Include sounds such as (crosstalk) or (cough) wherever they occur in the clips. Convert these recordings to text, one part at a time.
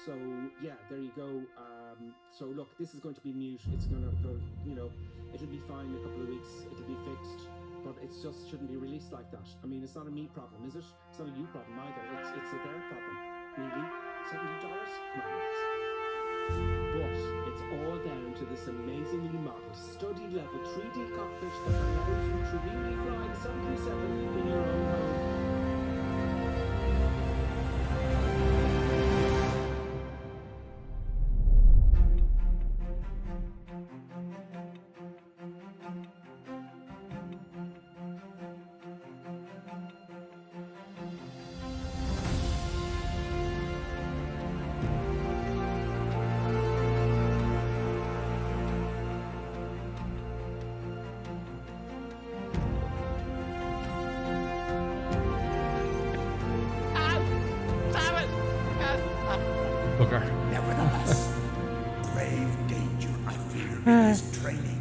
So yeah, there you go. So look, this is going to be mute. It's going to go, you know, it'll be fine in a couple of weeks. It'll be fixed, but it just shouldn't be released like that. I mean, it's not a me problem, is it? It's not a you problem either. It's a their problem. Really, $70? Come on, lads. But it's all down to this amazingly modeled study level 3D cockpit that allows you to really fly the 737 in your own home. Nevertheless, grave danger I fear in his training.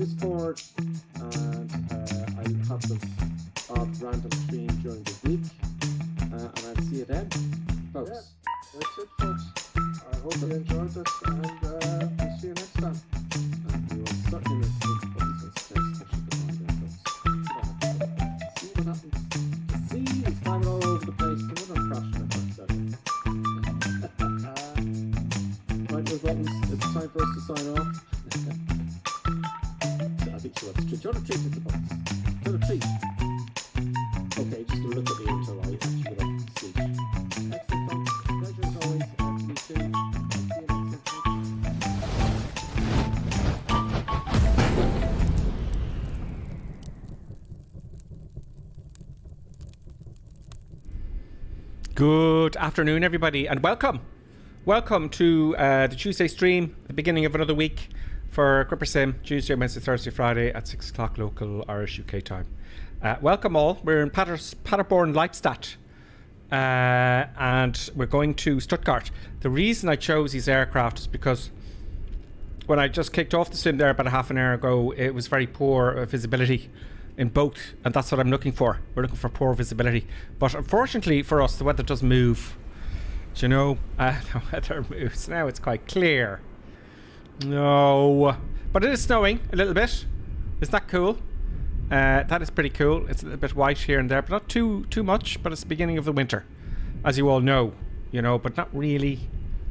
Discord, and I'll have some odd random stream during the week, and I'll see you then, folks. Yeah, that's it, folks. I hope you enjoyed this, and we'll see you next time. And we will certainly miss this, see what happens. See, it's climbing all over the place. Another crash in the right, those buttons. It's time for us to sign off. I think she wants to treat. Do you want to treat with the buttons? Do you want to treat? Okay, just look at me until I actually get off the seat. Excellent, folks. Pleasure as always. To meet you. See you next time. Good afternoon, everybody, and welcome. Welcome to the Tuesday stream, the beginning of another week for Gripper Sim, Tuesday, Wednesday, Thursday, Friday at 6 o'clock local Irish UK time. Welcome all. We're in Paderborn, Lippstadt, and we're going to Stuttgart. The reason I chose these aircraft is because when I just kicked off the sim there about a half an hour ago, it was very poor visibility in both, and that's what I'm looking for. We're looking for poor visibility, but unfortunately for us, the weather does move. Do you know, the weather moves. Now it's quite clear. No, but it is snowing a little bit. Isn't that cool? That is pretty cool. It's a little bit white here and there, but not too much. But it's the beginning of the winter, as you all know. You know, but not really.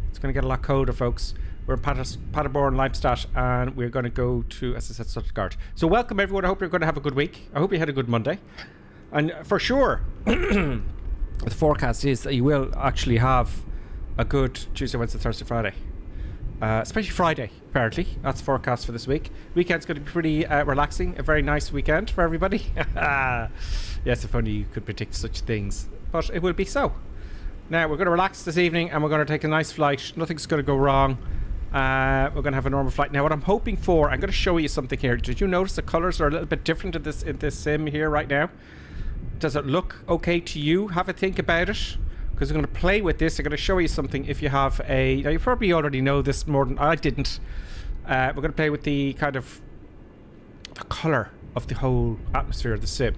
It's going to get a lot colder, folks. We're in Paderborn, Lippstadt, and we're going to go to, as I said, Stuttgart. So welcome, everyone. I hope you're going to have a good week. I hope you had a good Monday. And for sure, the forecast is that you will actually have a good Tuesday, Wednesday, Thursday, Friday. Especially Friday, apparently. That's the forecast for this week. Weekend's going to be pretty relaxing. A very nice weekend for everybody. Yes, if only you could predict such things. But it will be so. Now, we're going to relax this evening, and we're going to take a nice flight. Nothing's going to go wrong. We're going to have a normal flight. Now, what I'm hoping for, I'm going to show you something here. Did you notice the colours are a little bit different in this sim here right now? Does it look okay to you? Have a think about it. Because we're going to play with this. I'm going to show you something if you have a... Now, you probably already know this more than I didn't. We're going to play with the kind of... the colour of the whole atmosphere of the sim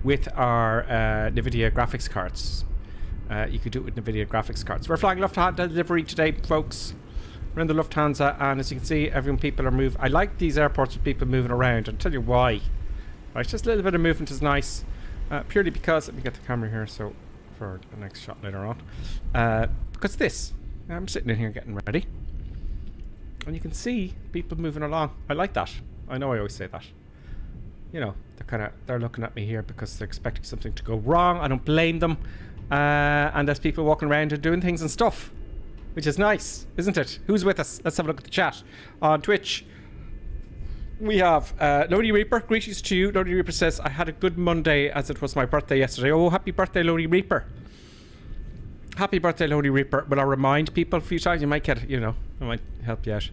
with our NVIDIA graphics cards. You could do it with NVIDIA graphics cards. We're flying Lufthansa delivery today, folks. We're in the Lufthansa, and as you can see, people are moving. I like these airports with people moving around. I'll tell you why. Right, just a little bit of movement is nice. Purely because... Let me get the camera here, so... for the next shot later on, because this, I'm sitting in here getting ready, and you can see people moving along. I like that. I know I always say that. You know, they're looking at me here because they're expecting something to go wrong. I don't blame them. And there's people walking around and doing things and stuff, which is nice, isn't it? Who's with us? Let's have a look at the chat on Twitch. We have Lodi Reaper. Greetings to you. Lodi Reaper says, I had a good Monday as it was my birthday yesterday. Oh, happy birthday, Lodi Reaper. Happy birthday, Lodi Reaper. But I'll remind people a few times. You might get, you know, I might help you out.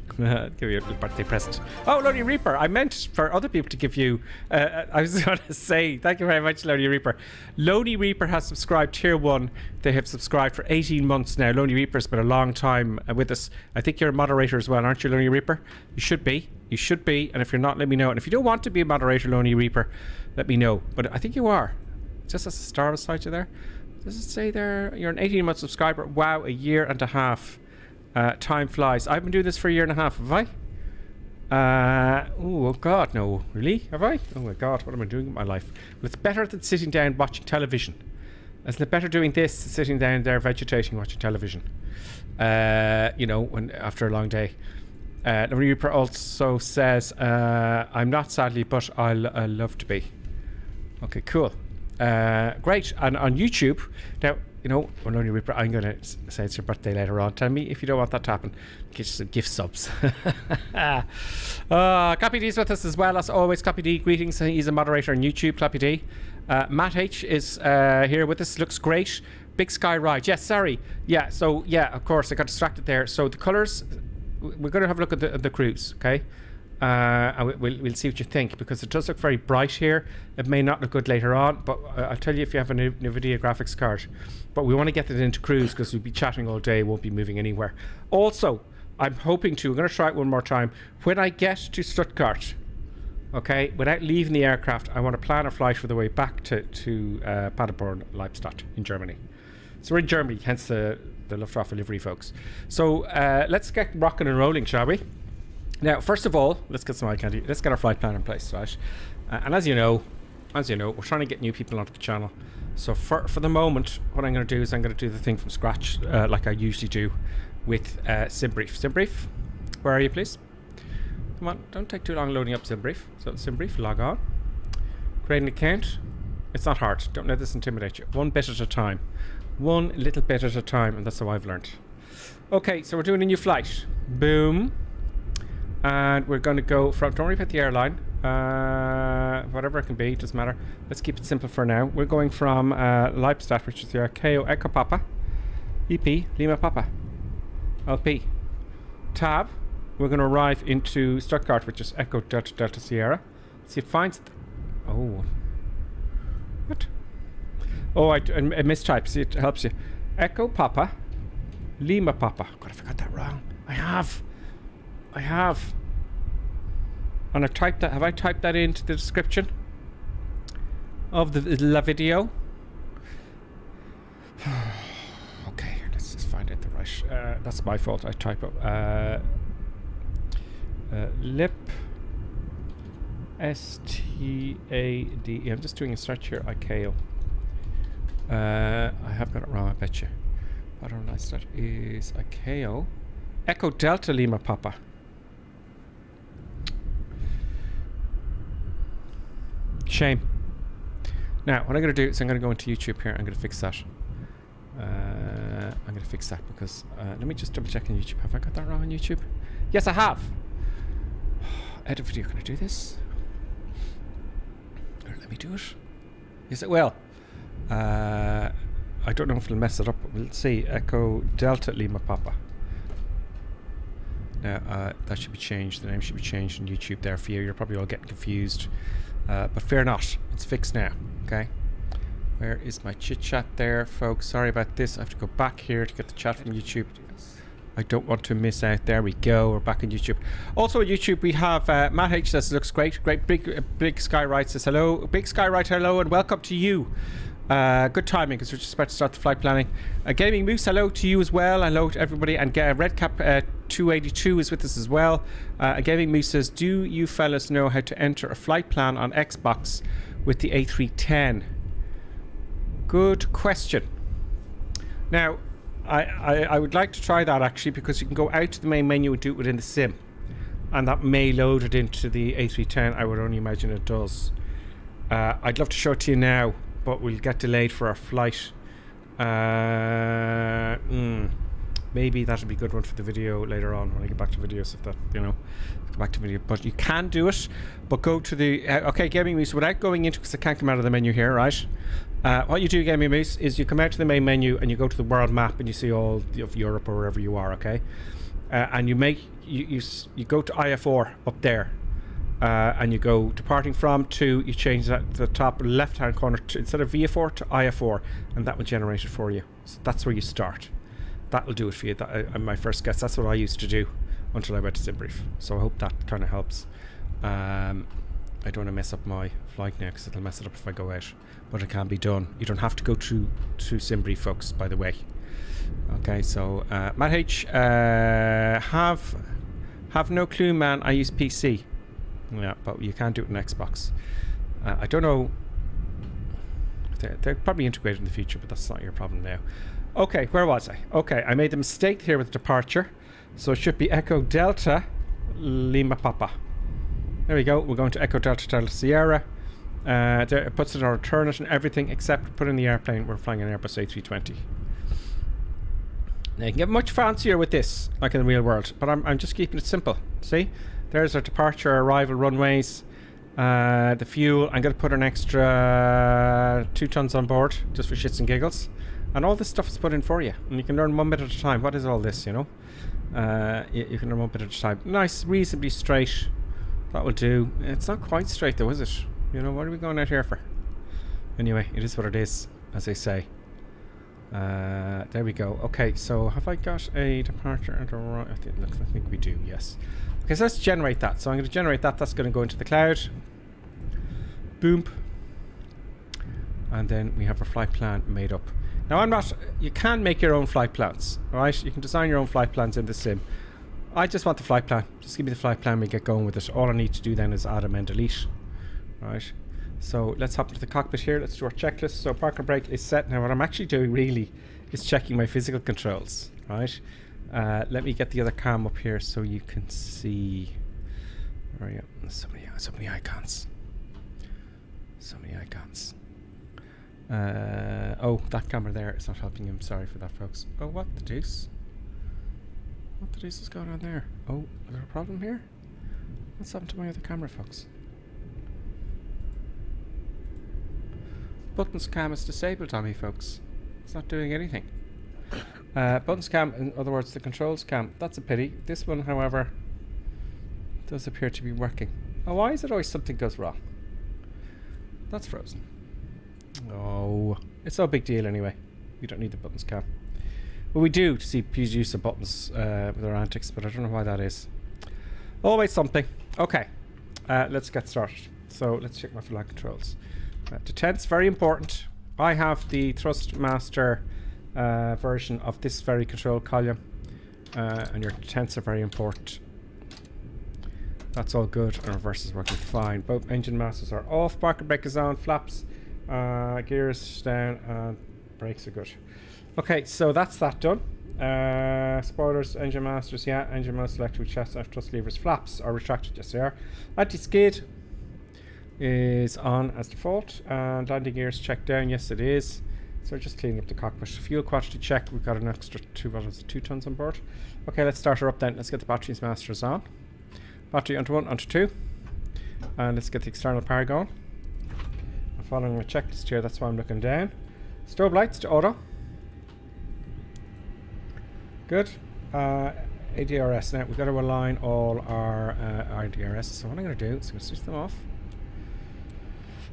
Give you a little birthday present. Oh, Lodi Reaper. I meant for other people to give you, I was going to say, thank you very much, Lodi Reaper. Lodi Reaper has subscribed tier 1. They have subscribed for 18 months now. Lodi Reaper's been a long time with us. I think you're a moderator as well, aren't you, Lodi Reaper? You should be. You should be, and if you're not, let me know. And if you don't want to be a moderator, Lonely Reaper, let me know. But I think you are. Just as a star beside you there. Does it say there? You're an 18-month subscriber. Wow, a year and a half. Time flies. I've been doing this for a year and a half, have I? Oh, God, no. Really? Have I? Oh, my God, what am I doing with my life? Well, it's better than sitting down watching television. Isn't it better doing this than sitting down there vegetating watching television? You know, after a long day. The Reaper also says, I'm not sadly, but I'll love to be. Okay, cool. Great. And on YouTube, now, you know, when Lonely Reaper, I'm going to say it's your birthday later on. Tell me if you don't want that to happen. Get you some gift subs. Clappy D's with us as well, as always. Clappy D, greetings. He's a moderator on YouTube, Clappy D. Matt H is here with us. Looks great. Big Sky Ride. Yes, sorry. Yeah, so, yeah, of course, I got distracted there. So the colours... We're going to have a look at the cruise, okay? And we'll see what you think, because it does look very bright here. It may not look good later on, but I'll tell you if you have a NVIDIA graphics card. But we want to get it into cruise because we'll be chatting all day, won't be moving anywhere. Also, I'm hoping to, we're going to try it one more time. When I get to Stuttgart, Okay, without leaving the aircraft, I want to plan a flight for the way back to Paderborn, Lippstadt in Germany. So we're in Germany, hence the Luftwaffe livery, folks. So let's get rocking and rolling, shall we? Now, first of all, let's get some eye candy. Let's get our flight plan in place, right? And as you know, we're trying to get new people onto the channel. So for the moment, what I'm going to do is I'm going to do the thing from scratch, like I usually do with SimBrief. SimBrief, where are you, please? Come on, don't take too long loading up SimBrief. So SimBrief, log on. Create an account. It's not hard. Don't let this intimidate you. One bit at a time. One little bit at a time, and that's how I've learned. Okay, so we're doing a new flight. Boom. And we're going to go from, don't worry about the airline. Whatever it can be, doesn't matter. Let's keep it simple for now. We're going from Lippstadt, which is the KO Echo Papa, EP, Lima Papa, LP. Tab. We're going to arrive into Stuttgart, which is Echo Delta Delta Sierra. See, it finds... Oh. What? Oh, I mistyped. See, it helps you. Echo Papa, Lima Papa. God, I forgot that wrong. I have. And I typed that. Have I typed that into the description of the video? Okay, let's just find out the right. That's my fault. I type up Lip STAD. I'm just doing a search here. ICAO. I have got it wrong, I bet you. But I don't know. That is ICAO. Echo Delta Lima Papa. Shame. Now, what I'm going to do is I'm going to go into YouTube here. I'm going to fix that. I'm going to fix that because... let me just double check on YouTube. Have I got that wrong on YouTube? Yes, I have. Edit video. Can I do this? Or let me do it. Yes, it will. I don't know if it'll mess it up, but we'll see. Echo Delta Lima Papa. Now, that should be changed. The name should be changed on YouTube there for you. You're probably all getting confused. But fear not. It's fixed now. Okay. Where is my chit chat there, folks? Sorry about this. I have to go back here to get the chat from YouTube. I don't want to miss out. There we go. We're back on YouTube. Also on YouTube, we have Matt H says looks great. Great. Big Sky Right says hello. Big Sky Right, hello, and welcome to you. Good timing because we're just about to start the flight planning. Gaming Moose, hello to you as well. Hello to everybody. And Redcap 282 is with us as well. Gaming Moose says, do you fellas know how to enter a flight plan on Xbox with the A310? Good question. Now, I would like to try that actually because you can go out to the main menu and do it within the sim. And that may load it into the A310. I would only imagine it does. I'd love to show it to you now, but we'll get delayed for our flight. Maybe that'll be a good one for the video later on when I get back to videos, if that, you know, go back to video. But you can do it, but go to the okay, Gaming Moose, without going into, because I can't come out of the menu here, right? What you do, Gaming Moose, is you come out to the main menu and you go to the world map and you see all of Europe or wherever you are, okay? And you make you go to IF4 up there. And you go departing from to, you change that to the top left hand corner to, instead of VF4 to IF4, and that will generate it for you. So that's where you start. That will do it for you. That, my first guess, that's what I used to do until I went to SimBrief. So I hope that kind of helps. I don't want to mess up my flight now because it'll mess it up if I go out, but it can be done. You don't have to go to SimBrief, folks, by the way. Okay, so Matt H, have no clue, man. I use PC. Yeah, but you can do it on Xbox. I don't know. They're probably integrated in the future, but that's not your problem now. Okay, where was I? Okay, I made a mistake here with departure. So it should be Echo Delta Lima Papa. There we go. We're going to Echo Delta Delta Sierra. There, it puts it on alternate and everything except put in the airplane. We're flying an Airbus A320. Now you can get much fancier with this, like in the real world, but I'm just keeping it simple. See? There's our departure, arrival runways, the fuel. I'm going to put an extra 2 tons on board just for shits and giggles. And all this stuff is put in for you. And you can learn 1 bit at a time. What is all this, you know? You can learn 1 bit at a time. Nice, reasonably straight. That will do. It's not quite straight though, is it? You know, what are we going out here for? Anyway, it is what it is, as they say. There we go. Okay, so have I got a departure and a right? I think we do, yes. Okay, so let's generate that. So I'm going to generate that. That's going to go into the cloud. Boom. And then we have our flight plan made up. Now I'm not, you can make your own flight plans, right? You can design your own flight plans in the sim. I just want the flight plan. Just give me the flight plan, we get going with it. All I need to do then is add, amend, delete. Right. So let's hop into the cockpit here. Let's do our checklist. So park and brake is set. Now what I'm actually doing really is checking my physical controls, right? Let me get the other cam up here so you can see. Where are you? So many icons. So many icons. Oh, that camera there is not helping him. Sorry for that, folks. Oh, what the deuce? What the deuce is going on there? Oh, is there a problem here? What's happened to my other camera, folks? Buttons cam is disabled on me, folks. It's not doing anything. Buttons cam, in other words, the controls cam. That's a pity. This one, however, does appear to be working. Oh, why is it always something goes wrong? That's frozen. Oh, it's no big deal anyway. We don't need the buttons cam. Well, we do to see Pues' use of buttons with our antics, but I don't know why that is. Always something. Okay, let's get started. So let's check my flight controls. Detents, very important. I have the thrust master version of this very control column, and your detents are very important. That's all good, and reverse is working fine. Both engine masters are off, park and brake is on, flaps, gears down, and brakes are good. Okay, so that's that done. Spoilers, engine masters, yeah, engine mode select with chest, thrust levers, flaps are retracted, yes they are. Anti-skid is on as default, and landing gears checked down, yes it is. So we're just cleaning up the cockpit. Fuel quantity check, we've got an extra 2 tons on board. Okay, let's start her up then. Let's get the batteries masters on. Battery onto 1, onto 2. And let's get the external power going. I'm following my checklist here, that's why I'm looking down. Strobe lights to auto. Good. ADRS. Now we've got to align all our ADRS. So what I'm going to do is I'm going to switch them off.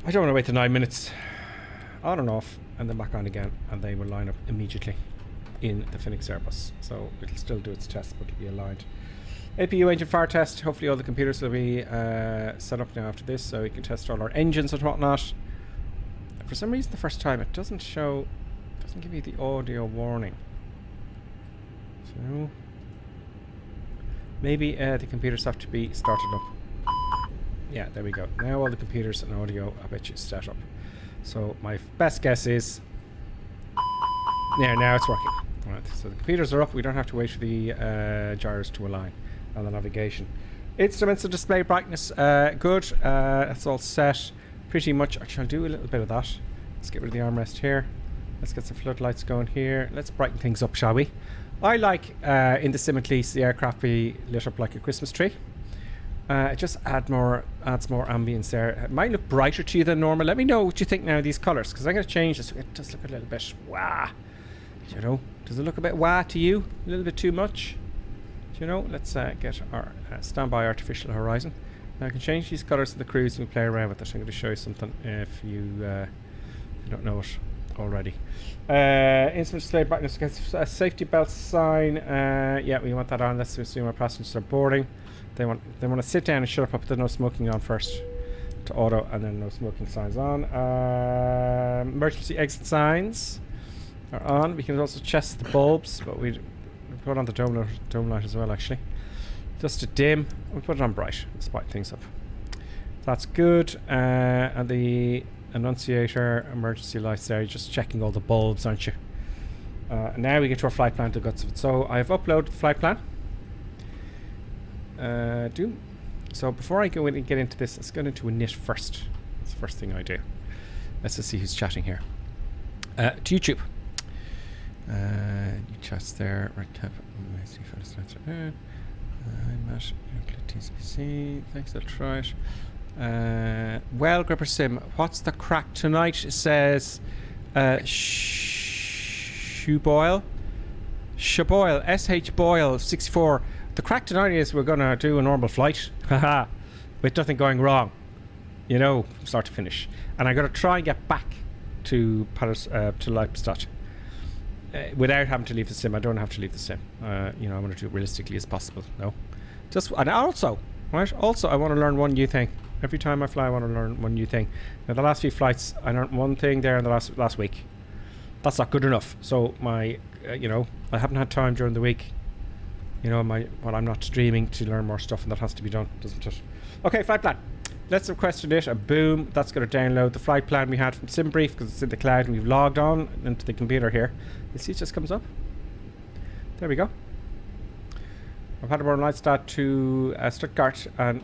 I don't want to wait the 9 minutes. On and off, and then back on again, and they will line up immediately in the Fenix Airbus. So it'll still do its test, but it'll be aligned. APU engine fire test. Hopefully all the computers will be set up now after this, so we can test all our engines and whatnot. For some reason, the first time it doesn't show, doesn't give you the audio warning. So maybe the computers have to be started up. Yeah, there we go. Now all the computers and audio, I bet you, set up. So my best guess is, yeah, now it's working. All right, so the computers are up. We don't have to wait for the gyros to align on the navigation. Instruments and display brightness, good. That's all set. Pretty much. Actually, I'll do a little bit of that. Let's get rid of the armrest here. Let's get some floodlights going here. Let's brighten things up, shall we? I like in the sim at least the aircraft be lit up like a Christmas tree. It just adds more ambience there. It might look brighter to you than normal. Let me know what you think now of these colours, because I'm going to change this. It does look a little bit wah. You know, does it look a bit wah to you? A little bit too much? You know, let's get our standby artificial horizon. Now I can change these colours to the cruise and play around with it. I'm going to show you something if you don't know it already. Instrument display brightness against a safety belt sign. Yeah, we want that on. Let's assume our passengers are boarding. They want to sit down and shut up, but there's no smoking on first to auto, and then no smoking signs on. Emergency exit signs are on. We can also test the bulbs, but we put on the dome light as well, actually. Just to dim, we put it on bright. Let's brighten things up. That's good. And the annunciator emergency lights there. You're just checking all the bulbs, aren't you? Now we get to our flight plan, the guts of it. So I've uploaded the flight plan. So before I go in and get into this, let's get into init first. That's the first thing I do. Let's just see who's chatting here. To YouTube. New chats there. Right cap. I'm Matt. TCPC. Thanks, I'll try it. Well, Gripper Sim, what's the crack tonight? It says Shaboyle, SH Boyle 64. The crack tonight is we're gonna do a normal flight, haha, with nothing going wrong, you know, from start to finish. And I'm gonna try and get back to Lippstadt without having to leave the sim. I don't have to leave the sim. You know, I want to do it realistically as possible. No, And also, right? Also, I want to learn one new thing. Every time I fly, I want to learn one new thing. Now, the last few flights, I learned one thing there in the last week. That's not good enough. So my, you know, I haven't had time during the week. You know, I'm not streaming to learn more stuff, and that has to be done, doesn't it? Okay, flight plan. Let's request it, and boom, that's going to download the flight plan we had from SimBrief because it's in the cloud, and we've logged on into the computer here. You see, it just comes up. There we go. I've had aboard Lippstadt to Stuttgart, and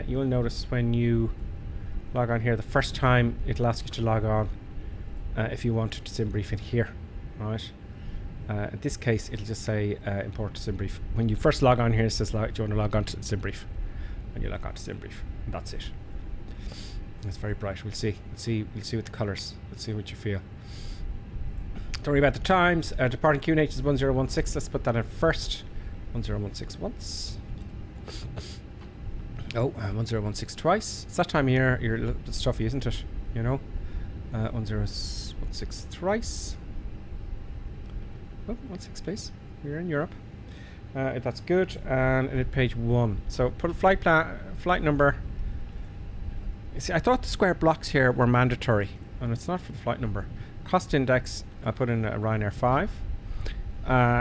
you'll notice when you log on here, the first time it'll ask you to log on if you wanted to SimBrief in here, right? In this case, it'll just say import to SimBrief. When you first log on here, it says, do you want to log on to SimBrief? And you log on to SimBrief, and that's it. It's very bright. We'll see with the colours. Let's see what you feel. Don't worry about the times. Departing QNH is 1016. Let's put that in first. 1016 once. Oh, 1016 twice. It's that time of year. You're a little bit stuffy, isn't it? You know. 1016 thrice. Oh, 16 space. We're in Europe. That's good. And edit page 1. So put a flight number. You see, I thought the square blocks here were mandatory, and it's not for the flight number. Cost index, I put in Ryanair 5.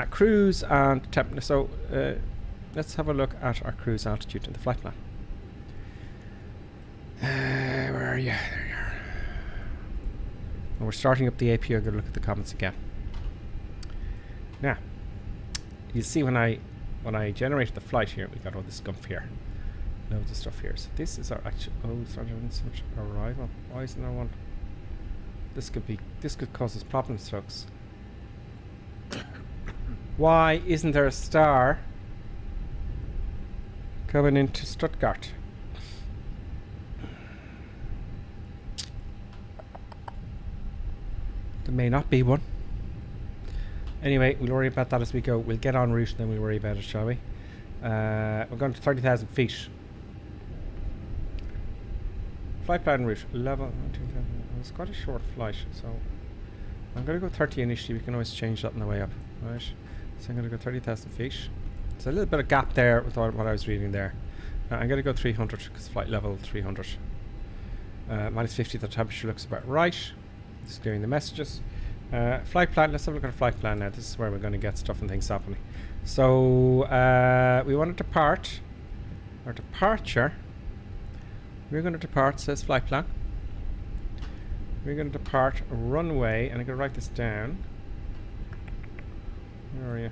Cruise and temp. So let's have a look at our cruise altitude in the flight plan. Where are you? There you are. When we're starting up the AP, I'm going to look at the comments again. Now, you see when I generated the flight here, we got all this gumph here. Loads of stuff here. So this is our actual. Oh, sorry, arrival. Why isn't there one? This could cause us problems, folks. Why isn't there a star coming into Stuttgart? There may not be one. Anyway, we'll worry about that as we go. We'll get en route, and then we'll worry about it, shall we? We're going to 30,000 feet. Flight plan route, level. It's quite a short flight, so I'm going to go 30 initially. We can always change that on the way up, right? So I'm going to go 30,000 feet. There's a little bit of gap there with what I was reading there. I'm going to go 300 because flight level 300. Minus 50, the temperature looks about right. Just clearing the messages. Flight plan, let's have a look at a flight plan now. This is where we're going to get stuff and things happening. So we want to depart. Our departure. We're going to depart, says flight plan. We're going to depart runway, and I'm going to write this down. Where are you?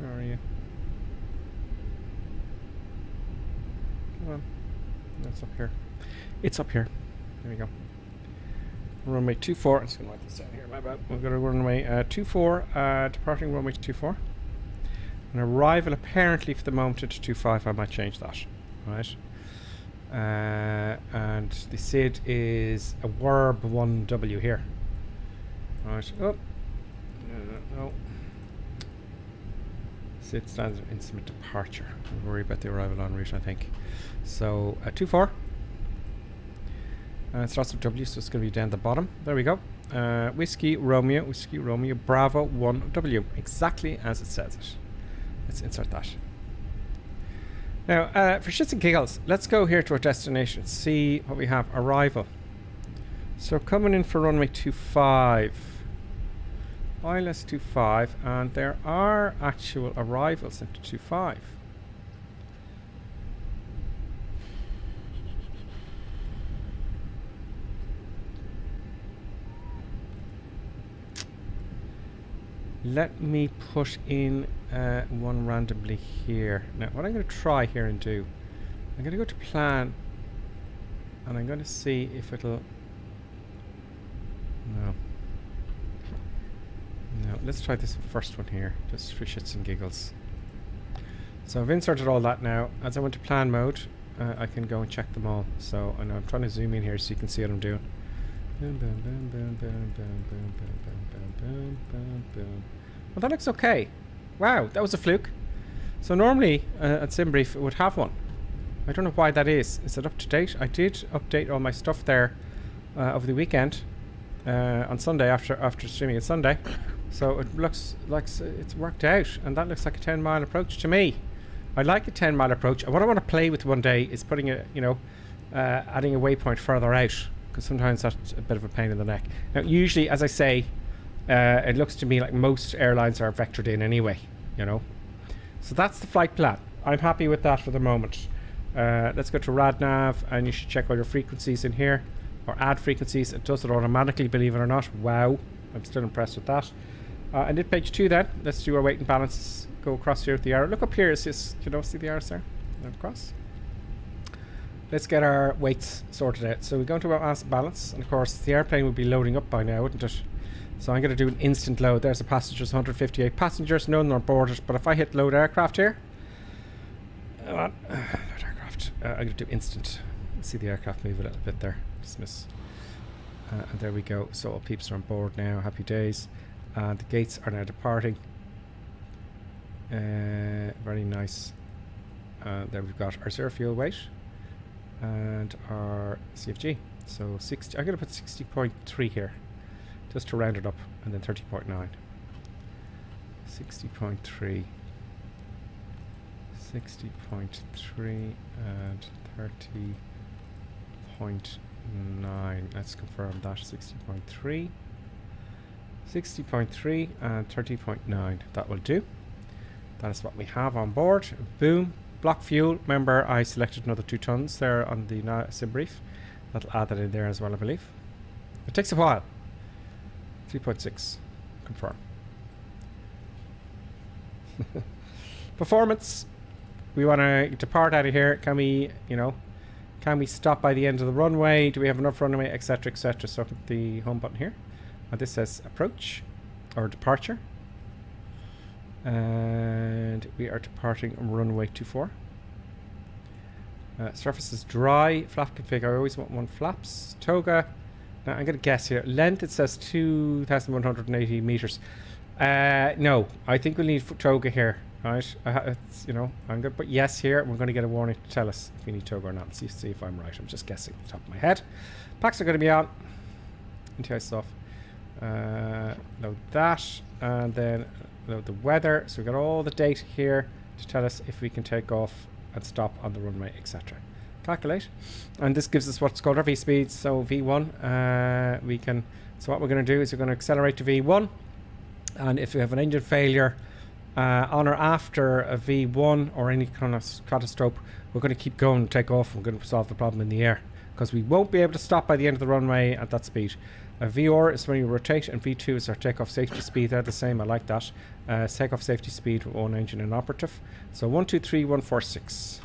Where are you? Come on. That's up here. It's up here. There we go. Runway 24. I'm just going to write this down here. My bad. We've got a runway 24. Departing runway 24. An arrival apparently for the moment at 25. I might change that. Right. And the SID is a Werb 1W here. Right. Oh. No. SID stands for instrument departure. We'll worry about the arrival en route, I think. So 24. It starts with W, so it's going to be down the bottom. There we go. Whiskey Romeo, Bravo 1W. Exactly as it says it. Let's insert that. Now, for shits and giggles, let's go here to our destination. See what we have. Arrival. So coming in for runway 25. ILS 25, and there are actual arrivals into 25. Let me put in one randomly here. Now, what I'm going to try here and do, I'm going to go to plan, and I'm going to see if it'll. No, let's try this first one here, just for shits and giggles. So I've inserted all that now. As I went to plan mode, I can go and check them all. So I know I'm trying to zoom in here so you can see what I'm doing. Boom, boom, boom, boom, boom, boom, boom, boom, boom, boom, boom, boom. Well, that looks okay. Wow, that was a fluke. So normally at SimBrief it would have one. I don't know why that is. Is it up to date? I did update all my stuff there over the weekend on Sunday after streaming on Sunday. So it looks like it's worked out, and that looks like a 10-mile approach to me. I like a 10-mile approach. What I want to play with one day is putting a, adding a waypoint further out, because sometimes that's a bit of a pain in the neck. Now, usually, as I say, it looks to me like most airlines are vectored in anyway, So that's the flight plan. I'm happy with that for the moment. Let's go to RadNav, and you should check all your frequencies in here, or add frequencies. It does it automatically, believe it or not. Wow, I'm still impressed with that. And did page 2 then. Let's do our weight and balances. Go across here with the arrow. Look up here. Is this, see the arrows there? Across. Let's get our weights sorted out. So we go into our mass balance, and of course the airplane would be loading up by now, wouldn't it? So I'm going to do an instant load. There's the passengers, 158 passengers, none are boarded. But if I hit load aircraft here, load aircraft, I'm going to do instant. See the aircraft move a little bit there. Dismiss. And there we go. So all peeps are on board now. Happy days. The gates are now departing. Very nice. There we've got our zero fuel weight and our CFG. So 60. I'm going to put 60.3 here, just to round it up, and then 30.9. 60.3. 60.3 and 30.9. Let's confirm that. 60.3. 60.3 and 30.9. That will do. That is what we have on board. Boom. Block fuel. Remember, I selected another 2 tons there on the sim brief. That'll add that in there as well, I believe. It takes a while. 3.6. Confirm. Performance. We want to depart out of here. Can we, can we stop by the end of the runway? Do we have enough runway, etc., etc.? So hit the home button here. And this says approach or departure. And we are departing runway 24. Surface is dry. Flap config. I always want 1 flaps. Toga. Now I'm going to guess here. Length, it says 2,180 meters. No, I think we'll need toga here. Right? It's, I'm going to put yes here. We're going to get a warning to tell us if we need toga or not. See if I'm right. I'm just guessing off the top of my head. Packs are going to be on. NTI off. Load that, and then load the weather. So we've got all the data here to tell us if we can take off and stop on the runway, etc. Calculate, and this gives us what's called our V speeds. So V1, we can. So what we're going to do is we're going to accelerate to V1, and if we have an engine failure on or after a V1 or any kind of catastrophe, we're going to keep going and take off. We're going to solve the problem in the air, because we won't be able to stop by the end of the runway at that speed. VR is when you rotate, and V2 is our takeoff safety speed. They're the same. I like that. Takeoff safety speed with 1 engine inoperative. So 1, 2, 3, 1, 4, 6.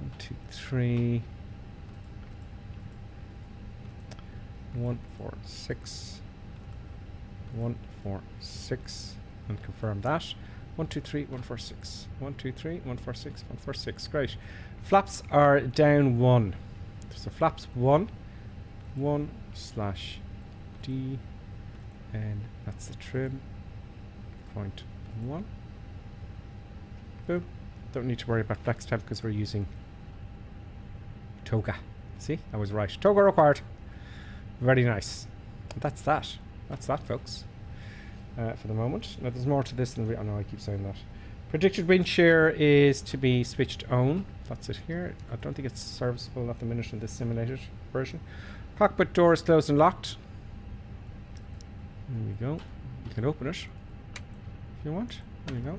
1, 2, 3. 1, 4, 6. 1, 4, 6. And confirm that. 1, 2, 3, 1, 4, 6. 1, 2, 3, 1, 4, 6, 1, 4, 6. Great. Flaps are down 1. So flaps 1. 1/D, and that's the trim. 0.1. Boom. Don't need to worry about flex temp because we're using toga. See, I was right. Toga required. Very nice. That's that. That's that, folks. For the moment. Now there's more to this than I know I keep saying that. Predicted wind shear is to be switched on. That's it here. I don't think it's serviceable at the minute in this simulated version. Cockpit door is closed and locked. There we go. You can open it if you want. There we go.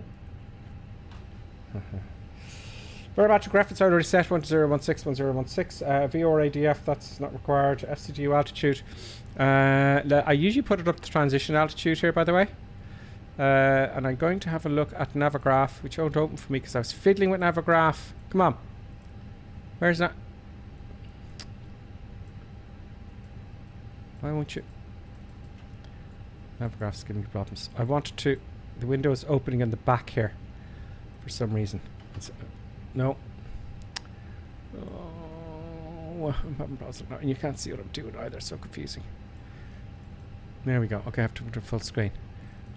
Barometric reference already set 1016, 1016. VR ADF, that's not required. FCDU altitude. I usually put it up to transition altitude here, by the way. And I'm going to have a look at Navigraph, which won't open for me because I was fiddling with Navigraph. Come on. Where's that? Why won't you? Navigraph's giving me problems. I wanted to. The window is opening in the back here for some reason. It's, no. Oh, I'm having problems now, and you can't see what I'm doing either. So confusing. There we go. Okay, I have to put it full screen.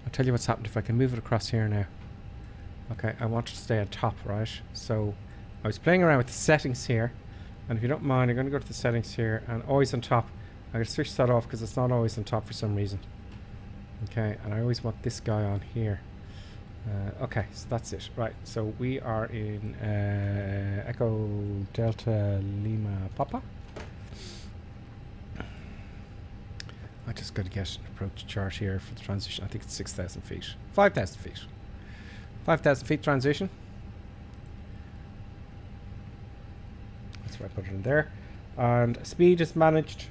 I'll tell you what's happened if I can move it across here now. Okay, I want it to stay on top, right? So I was playing around with the settings here, and if you don't mind, I'm going to go to the settings here and always on top. I'm going to switch that off because it's not always on top for some reason. Okay, and I always want this guy on here. Okay, so that's it. Right, so we are in Echo Delta Lima Papa. I just got to get an approach chart here for the transition. I think it's 6,000 feet. 5,000 feet. 5,000 feet transition. That's where I put it in there. And speed is managed.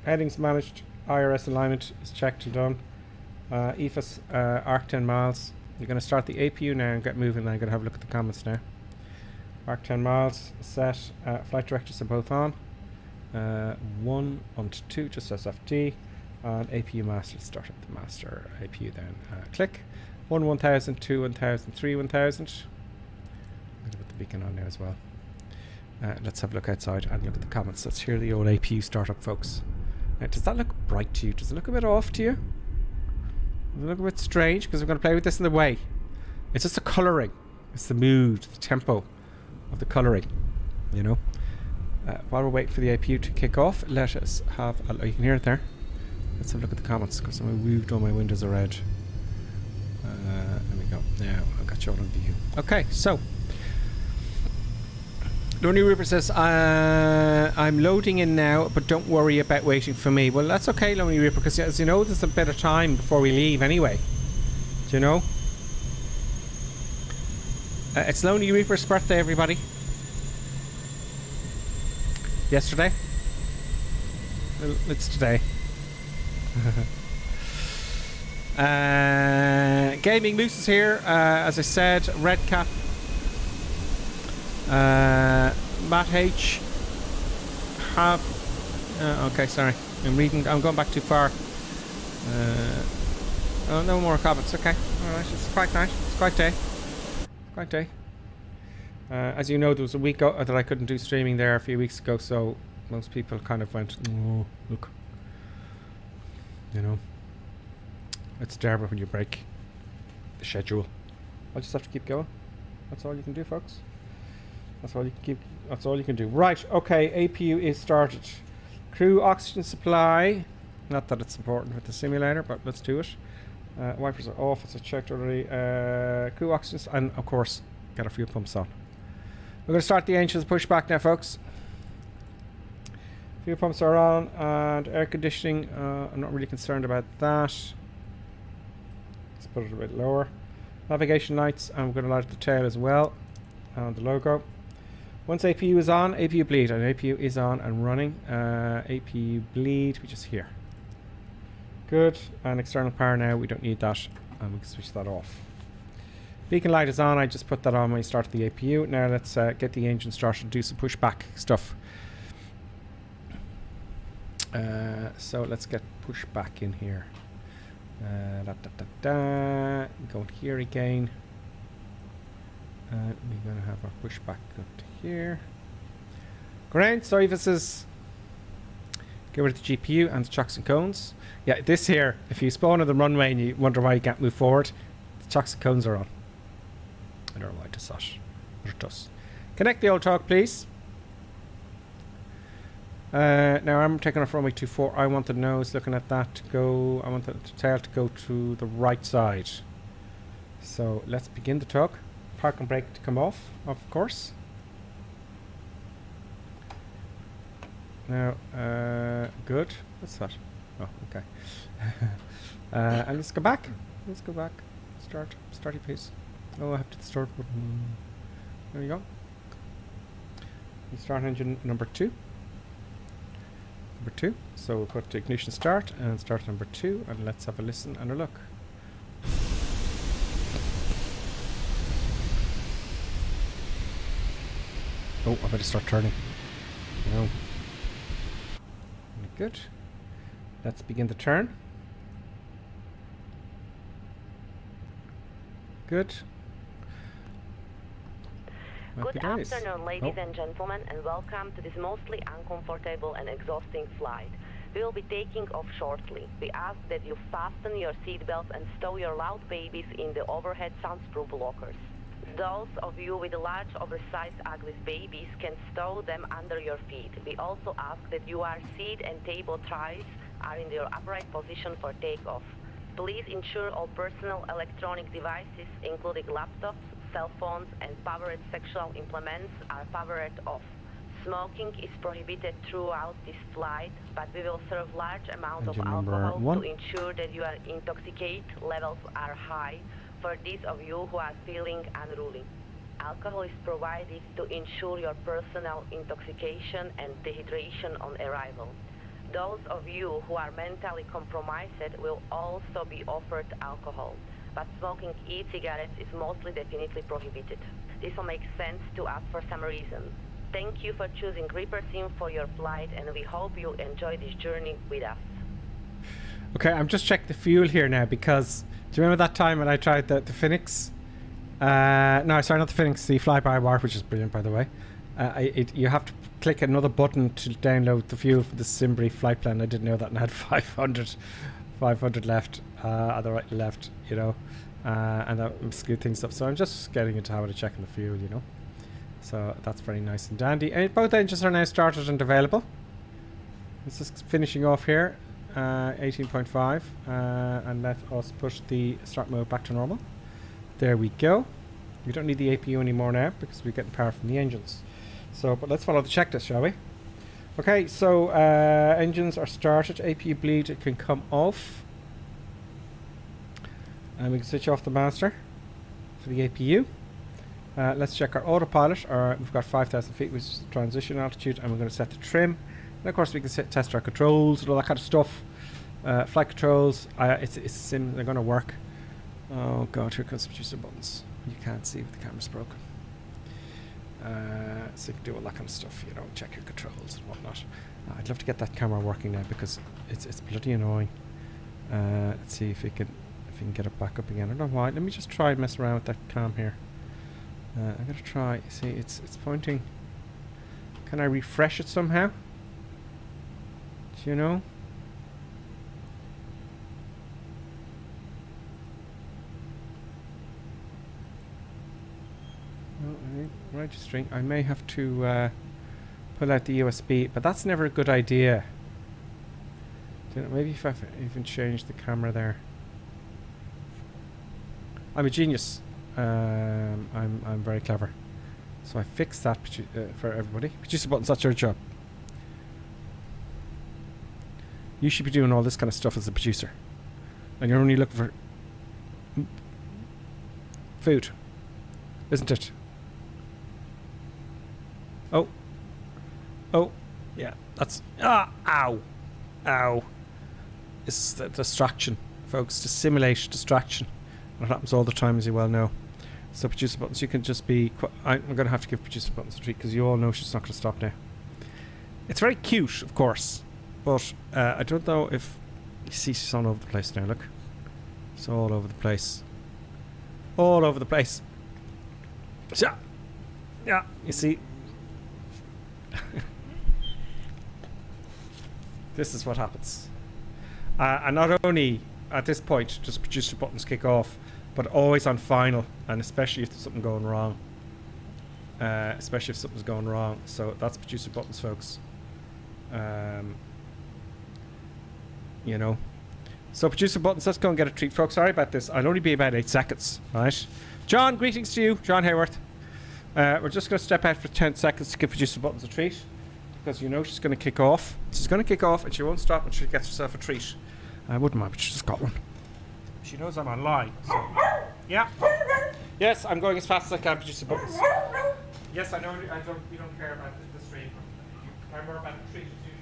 Heading's managed. IRS alignment is checked and done. EFS arc 10 miles. You're going to start the APU now and get moving. I'm going to have a look at the comments now. Arc 10 miles set. Flight directors are both on. 1 and 2 just as FT. And APU master, start up the master APU then. Click. 1 1000, 2 1000, 3 1000. I'm going to put the beacon on now as well. Let's have a look outside and look at the comments. Let's hear the old APU startup, folks. Now, does that look bright to you? Does it look a bit off to you? Does it look a bit strange? Because we're going to play with this in the way. It's just the colouring. It's the mood, the tempo of the colouring, you know. While we're waiting for the APU to kick off, let us have a... Oh, you can hear it there. Let's have a look at the comments because I moved all my windows are red. There we go. Now I've got you all on view. Okay, so Lonely Reaper says, I'm loading in now, but don't worry about waiting for me. Well, that's okay, Lonely Reaper, because as you know, there's a bit of time before we leave anyway. Do you know? It's Lonely Reaper's birthday, everybody. Yesterday? Well, it's today. Gaming Moose is here, as I said. Red Cap, Matt H. Have okay, sorry, I'm going back too far. Oh, no more comments. Okay, alright, it's quite nice. It's quite day. Quite day. As you know, there was a week that I couldn't do streaming there a few weeks ago, so most people kind of went, oh, look, you know, it's terrible when you break the schedule. I'll just have to keep going. That's all you can do, folks. That's all you can keep. That's all you can do. Right. Okay. APU is started. Crew oxygen supply. Not that it's important with the simulator, but let's do it. Wipers are off, as I checked already. Crew oxygen, and of course, get our fuel pumps on. We're going to start the engines pushback now, folks. Fuel pumps are on, and air conditioning. I'm not really concerned about that. Let's put it a bit lower. Navigation lights, and we're going to light the tail as well, and the logo. Once APU is on, APU bleed, and APU is on and running. APU bleed, which is here. Good, and external power now, we don't need that, and we can switch that off. Beacon light is on, I just put that on when we started the APU. Now let's get the engine started and do some pushback stuff. So let's get pushback in here. Go here again. We're going to have our pushback up to here. Ground services. Get rid of the GPU and the chocks and cones. Yeah, this here, if you spawn on the runway and you wonder why you can't move forward, the chocks and cones are on. I don't know why it does that, but it does. Connect the old talk, please. Now I'm taking off runway 24. I want the nose, looking at that, to go. I want the tail to go to the right side. So let's begin the talk. Park and brake to come off, of course. Now, good. What's that? Oh, okay. And let's go back. Let's go back. Starty, please. Oh, I have to start button. There you go. Start engine number 2. Number 2. So we'll put ignition start and start number 2, and let's have a listen and a look. Oh, I better start turning. No. Good. Let's begin the turn. Good. Good afternoon, ladies and gentlemen, and welcome to this mostly uncomfortable and exhausting flight. We will be taking off shortly. We ask that you fasten your seatbelts and stow your loud babies in the overhead soundproof lockers. Those of you with large, oversized, ugly babies can stow them under your feet. We also ask that your seat and table ties are in your upright position for takeoff. Please ensure all personal electronic devices, including laptops, cell phones, and powered sexual implements are powered off. Smoking is prohibited throughout this flight, but we will serve large amounts of Engine number alcohol 1. to ensure that your intoxicate levels are high for those of you who are feeling unruly. Alcohol is provided to ensure your personal intoxication and dehydration on arrival. Those of you who are mentally compromised will also be offered alcohol, but smoking e-cigarettes is mostly definitely prohibited. This will make sense to us for some reason. Thank you for choosing Reaper Sim for your flight, and we hope you enjoy this journey with us. Okay, I'm just checking the fuel here now because do you remember that time when I tried the Fenix? No, sorry, not the Fenix, the fly-by-wire, which is brilliant, by the way. You have to click another button to download the fuel for the Simbury flight plan. I didn't know that, and I had 500 left, on the right and left, you know, and that screwed things up. So I'm just getting into habit of checking the fuel, you know. So that's very nice and dandy. And both engines are now started and available. This is finishing off here, 18.5, and let us push the start mode back to normal. There we go. We don't need the APU anymore now because we're getting power from the engines. So, but let's follow the checklist, shall we? Okay, so engines are started. APU bleed, it can come off. And we can switch off the master for the APU. Let's check our autopilot. We've got 5,000 feet, which is transition altitude, and we're going to set the trim. And of course, we can test our controls and all that kind of stuff. Flight controls. It's a sim. They're going to work. Oh god, here comes the producer buttons. You can't see if the camera's broken. So you can do all that kind of stuff, you know, check your controls and whatnot. I'd love to get that camera working now because it's bloody annoying. Let's see if we can get it back up again. I don't know why. Let me just try and mess around with that cam here. I'm gonna try. See, it's pointing. Can I refresh it somehow? Do you know? Registering. I may have to pull out the USB, but that's never a good idea. Maybe if I've even changed the camera there. I'm a genius. I'm very clever. So I fixed that for everybody. Producer buttons, that's your job. You should be doing all this kind of stuff as a producer. And you're only looking for food, isn't it? Oh, yeah, that's, ow, it's the distraction, folks, to simulate distraction. That happens all the time, as you well know. So producer buttons, you can just be, I'm going to have to give producer buttons a treat because you all know she's not going to stop now. It's very cute, of course, but I don't know if, you see she's all over the place now, look. It's all over the place. All over the place. Yeah, you see. This is what happens. And not only at this point does producer buttons kick off, but always on final, and especially if there's something going wrong. Especially if something's going wrong. So that's producer buttons, folks. You know. So producer buttons, let's go and get a treat, folks. Sorry about this. I'll only be about 8 seconds, right? John, greetings to you. John Hayworth. We're just going to step out for 10 seconds to give producer buttons a treat. Because you know she's going to kick off. She's going to kick off and she won't stop until she gets herself a treat. I wouldn't mind, but she's just got one. She knows I'm online, so... Yeah. Yes, I'm going as fast as I can, producer buttons. Yes, I know we don't care about the stream. You care more about the treat as usual.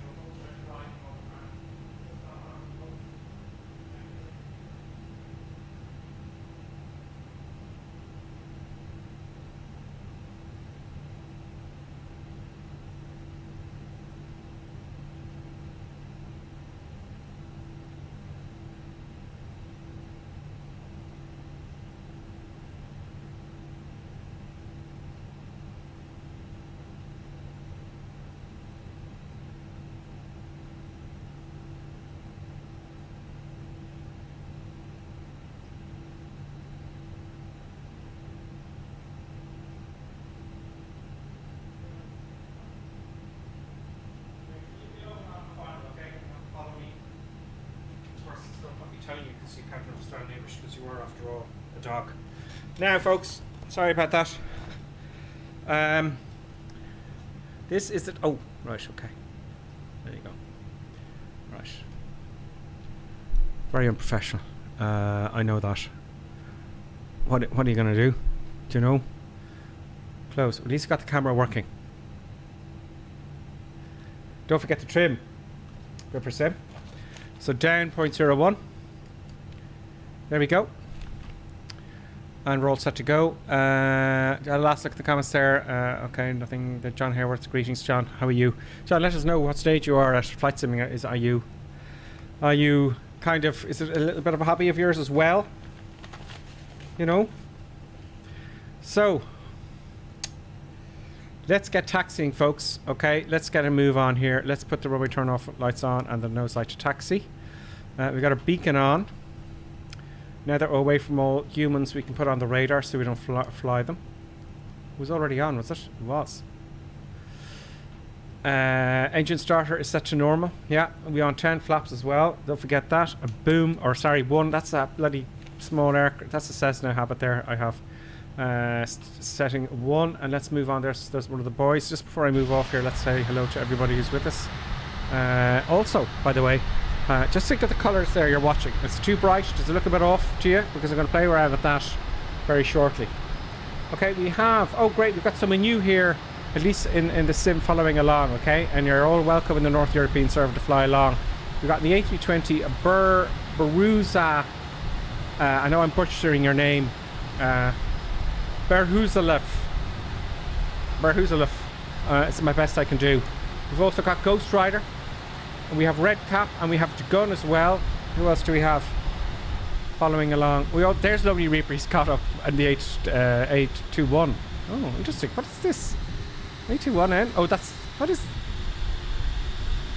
telling you because you can't understand English because you were, after all, a dog. Now, folks, sorry about that. This is it. Oh, right, okay. There you go. Right. Very unprofessional. I know that. What are you going to do? Do you know? Close. At least you got the camera working. Don't forget to trim. Ripper sim. So down 0.01. There we go. And we're all set to go. Last look at the comments there. Okay, nothing. John Hayworth, greetings, John. How are you? John, let us know what stage you are at flight simming. Are you kind of, is it a little bit of a hobby of yours as well? You know? So, let's get taxiing, folks. Okay, let's get a move on here. Let's put the runway turn off lights on and the nose light to taxi. We've got our beacon on. Now that we're away from all humans, we can put on the radar so we don't fly them. It was already on, was it? It was. Engine starter is set to normal. Yeah, we're on 10 flaps as well. Don't forget that. A boom, or sorry, 1. That's a bloody small aircraft. That's a Cessna habit there I have. Setting 1, and let's move on. There's one of the boys. Just before I move off here, let's say hello to everybody who's with us. Also, by the way, just think of the colours there you're watching. It's too bright. Does it look a bit off to you? Because I'm going to play around with that very shortly. Okay, we have... Oh, great. We've got someone new here, at least in the sim, following along, okay? And you're all welcome in the North European server to fly along. We've got the A320 Beruza. I know I'm butchering your name. Berhuzalev. It's my best I can do. We've also got Ghost Rider. And we have Red Cap, and we have Gun as well. Who else do we have following along? There's Lovely Reaper. He's caught up in the 821. Oh, interesting. What is this? 821N? Oh, that's... What is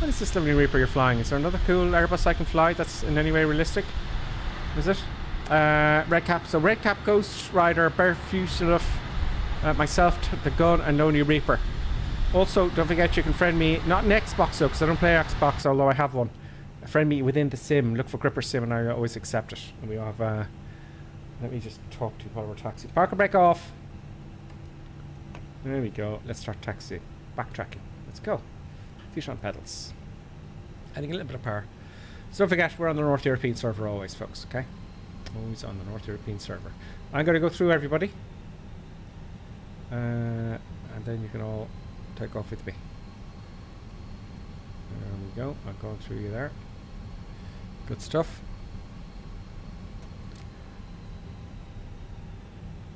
this Lovely Reaper you're flying? Is there another cool Airbus I can fly that's in any way realistic? Is it? Red Cap. So Red Cap, Ghost Rider, Bear Fusilov, myself, the Gun, and Lonely Reaper. Also, don't forget you can friend me, not in Xbox though, because I don't play Xbox, although I have one. Friend me within the sim, look for Gripper Sim, and I always accept it. And we have, let me just talk to you while we're taxiing. Parker brake off. There we go. Let's start taxiing. Backtracking. Let's go. Feet on pedals. Adding a little bit of power. So don't forget, we're on the North European server always, folks, okay? Always on the North European server. I'm going to go through everybody. And then you can all take off with me. There we go. I'm going through you there. Good stuff.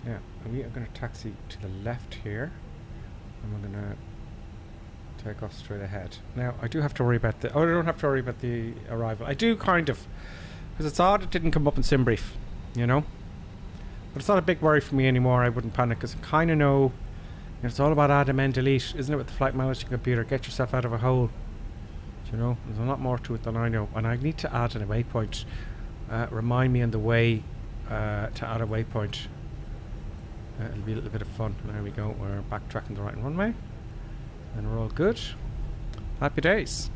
Yeah, and we are going to taxi to the left here. And we're going to take off straight ahead. Now, I do have to worry about the... Oh, I don't have to worry about the arrival. I do kind of. Because it's odd it didn't come up in SimBrief, you know? But it's not a big worry for me anymore. I wouldn't panic because I kind of know... It's all about add, amend, delete, isn't it, with the flight management computer? Get yourself out of a hole. Do you know? There's a lot more to it than I know. And I need to add a waypoint. Remind me on the way to add a waypoint. It'll be a little bit of fun. There we go. We're backtracking the right runway. And we're all good. Happy days.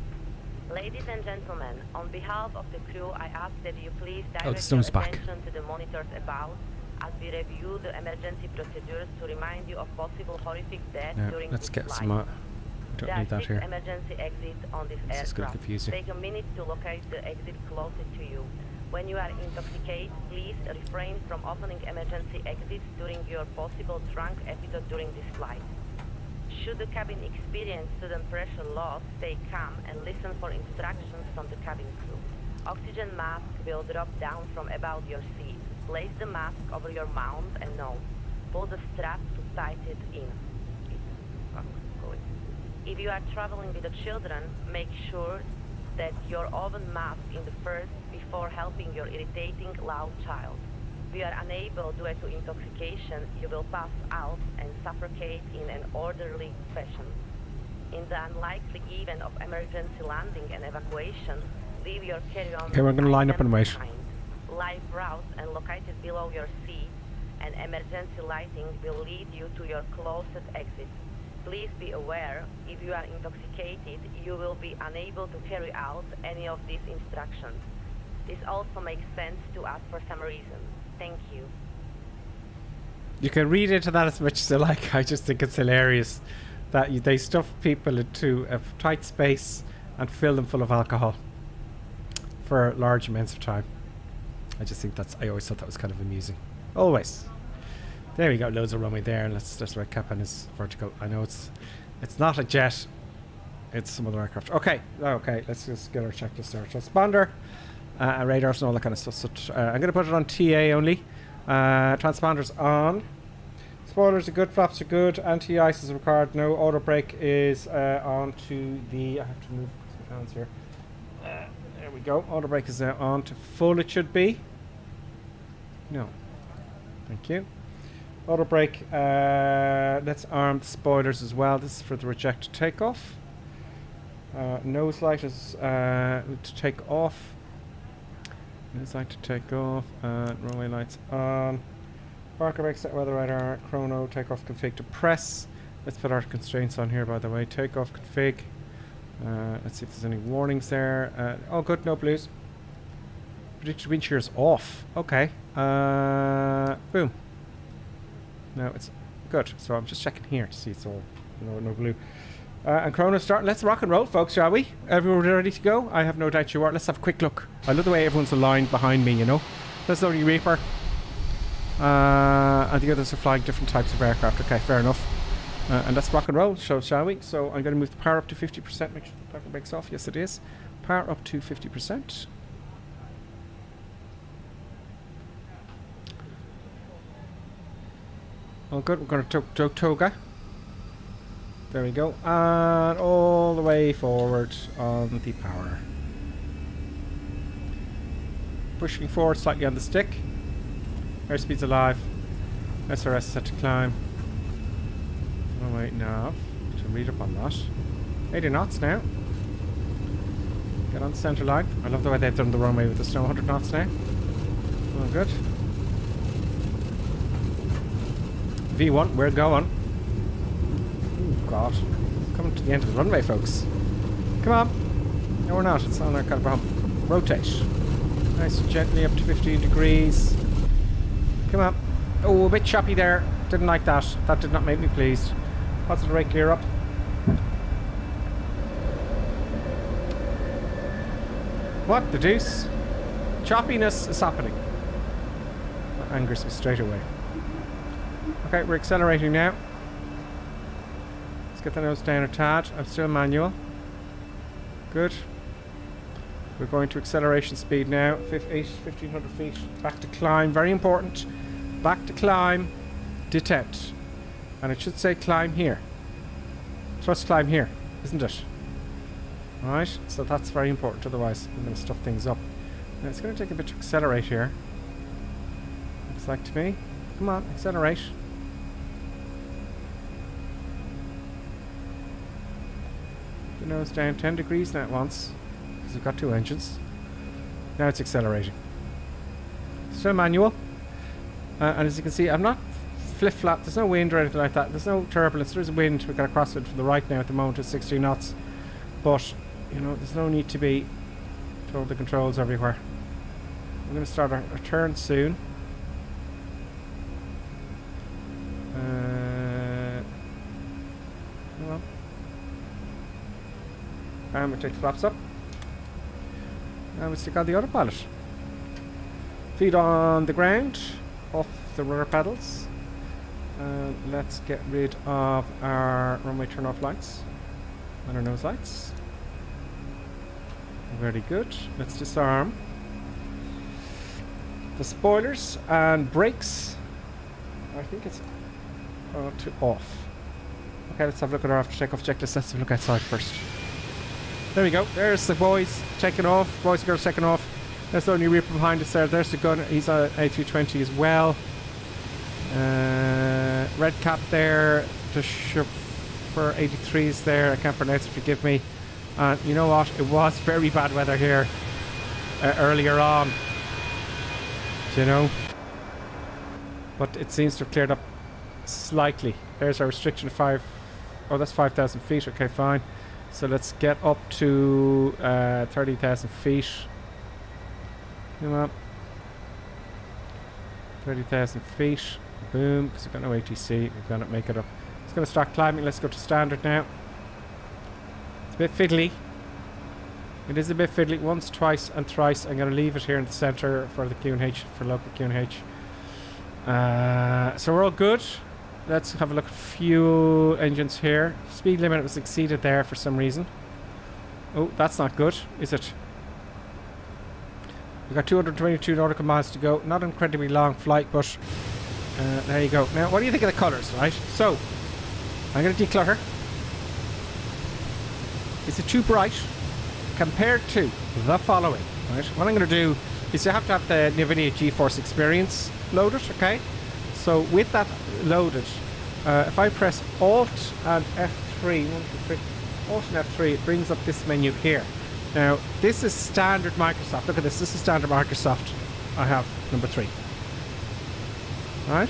Ladies and gentlemen, on behalf of the crew, I ask that you please direct your attention to the monitors above as we review the emergency procedures to remind you of possible horrific death during this flight. Don't need that here. Emergency exits on this This is going to confuse you. Take a minute to locate the exit closest to you. When you are intoxicated, please refrain from opening emergency exits during your possible drunk episode during this flight. Should the cabin experience sudden pressure loss, stay calm and listen for instructions from the cabin crew. Oxygen mask will drop down from above your seat. Place the mask over your mouth and nose. Pull the strap to tighten it in. If you are traveling with the children, make sure that your oven mask in the first before helping your irritating loud child. If you are unable due to intoxication, you will pass out and suffocate in an orderly fashion. In the unlikely event of emergency landing and evacuation, leave your carry-on. Okay, we're going to line up and wait. Live routes and located below your seat, and emergency lighting will lead you to your closest exit. Please be aware, if you are intoxicated, you will be unable to carry out any of these instructions. This also makes sense to us for some reason. Thank you. You can read into that as much as you like. I just think it's hilarious that they stuff people into a tight space and fill them full of alcohol for large amounts of time. I just think I always thought that was kind of amusing. Always. There we go, loads of runway there, and let's just right cap on his vertical. I know it's not a jet, it's some other aircraft. Okay, let's just get our checklist there. Transponder, radars and all that kind of stuff. So I'm going to put it on TA only. Transponders on. Spoilers are good, flaps are good, anti-ice is required. No, auto brake is on to the... I have to move some hands here. There we go, auto brake is on to full, it should be. No. Thank you. Auto brake, let's arm the spoilers as well. This is for the rejected takeoff. Nose light is to take off. Nose light to take off. Runway lights on. Parker brake, set weather radar, chrono, takeoff config to press. Let's put our constraints on here, by the way. Takeoff config. Let's see if there's any warnings there. Oh, good, no blues. Predicted wind shear is off. Okay. Boom. No, it's good. So I'm just checking here to see it's all no blue. And chrono start. Let's rock and roll, folks, shall we? Everyone ready to go? I have no doubt you are. Let's have a quick look. I love the way everyone's aligned behind me, you know. There's only Reaper. And the others are flying different types of aircraft. Okay, fair enough. And let's rock and roll, shall we? So I'm going to move the power up to 50%. Make sure the parking brake's off. Yes, it is. Power up to 50%. All good. We're going to toga. There we go. And all the way forward on the power. Pushing forward slightly on the stick. Airspeed's alive. SRS set to climb. Oh wait, no. To read up on that. 80 knots now. Get on the centre line. I love the way they've done the runway with the snow. 100 knots now. All good. V1, we're going. Oh god. Coming to the end of the runway, folks. Come on. No, we're not. It's on our kind of bump. Rotate. Nice and gently up to 15 degrees. Come on. Oh, a bit choppy there. Didn't like that. That did not make me pleased. Positive rate clear up. What the deuce? Choppiness is happening. That angers me straight away. Okay, we're accelerating now. Let's get the nose down a tad. I'm still manual. Good. We're going to acceleration speed now. 1500 feet. Back to climb. Very important. Back to climb. Detect. And it should say climb here. Thrust climb here, isn't it? Alright, so that's very important. Otherwise, I'm going to stuff things up. Now, it's going to take a bit to accelerate here. Looks like to me. Come on, accelerate. The nose down 10 degrees now at once. Because we've got two engines. Now it's accelerating. Still manual. And as you can see, I'm not flip-flap. There's no wind or anything like that. There's no turbulence. There's wind. We've got a crosswind from the right now at the moment at 16 knots. But, you know, there's no need to be throwing the controls everywhere. I'm going to start our turn soon. Well. And we'll take the flaps up. And we'll stick on the autopilot. Feet on the ground. Off the rudder pedals. Let's get rid of our runway turn-off lights and our nose lights. Very good. Let's disarm the spoilers and brakes. I think it's to off. Okay, let's have a look at our after takeoff checklist. Let's have a look outside first. There we go. There's the boys taking off. Boys and girls taking off. There's the only Reaper behind us there. There's the gun. He's a A320 as well. Red cap there. The chauffeur 83s there. I can't pronounce it, forgive me. And you know what? It was very bad weather here earlier on. Do you know? But it seems to have cleared up slightly. There's our restriction of 5. Oh, that's 5,000 feet. Okay, fine. So let's get up to 30,000 feet. Come on. 30,000 feet. Boom, because we've got no ATC. We've got to make it up. It's going to start climbing. Let's go to standard now. It's a bit fiddly. It is a bit fiddly. Once, twice, and thrice. I'm going to leave it here in the center for the Q&H, for local Q&H. So we're all good. Let's have a look at fuel engines here. Speed limit was exceeded there for some reason. Oh, that's not good, is it? We've got 222 nautical miles to go. Not an incredibly long flight, but there you go. Now, what do you think of the colours, right? So, I'm going to declutter. Is it too bright? Compared to the following, right? What I'm going to do is you have to have the NVIDIA GeForce Experience loaded, okay? So, with that loaded, if I press Alt and F3, 1, 2, 3, Alt and F3, it brings up this menu here. Now, this is standard Microsoft. Look at this. This is standard Microsoft. I have number 3. Right?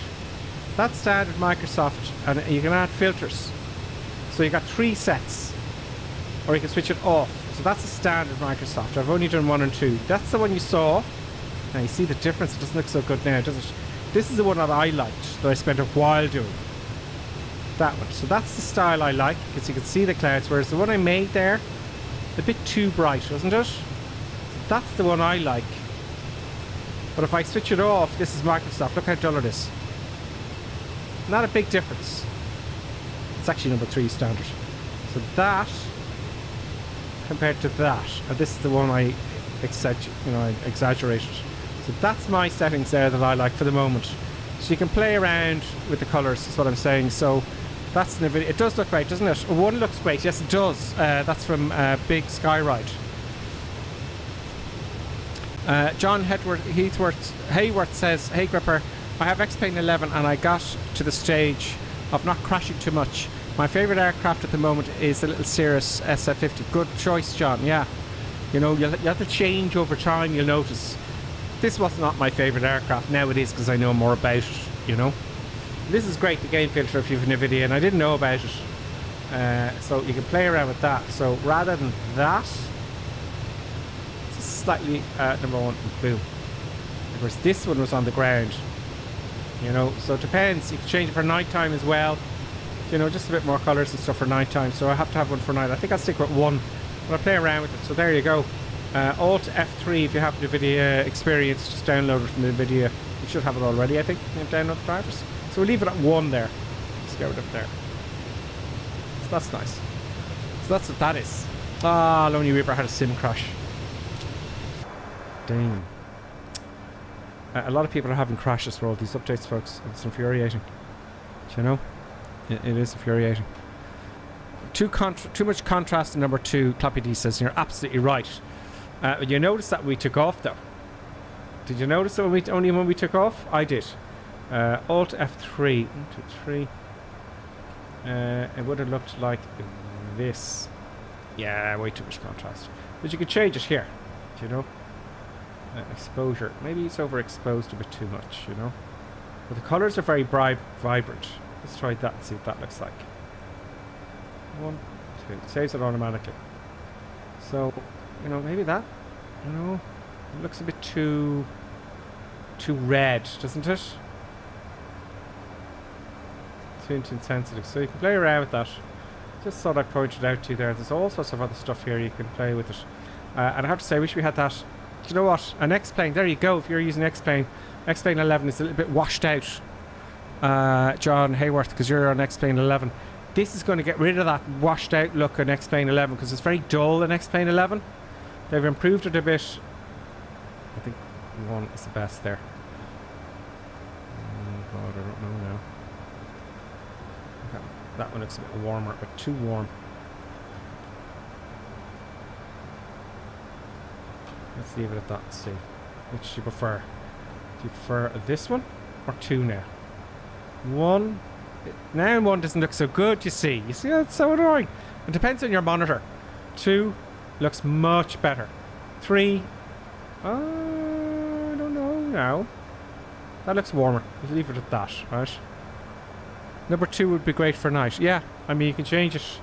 That's standard Microsoft, and you can add filters. So you got 3 sets, or you can switch it off. So that's a standard Microsoft. I've only done 1 and 2. That's the one you saw. Now you see the difference. It doesn't look so good now, does it? This is the one that I liked, that I spent a while doing. That one. So that's the style I like, because you can see the clouds, whereas the one I made there, a bit too bright, wasn't it? So that's the one I like. But if I switch it off, this is Microsoft. Look how dull it is. Not a big difference. It's actually number 3 standard. So that compared to that, and this is the one I exaggerated. So that's my settings there that I like for the moment. So you can play around with the colours, is what I'm saying. So that's the video. It does look great, doesn't it? One looks great. Yes, it does. That's from Big Skyride. John Hayworth says, "Hey Gripper, I have X-Plane 11 and I got to the stage of not crashing too much. My favourite aircraft at the moment is the little Cirrus SF-50. Good choice, John. Yeah, you know, you'll have to change over time. You'll notice. This was not my favourite aircraft. Now it is, because I know more about it. You know, this is great. The game filter, if you've NVIDIA, and I didn't know about it. So you can play around with that. So rather than that, it's slightly number 1. Boom. Of course, this one was on the ground. You know, so it depends. You can change it for night time as well. You know, just a bit more colours and stuff for night time. So I have to have one for night. I think I'll stick with 1, but I'll play around with it. So there you go. Alt F3 if you have NVIDIA Experience, just download it from NVIDIA. You should have it already, I think. Download the drivers. So we'll leave it at 1 there. Let's get rid of it there. So that's nice. So that's what that is. Ah, Lonely Reaper had a sim crash. Damn. A lot of people are having crashes for all these updates, folks. It's infuriating. Do you know? It is infuriating. Too much contrast in number 2, Clappy D says. You're absolutely right. You noticed that we took off, though. Did you notice that only when we took off? I did. Alt F3. 1, 2, 3. It would have looked like this. Yeah, way too much contrast. But you could change it here. Do you know? Exposure. Maybe it's overexposed a bit too much, you know? But the colours are very vibrant. Let's try that and see what that looks like. 1, 2. It saves it automatically. So, you know, maybe that. You know, it looks a bit too red, doesn't it? Too insensitive. So you can play around with that. Just thought I'd point it out to you there. There's all sorts of other stuff here you can play with it. And I have to say, I wish we had that. Do you know what? An X-Plane. There you go. If you're using X-Plane. X-Plane 11 is a little bit washed out. John Hayworth, because you're on X-Plane 11. This is going to get rid of that washed out look on X-Plane 11, because it's very dull in X-Plane 11. They've improved it a bit. I think 1 is the best there. Oh God, I don't know now. Okay. That one looks a bit warmer, but too warm. Let's leave it at that and see. Which do you prefer? Do you prefer this one or 2 now? 1. Now 1 doesn't look so good, you see. You see, that's so annoying. It depends on your monitor. 2 looks much better. 3, I don't know now. That looks warmer. We'll leave it at that, right? Number 2 would be great for night. Yeah, I mean, you can change it.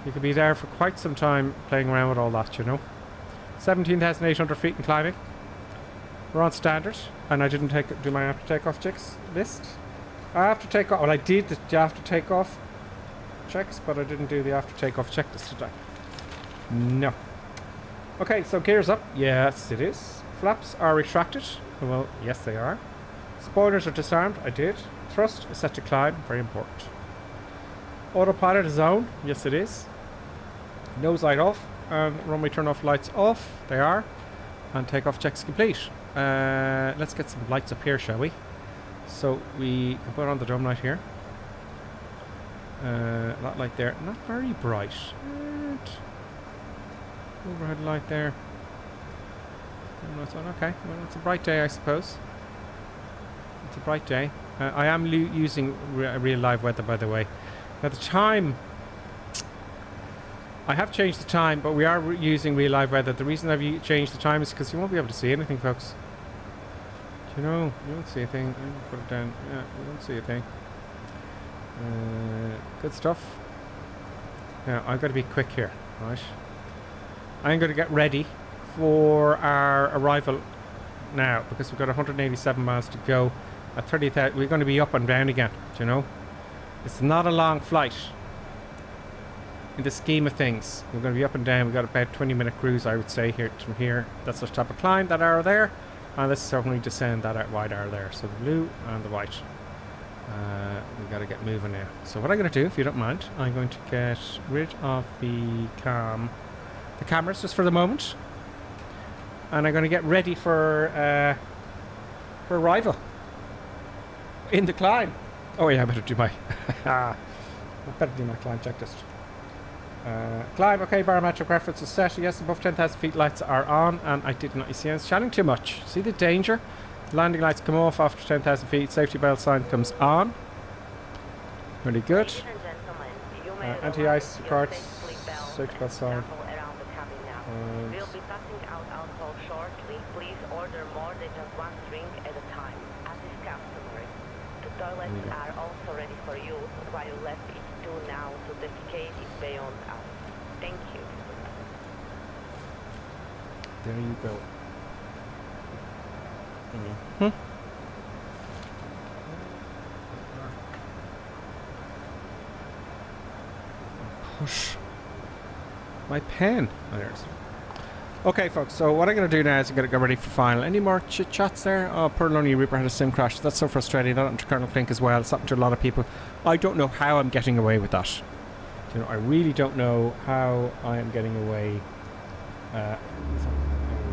You could be there for quite some time playing around with all that, you know. 17,800 feet and climbing. We're on standard, and I didn't do my after takeoff checks list. After takeoff, well, I did the after takeoff checks, but I didn't do the after takeoff checklist today. No. Okay, so gears up. Yes, it is. Flaps are retracted. Well, yes, they are. Spoilers are disarmed. I did. Thrust is set to climb. Very important. Autopilot is on. Yes, it is. Nose light off. And runway turn off lights off. They are. And takeoff checks complete. Let's get some lights up here, shall we? So we can put on the dome light here. That light there, not very bright. Overhead light there. Okay, well, it's a bright day, I suppose. It's a bright day. I am using real live weather, by the way. At the time, I have changed the time, but we are using real live weather. The reason I've changed the time is because you won't be able to see anything, folks. Do you know? You won't see a thing. Put it down. Yeah, you won't see a thing. Good stuff. Now, I've got to be quick here, right? I'm going to get ready for our arrival now, because we've got 187 miles to go. At 30,000, we're going to be up and down again, do you know? It's not a long flight. In the scheme of things, we're going to be up and down. We've got about 20-minute cruise, I would say, here from here. That's the type of climb, that arrow there. And this is how we descend that wide arrow there. So the blue and the white. We've got to get moving now. So what I'm going to do, if you don't mind, I'm going to get rid of the cameras just for the moment. And I'm going to get ready for arrival. In the climb. Oh yeah, I better do my climb checklist. Climb, okay, barometric reference is set. Yes, above 10,000 feet lights are on, and I did not, you see, I was chatting too much. See the danger? Landing lights come off after 10,000 feet, safety belt sign comes on. Really good. Anti-ice cards, safety belt sign. We'll be passing out alcohol shortly. Please order more than just one drink at a time, as is customary. The toilets are also ready for you, while left is due now to defecate is beyond us. Thank you. There you go. Push my pen. Oh, there's. Okay, folks. So what I'm going to do now is I'm going to get ready for final. Any more chit chats there? Oh, poor Lonely Reaper had a sim crash. That's so frustrating. That happened to Colonel Klink as well. It's happened to a lot of people. I don't know how I'm getting away with that. You know, I really don't know how I am getting away. There we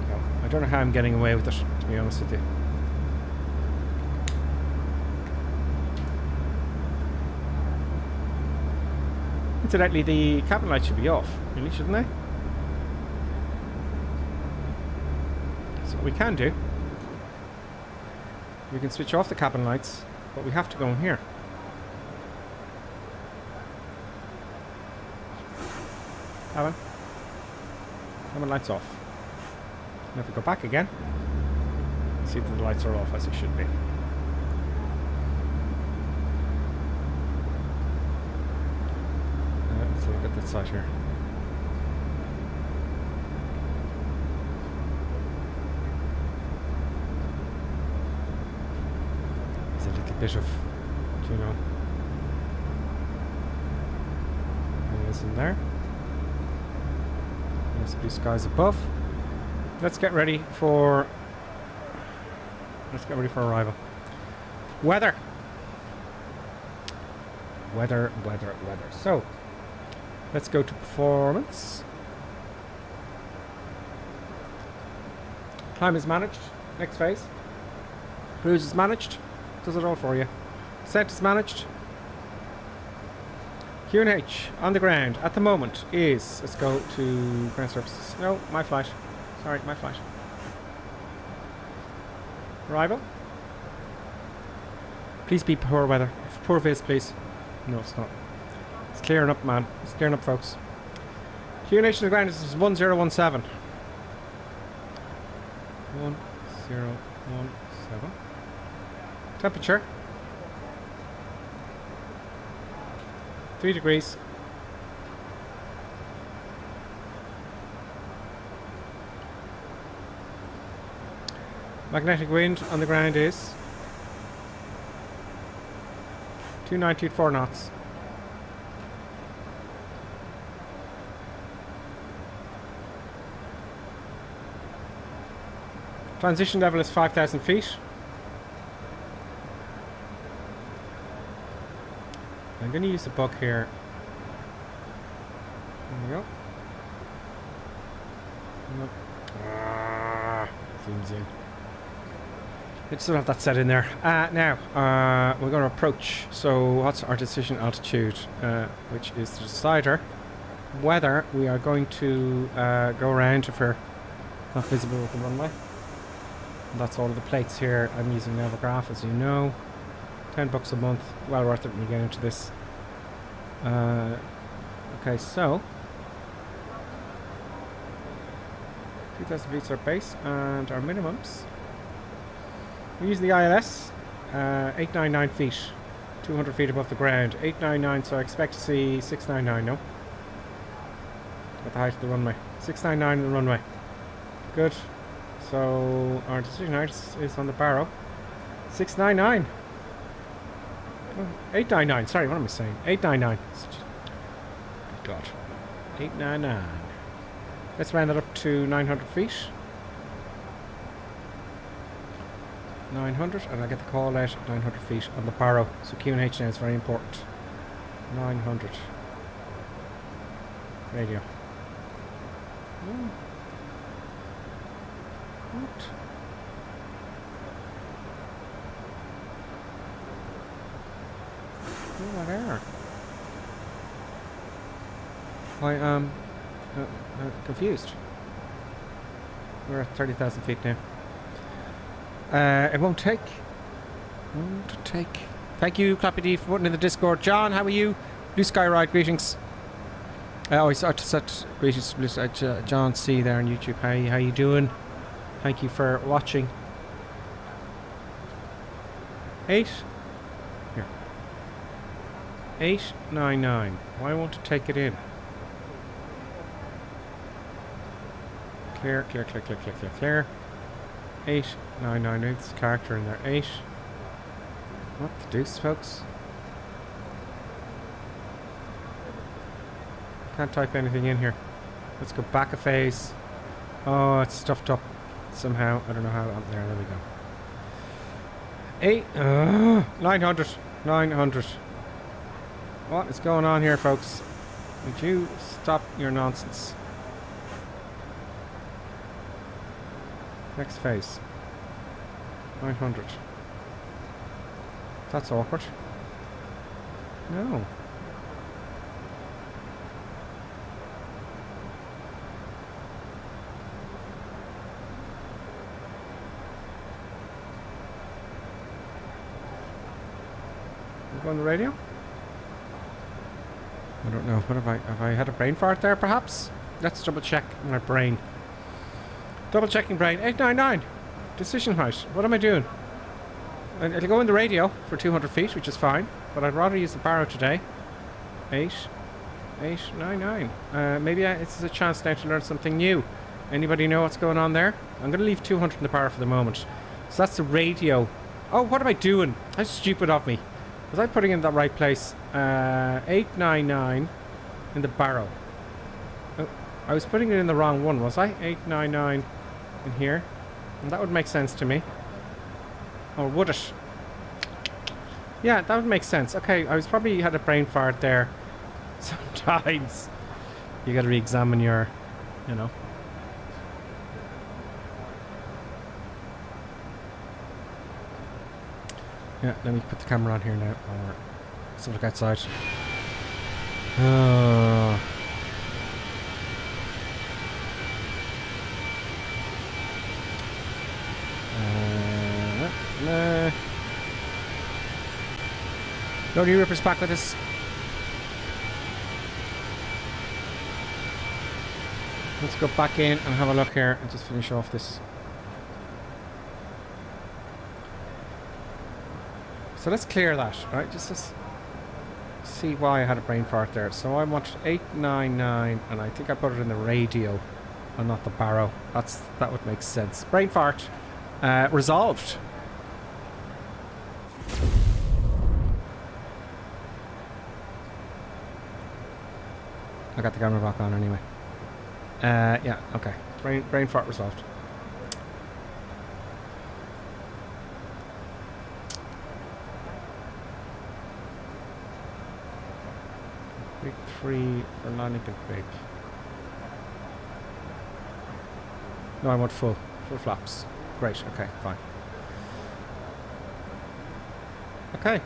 go. I don't know how I'm getting away with it, to be honest with you. Incidentally, the cabin lights should be off, really, shouldn't they? So what we can do, we can switch off the cabin lights, but we have to go in here. Cabin lights off. And if we go back again, see that the lights are off as they should be. Let's look at that side here. There's a little bit of, you know, there's in there. There's blue skies above. Let's get ready for arrival. Weather. So let's go to performance. Climb is managed. Next phase. Cruise is managed. Does it all for you. Descent is managed. QNH on the ground at the moment is, let's go to ground surfaces. No, my flight. Sorry, my flight. Arrival. Please be poor weather. Poor viz, please. No, it's not. It's clearing up, man. It's clearing up, folks. QNH on the ground is 1017. 1017. Temperature 3 degrees. Magnetic wind on the ground is 2.924 knots. Transition level is 5,000 feet. I'm going to use the bug here. There we go. Nope. Zooms in. I still have that set in there. Now, we're going to approach. So what's our decision altitude? Which is the decider whether we are going to go around if we're not visible with the runway. And that's all of the plates here. I'm using Navigraph, as you know. $10 a month. Well worth it when you get into this. Okay, so 2,000 feet is our base and our minimums. We're using the ILS, 899 feet, 200 feet above the ground. 899, so I expect to see 699, no? At the height of the runway. 699 in the runway. Good. So our decision height is on the barrow. 699. Oh, 899, sorry, what am I saying? 899. Good God. 899. Let's round that up to 900 feet. 900, and I get the call out at 900 feet on the barrow. So Q&H now is very important. 900. Radio. Oh. What? Oh, there. I am confused. We're at 30,000 feet now. It won't take. Won't take. Thank you, Clappy D, for putting in the Discord. John, how are you? Blue Sky Ride, greetings. I said greetings to Blue Sky, John C there on YouTube. How you doing? Thank you for watching. 8. Here. 899. Why won't it take it in? Clear, clear, clear, clear, clear, clear, clear. 899. There's a character in there. 8. What the deuce, folks? Can't type anything in here. Let's go back a phase. Oh, it's stuffed up somehow. I don't know how. There we go. 900. 900. What is going on here, folks? Would you stop your nonsense? Next phase. 900. That's awkward. No. Go on the radio? I don't know. What have I had a brain fart there, perhaps? Let's double check my brain. Double checking brain. 899. Decision height. What am I doing? And it'll go in the radio for 200 feet, which is fine. But I'd rather use the barrow today. 899. Maybe it's a chance now to learn something new. Anybody know what's going on there? I'm going to leave 200 in the barrow for the moment. So that's the radio. Oh, what am I doing? How stupid of me. Was I putting it in the right place? 899 in the barrow. Oh, I was putting it in the wrong one, was I? 899 in here. And that would make sense to me. Or would it? Yeah, that would make sense. Okay, I was probably had a brain fart there. Sometimes you gotta re-examine your, you know. Yeah, let me put the camera on here now. Let's look outside. No new rippers back with us. Let's go back in and have a look here and just finish off this. So let's clear that, right? Just to see why I had a brain fart there. So I want 899, and I think I put it in the radio and not the barrow. That would make sense. Brain fart. resolved. I got the camera back on anyway. Yeah, okay. Brain fart resolved. Big 3 for landing config. No, I want full flaps. Great, okay, fine. Okay.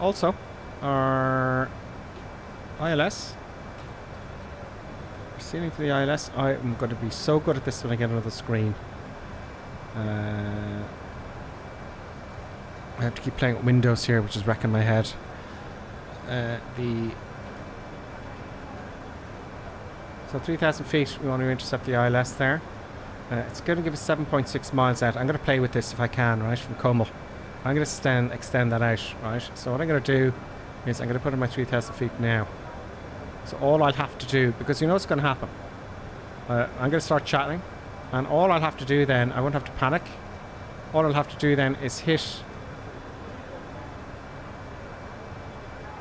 Also, our ILS. Ceiling for the ILS. I am going to be so good at this when I get another screen. I have to keep playing with Windows here, which is wrecking my head. So 3,000 feet, we want to intercept the ILS there. It's going to give us 7.6 miles out. I'm going to play with this if I can, right, from Como. I'm going to extend that out, right? So what I'm going to do is I'm going to put in my 3,000 feet now. So all I'll have to do, because you know what's going to happen. I'm going to start chatting, and all I'll have to do then, I won't have to panic. All I'll have to do then is hit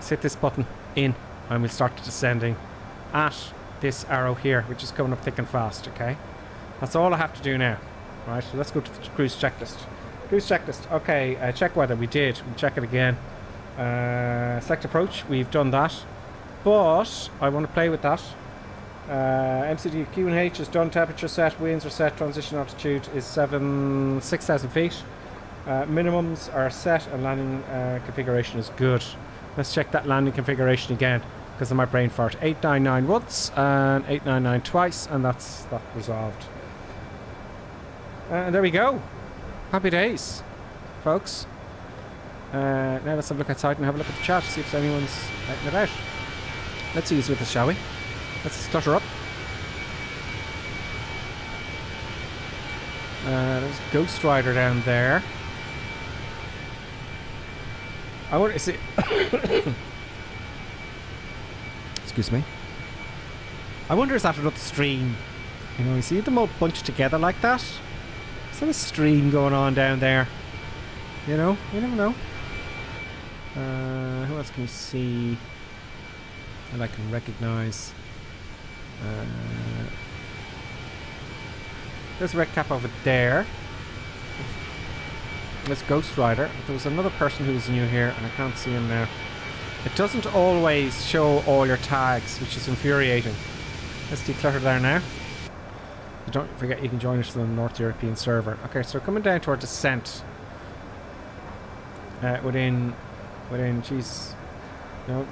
this button in, and we'll start descending at this arrow here, which is coming up thick and fast, okay? That's all I have to do now. Right, so let's go to the cruise checklist. Cruise checklist, okay, check weather, we did. We'll check it again. Select approach, we've done that. But I want to play with that. MCD Q and H is done, temperature set, winds are set, transition altitude is 6,000 feet. Minimums are set and landing configuration is good. Let's check that landing configuration again because of my brain fart. 899 once and 899 twice, and that's that resolved. And there we go. Happy days, folks. Now let's have a look outside and have a look at the chat, see if anyone's out and about. Let's see who's with us, shall we? Let's stutter up. There's Ghost Rider down there. I wonder, is it... Excuse me. I wonder, is that another stream? You know, you see them all bunched together like that? Is there a stream going on down there? You know, you never know. Who else can we see that I can recognise? There's a red cap over there. There's Ghost Rider. There was another person who was new here and I can't see him now. It doesn't always show all your tags, which is infuriating. Let's declutter there now. Don't forget you can join us on the North European server. Okay, so coming down to our descent. Within geez, you know,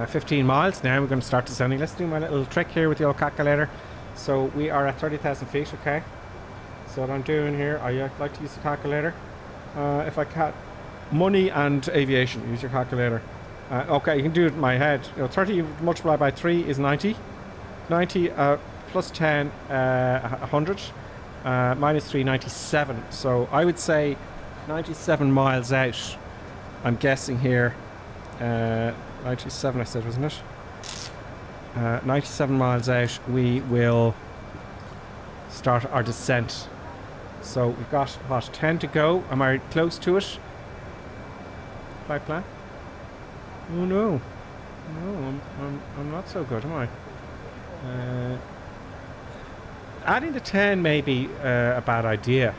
15 miles now we're going to start descending. Let's do my little trick here with the old calculator. So we are at 30,000 feet, okay? So what I'm doing here, I like to use the calculator. If I can, money and aviation, use your calculator. Okay, you can do it in my head. You know, 30 multiplied by 3 is 90. 90 plus 10, 100. Minus 3, 97. So I would say 97 miles out. I'm guessing here. 97 I said, wasn't it? 97 miles out, we will start our descent. So we've got, what, 10 to go. Am I close to it? Flight plan? Oh no. No, I'm not so good, am I? Adding the 10 may be a bad idea.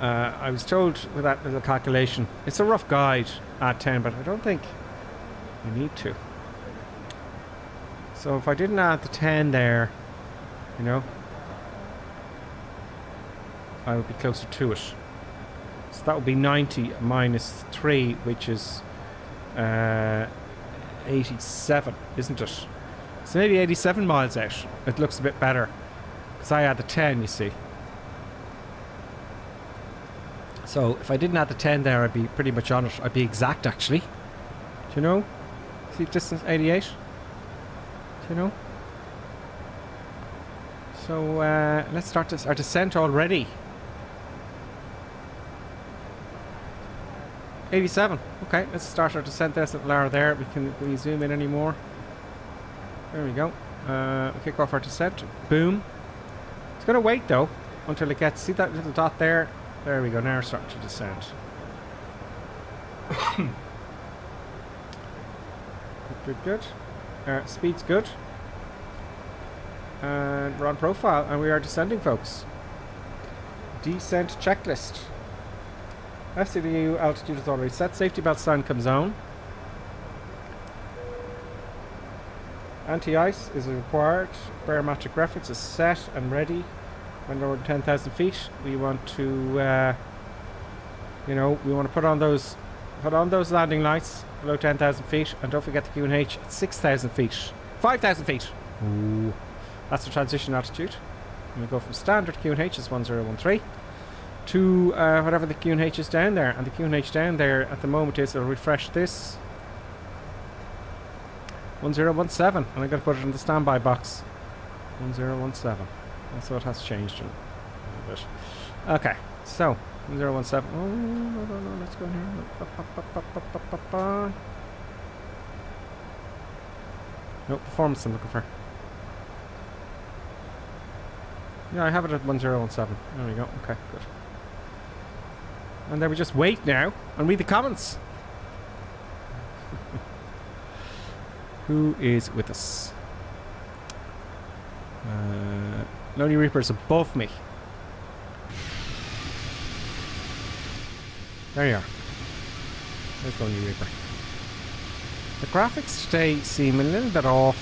I was told with that little calculation, it's a rough guide, add 10, but I don't think you need to. So if I didn't add the 10 there, you know, I would be closer to it. So that would be 90 minus 3, which is 87, isn't it? So maybe 87 miles out. It looks a bit better. Because I add the 10, you see. So if I didn't add the 10 there, I'd be pretty much on it. I'd be exact, actually. Do you know? See distance 88? Do you know? So let's start our descent already. 87. Okay, let's start our descent. There's a little arrow there. Can we zoom in any more? There we go. We'll kick off our descent. Boom. It's going to wait though. until it gets, see that little dot there? There we go, now we're starting to descend. Good. Speed's good. And we're on profile, and we are descending, folks. Descent checklist. FCDU altitude is already set. Safety belt sign comes on. Anti-ice is required. Barometric reference is set and ready. When we're over 10,000 feet, we want to, we want to put on those landing lights below 10,000 feet, and don't forget the QNH at 6,000 feet, 5,000 feet. Ooh, that's the transition altitude. And we go from standard QNH is 1013 to whatever the QNH is down there, and the QNH down there at the moment is, I'll refresh this, 1017, and I'm going to put it in the standby box. 1017. So it has changed a little bit. Okay, so 1017. Oh, no, let's go in here. No, performance I'm looking for. Yeah, I have it at 1017. There we go. Okay, good. And then we just wait now and read the comments. Who is with us? Lonely Reaper is above me. There you are. There's Lonely Reaper. The graphics today seem a little bit off.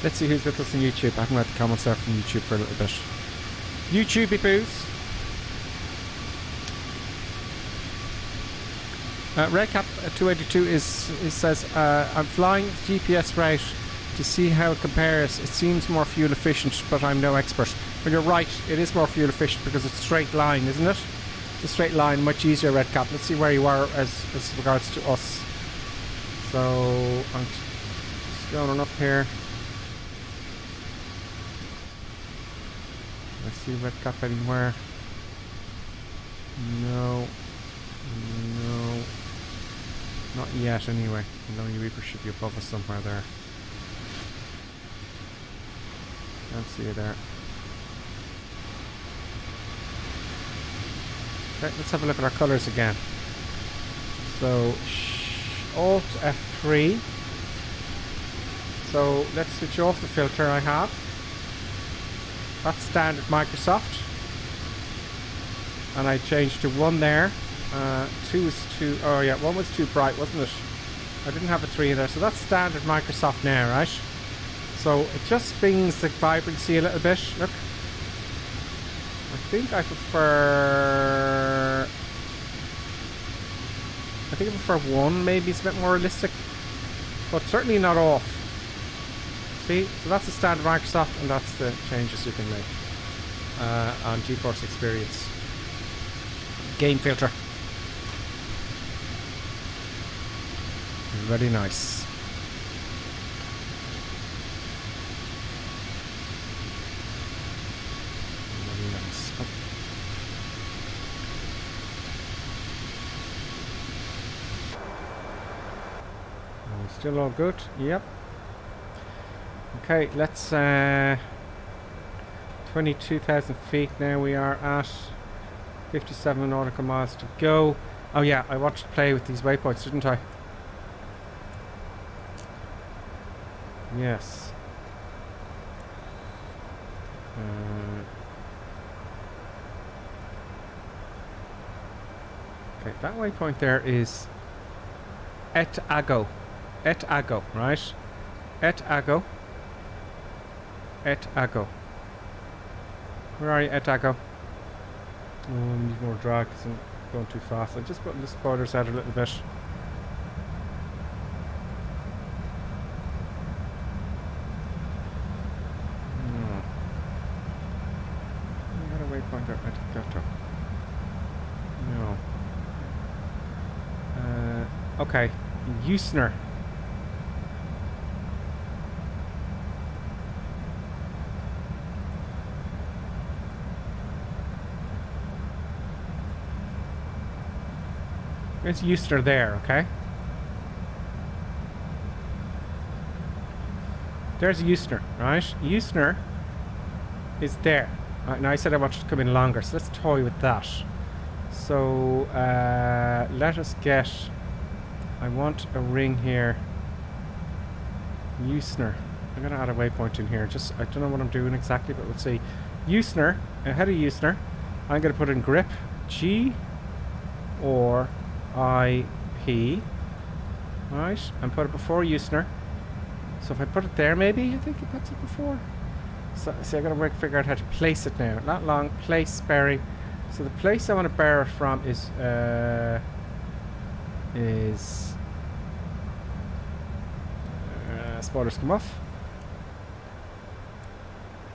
Let's see who's with us on YouTube. I haven't read the comments there from YouTube for a little bit. YouTubey boos. Redcap 282 says, I'm flying GPS route to see how it compares. It seems more fuel efficient, but I'm no expert. Well, you're right, it is more fuel efficient because it's a straight line, isn't it? It's a straight line, much easier, Redcap. Let's see where you are as regards to us. So, I'm just going up here. Let's see Redcap anywhere. No. Not yet, anyway. The Lonely Reaper should be above us somewhere there. Can't see you there. Okay, let's have a look at our colours again. So, Alt F3. So, let's switch off the filter I have. That's standard Microsoft. And I changed to 1 there. 2 is too... Oh yeah, 1 was too bright, wasn't it? I didn't have a 3 in there. So that's standard Microsoft now, right? So it just brings the vibrancy a little bit. Look. I think I prefer... 1. Maybe it's a bit more realistic. But certainly not off. See? So that's the standard Microsoft, and that's the changes you can make on GeForce Experience. Game filter. Very nice. Very nice. Oh. Still all good? Yep. Okay, let's 22,000 feet now. We are at 57 nautical miles to go. Oh yeah, I wanted to play with these waypoints, didn't I? Yes. Okay, that waypoint there is Et Ago. Et Ago, right? Et Ago. Et Ago. Where are you, Et Ago? Oh, I need more drag because I'm going too fast. I'm just putting the spoilers out a little bit. No. Okay. Usner. There's Easter there, okay? There's Eusner, right? Eusner is there. Right, now I said I wanted to come in longer, so let's toy with that. So let us get... I want a ring here. Eusner. I'm going to add a waypoint in here. Just, I don't know what I'm doing exactly, but let's see. Eusner, ahead of Eusner, I'm going to put in grip G or IP. Right, and put it before Eusner. So if I put it there, maybe, I think it puts it before. So, see, I got to figure out how to place it now. Not long, place bearing. So the place I want to bear it from is spoilers come off.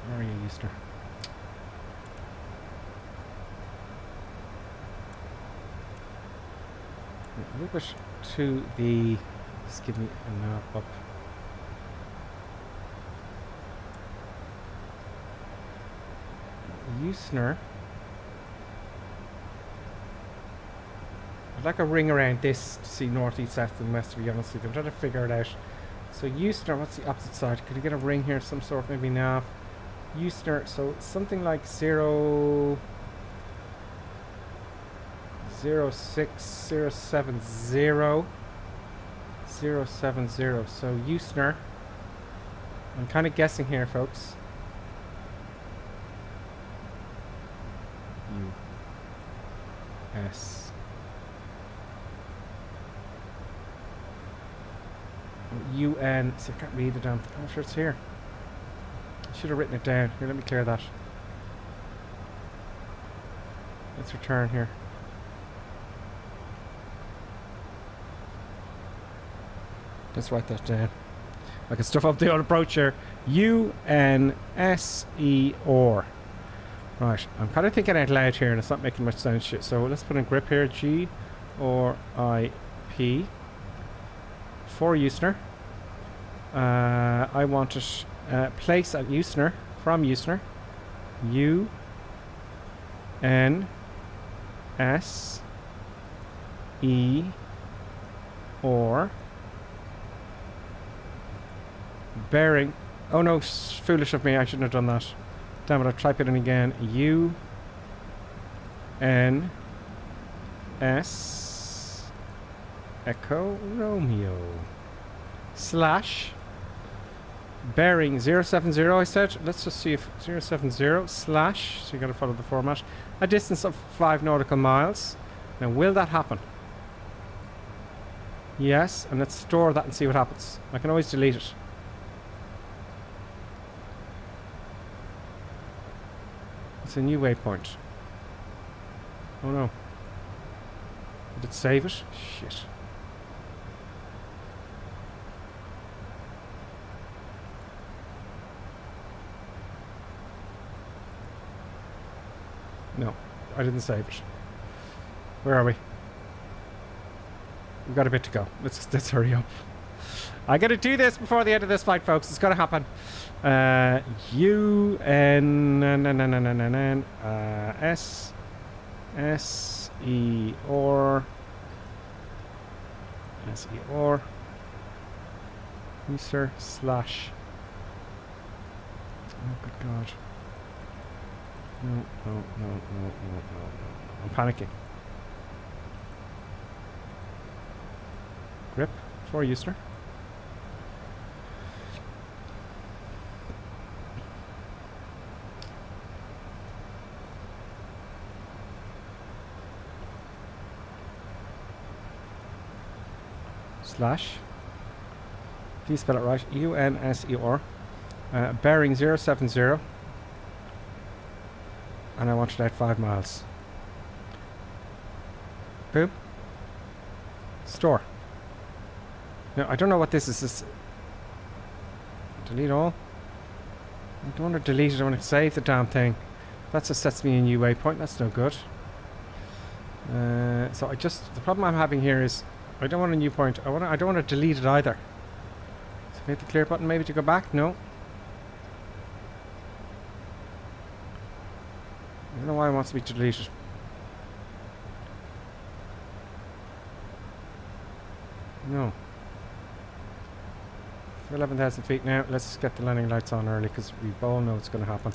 Where are you, Easter? A little bit to the... Just give me a knob up. Eusner. I'd like a ring around this to see north, east, south, and west, to be honest with you. I'm trying to figure it out. So Eusner, what's the opposite side? Could you get a ring here of some sort, maybe nav? Eusner, so something like 0 06 070 070. So Eusner, I'm kind of guessing here, folks. US. UN. So I can't read the damn thing. I'm sure it's here. I should have written it down. Here, let me clear that. Let's return here. Let's write that down. I can stuff up the old brochure. UNSEOR. Right, I'm kind of thinking out loud here and it's not making much sense shit. So let's put in grip here. G or IP for Eusner. I want it place at Eusner, from Eusner. U N S E or bearing. Oh no, foolish of me, I shouldn't have done that. Damn it, I'll type it in again. U N S Echo Romeo slash bearing 070, I said. Let's just see if 070 slash, so you gotta follow the format, a distance of 5 nautical miles. Now will that happen? Yes, and let's store that and see what happens. I can always delete it. It's a new waypoint. Oh no. Did it save it? Shit. No, I didn't save it. Where are we? We've got a bit to go. Let's hurry up. I gotta do this before the end of this flight, folks. It's gonna happen. U N S S E or S E or user slash. Oh good God. No. I'm panicking. Grip for Eusner. Slash. Please spell it right. UNSER. Bearing 070. And I want it out 5 miles. Boom. Store. Now, I don't know what this is. This delete all. I don't want to delete it. I want to save the damn thing. That just sets me a new waypoint. That's no good. So the problem I'm having here is I don't want a new point. I don't want to delete it either. So if I hit the clear button maybe to go back. No. I don't know why it wants me to delete it. No. 11,000 feet now. Let's get the landing lights on early because we all know it's going to happen.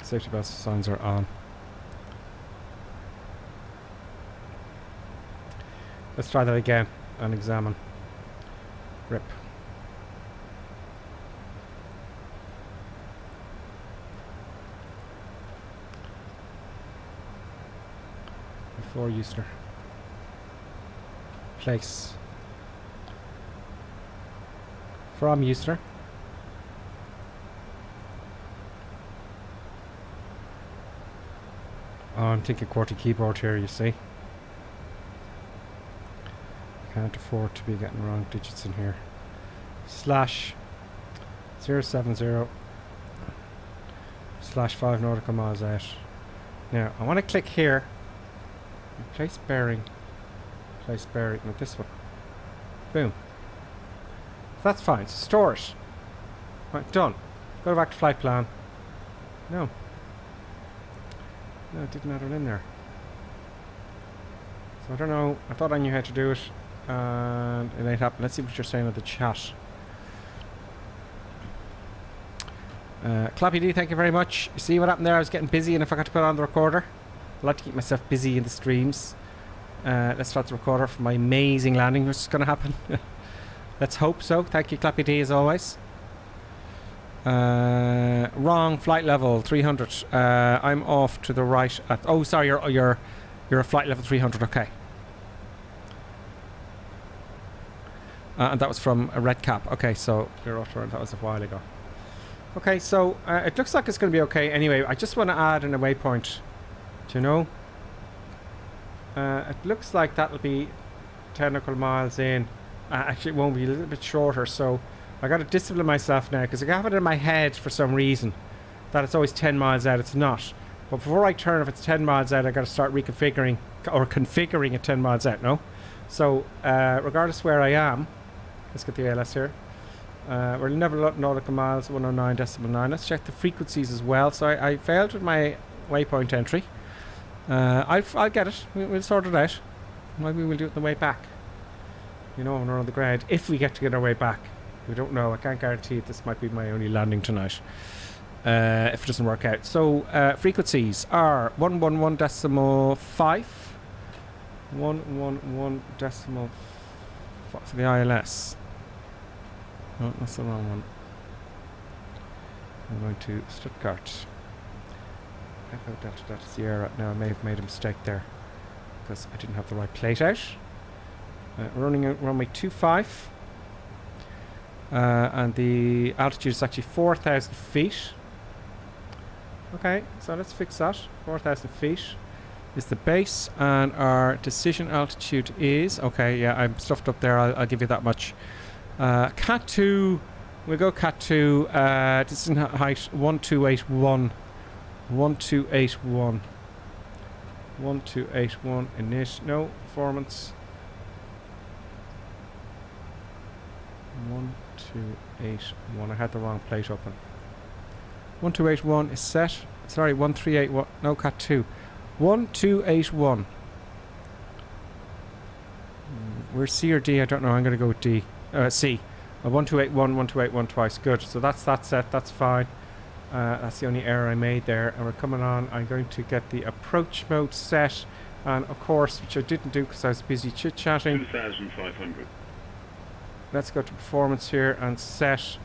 Safety belt signs are on. Let's try that again and examine. Grip. Before user. Place. From user. Oh, I'm thinking QWERTY keyboard here, you see. Can't afford to be getting wrong digits in here. Slash 070 slash 5 nautical miles out. Now, I want to click here. Place bearing. Place bearing. Not this one. Boom. So that's fine. So store it. Right, done. Go back to flight plan. No. No, it didn't add it in there. So I don't know. I thought I knew how to do it. And it ain't happening. Let's see what you're saying in the chat. Clappy D, thank you very much. You see what happened there? I was getting busy and I forgot to put on the recorder. I like to keep myself busy in the streams. Let's start the recorder for my amazing landing, which is going to happen. Let's hope so. Thank you, Clappy D, as always. Wrong flight level 300. I'm off to the right. Oh, sorry, you're a flight level 300. Okay. And that was from a red cap. Okay, so you're off. That was a while ago. Okay, so it looks like it's going to be okay. Anyway, I just want to add in a waypoint. Do you know? It looks like that'll be 10 nautical miles in. Actually, it won't be, a little bit shorter. So I got to discipline myself now because I have it in my head for some reason that it's always 10 miles out. It's not. But before I turn, if it's 10 miles out, I got to start reconfiguring or configuring it 10 miles out. No. So regardless where I am, let's get the ALS here. We're never nautical miles 109.9. Let's check the frequencies as well. So I failed with my waypoint entry. I'll get it. We'll sort it out. Maybe we'll do it on the way back. You know, when we're on the ground. If we get to get our way back. We don't know. I can't guarantee it. This might be my only landing tonight. If it doesn't work out. So frequencies are 111.5. 111.5 for the ILS. No, that's the wrong one. I'm going to Stuttgart. Echo Delta Delta Sierra. Now I may have made a mistake there because I didn't have the right plate out. We're running at runway 25. And the altitude is actually 4,000 feet. Okay, so let's fix that. 4,000 feet is the base, and our decision altitude is... Okay, yeah, I'm stuffed up there. I'll give you that much. Cat 2, we'll go Cat 2. Decision height 1281. 1281. 1281 init. No, performance. 1281. I had the wrong plate open. 1281 is set. Sorry, 1381. No, Cat 2. 1281. Where's C or D? I don't know. I'm going to go with D. C. 1281, 1281 twice. Good. So that's that set. That's fine. That's the only error I made there. And we're coming on. I'm going to get the approach mode set. And of course, which I didn't do because I was busy chit-chatting. 2,500. Let's go to performance here and set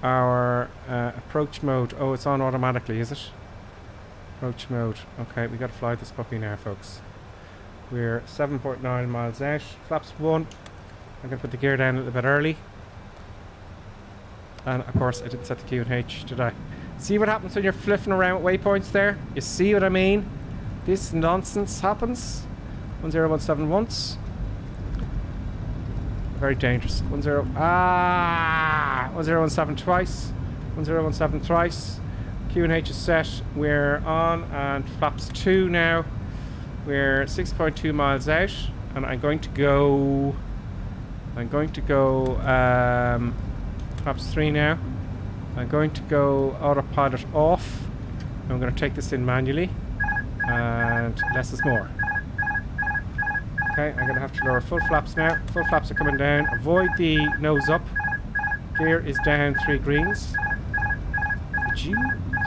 our approach mode. Oh, it's on automatically, is it? Approach mode. Okay, we got to fly this puppy now, folks. We're 7.9 miles out. Flaps 1. I'm going to put the gear down a little bit early. And of course, I didn't set the Q&H, did I? See what happens when you're flipping around with waypoints there? You see what I mean? This nonsense happens. 1017 once. Very dangerous. 1017 twice. 1017 thrice. Q&H is set. We're on and flaps 2 now. We're 6.2 miles out, and I'm going to go flaps 3 now. I'm going to go autopilot off. I'm going to take this in manually, and less is more. Okay, I'm going to have to lower full flaps now. Full flaps are coming down. Avoid the nose up. Gear is down 3 greens. Would you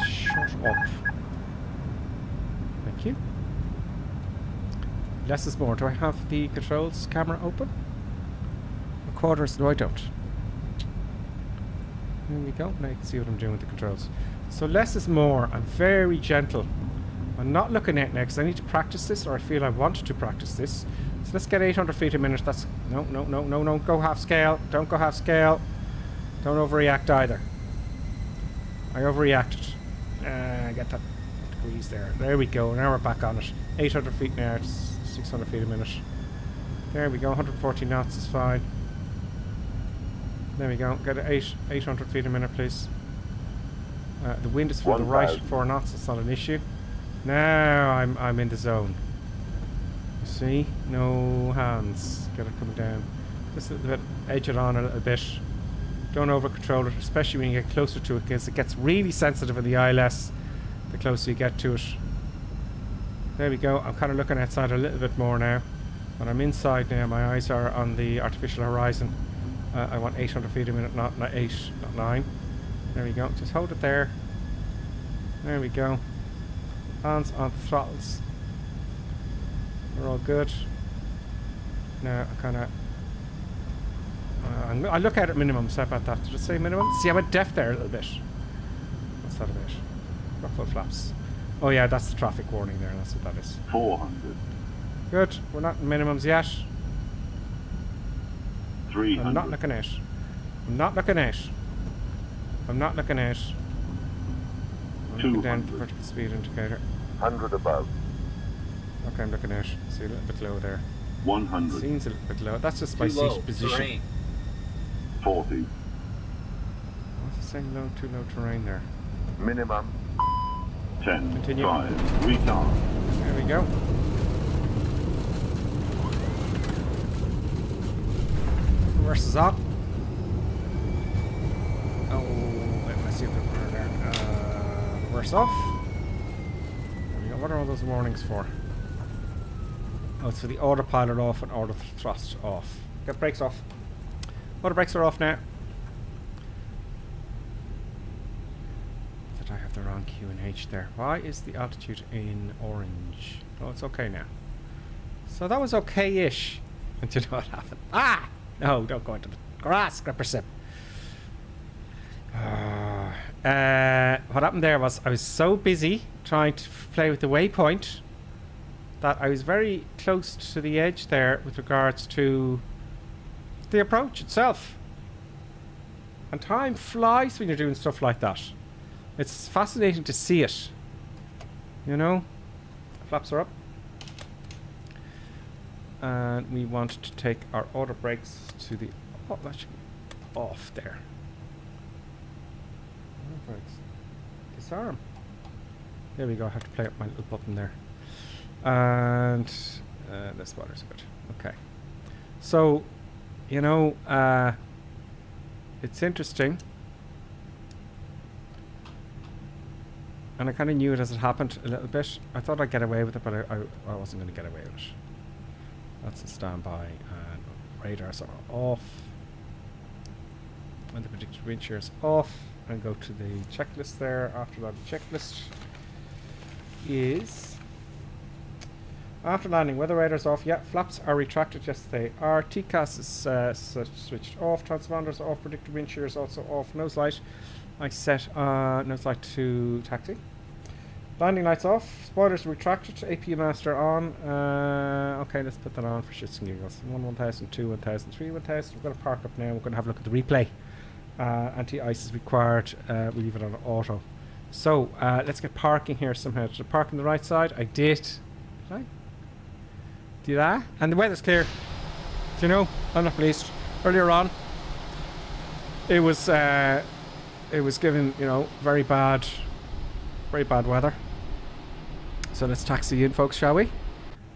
shut up? Thank you. Less is more. Do I have the controls camera open? Quarters? No, I don't. There we go. Now you can see what I'm doing with the controls. So less is more. I'm very gentle. I'm not looking at next. I need to practice this, or I feel I want to practice this. So let's get 800 feet a minute. That's no. Don't go half scale. Don't go half scale. Don't overreact either. I overreacted. Get that degrees there. There we go. Now we're back on it. 800 feet now. It's 600 feet a minute. There we go. 140 knots is fine. There we go. Get 800 feet a minute, please. The wind is from the right at 4 knots. It's not an issue. Now I'm in the zone. You see? No hands. Get it coming down. Just a little bit. Edge it on a little bit. Don't over control it, especially when you get closer to it, because it gets really sensitive in the ILS the closer you get to it. There we go. I'm kind of looking outside a little bit more now. When I'm inside now, my eyes are on the artificial horizon. I want 800 feet a minute, not 8, not 9. There we go. Just hold it there. There we go. Hands on the throttles. We're all good. Now I kind of... I look at it minimum. Step at that. Did it say minimum? See, I went deaf there a little bit. What's that about? Got full flaps. Oh yeah, that's the traffic warning there. That's what that is. 400. Good. We're not in minimums yet. 300. I'm not looking at. I'm not looking at. I'm not looking at. I'm looking down the vertical speed indicator. 100 above. Okay, I'm looking at. See, a little bit low there. 100. Seems a little bit low. That's just my seat position. Terrain. 40. What's it saying low? Too low terrain there. Minimum. 10. Continue. 5. Retard. There we go. Reverse is up. Oh, let's see if they're there. Reverse off. There we go. What are all those warnings for? Oh, it's for the autopilot off and auto thrust off. Get brakes off. Auto brakes are off now. Did I have the wrong Q and H there? Why is the altitude in orange? Oh, it's okay now. So that was okay-ish. And you know what happened? Ah! No, don't go into the grass, Grippersip. What happened there was I was so busy trying to play with the waypoint that I was very close to the edge there with regards to the approach itself. And time flies when you're doing stuff like that. It's fascinating to see it. You know? Flaps are up. And we want to take our auto brakes to the... Oh, that should be off there. Auto brakes. Disarm. There we go. I have to play up my little button there. And the spotters are good. Okay. So, you know, it's interesting. And I kind of knew it as it happened a little bit. I thought I'd get away with it, but I wasn't going to get away with it. That's a standby, and radars are off. And the predicted wind shear is off. And go to the checklist there. After that, the checklist is... After landing, weather radars off. Yeah, flaps are retracted. Yes, they are. TCAS is switched off. Transponders are off. Predicted wind shear is also off. Nose light. I set nose light to taxi. Landing lights off. Spoilers retracted. APU master on. Okay, let's put that on for shits and giggles. 1000, 2, 1000, 3, 1000. We're going to park up now. We're going to have a look at the replay. Anti-ice is required. We leave it on auto. So, let's get parking here somehow. Did I park on the right side? I did. Did I? Did I? And the weather's clear. Do you know? I'm not pleased. Earlier on, it was given, you know, very bad weather. So let's taxi in, folks, shall we?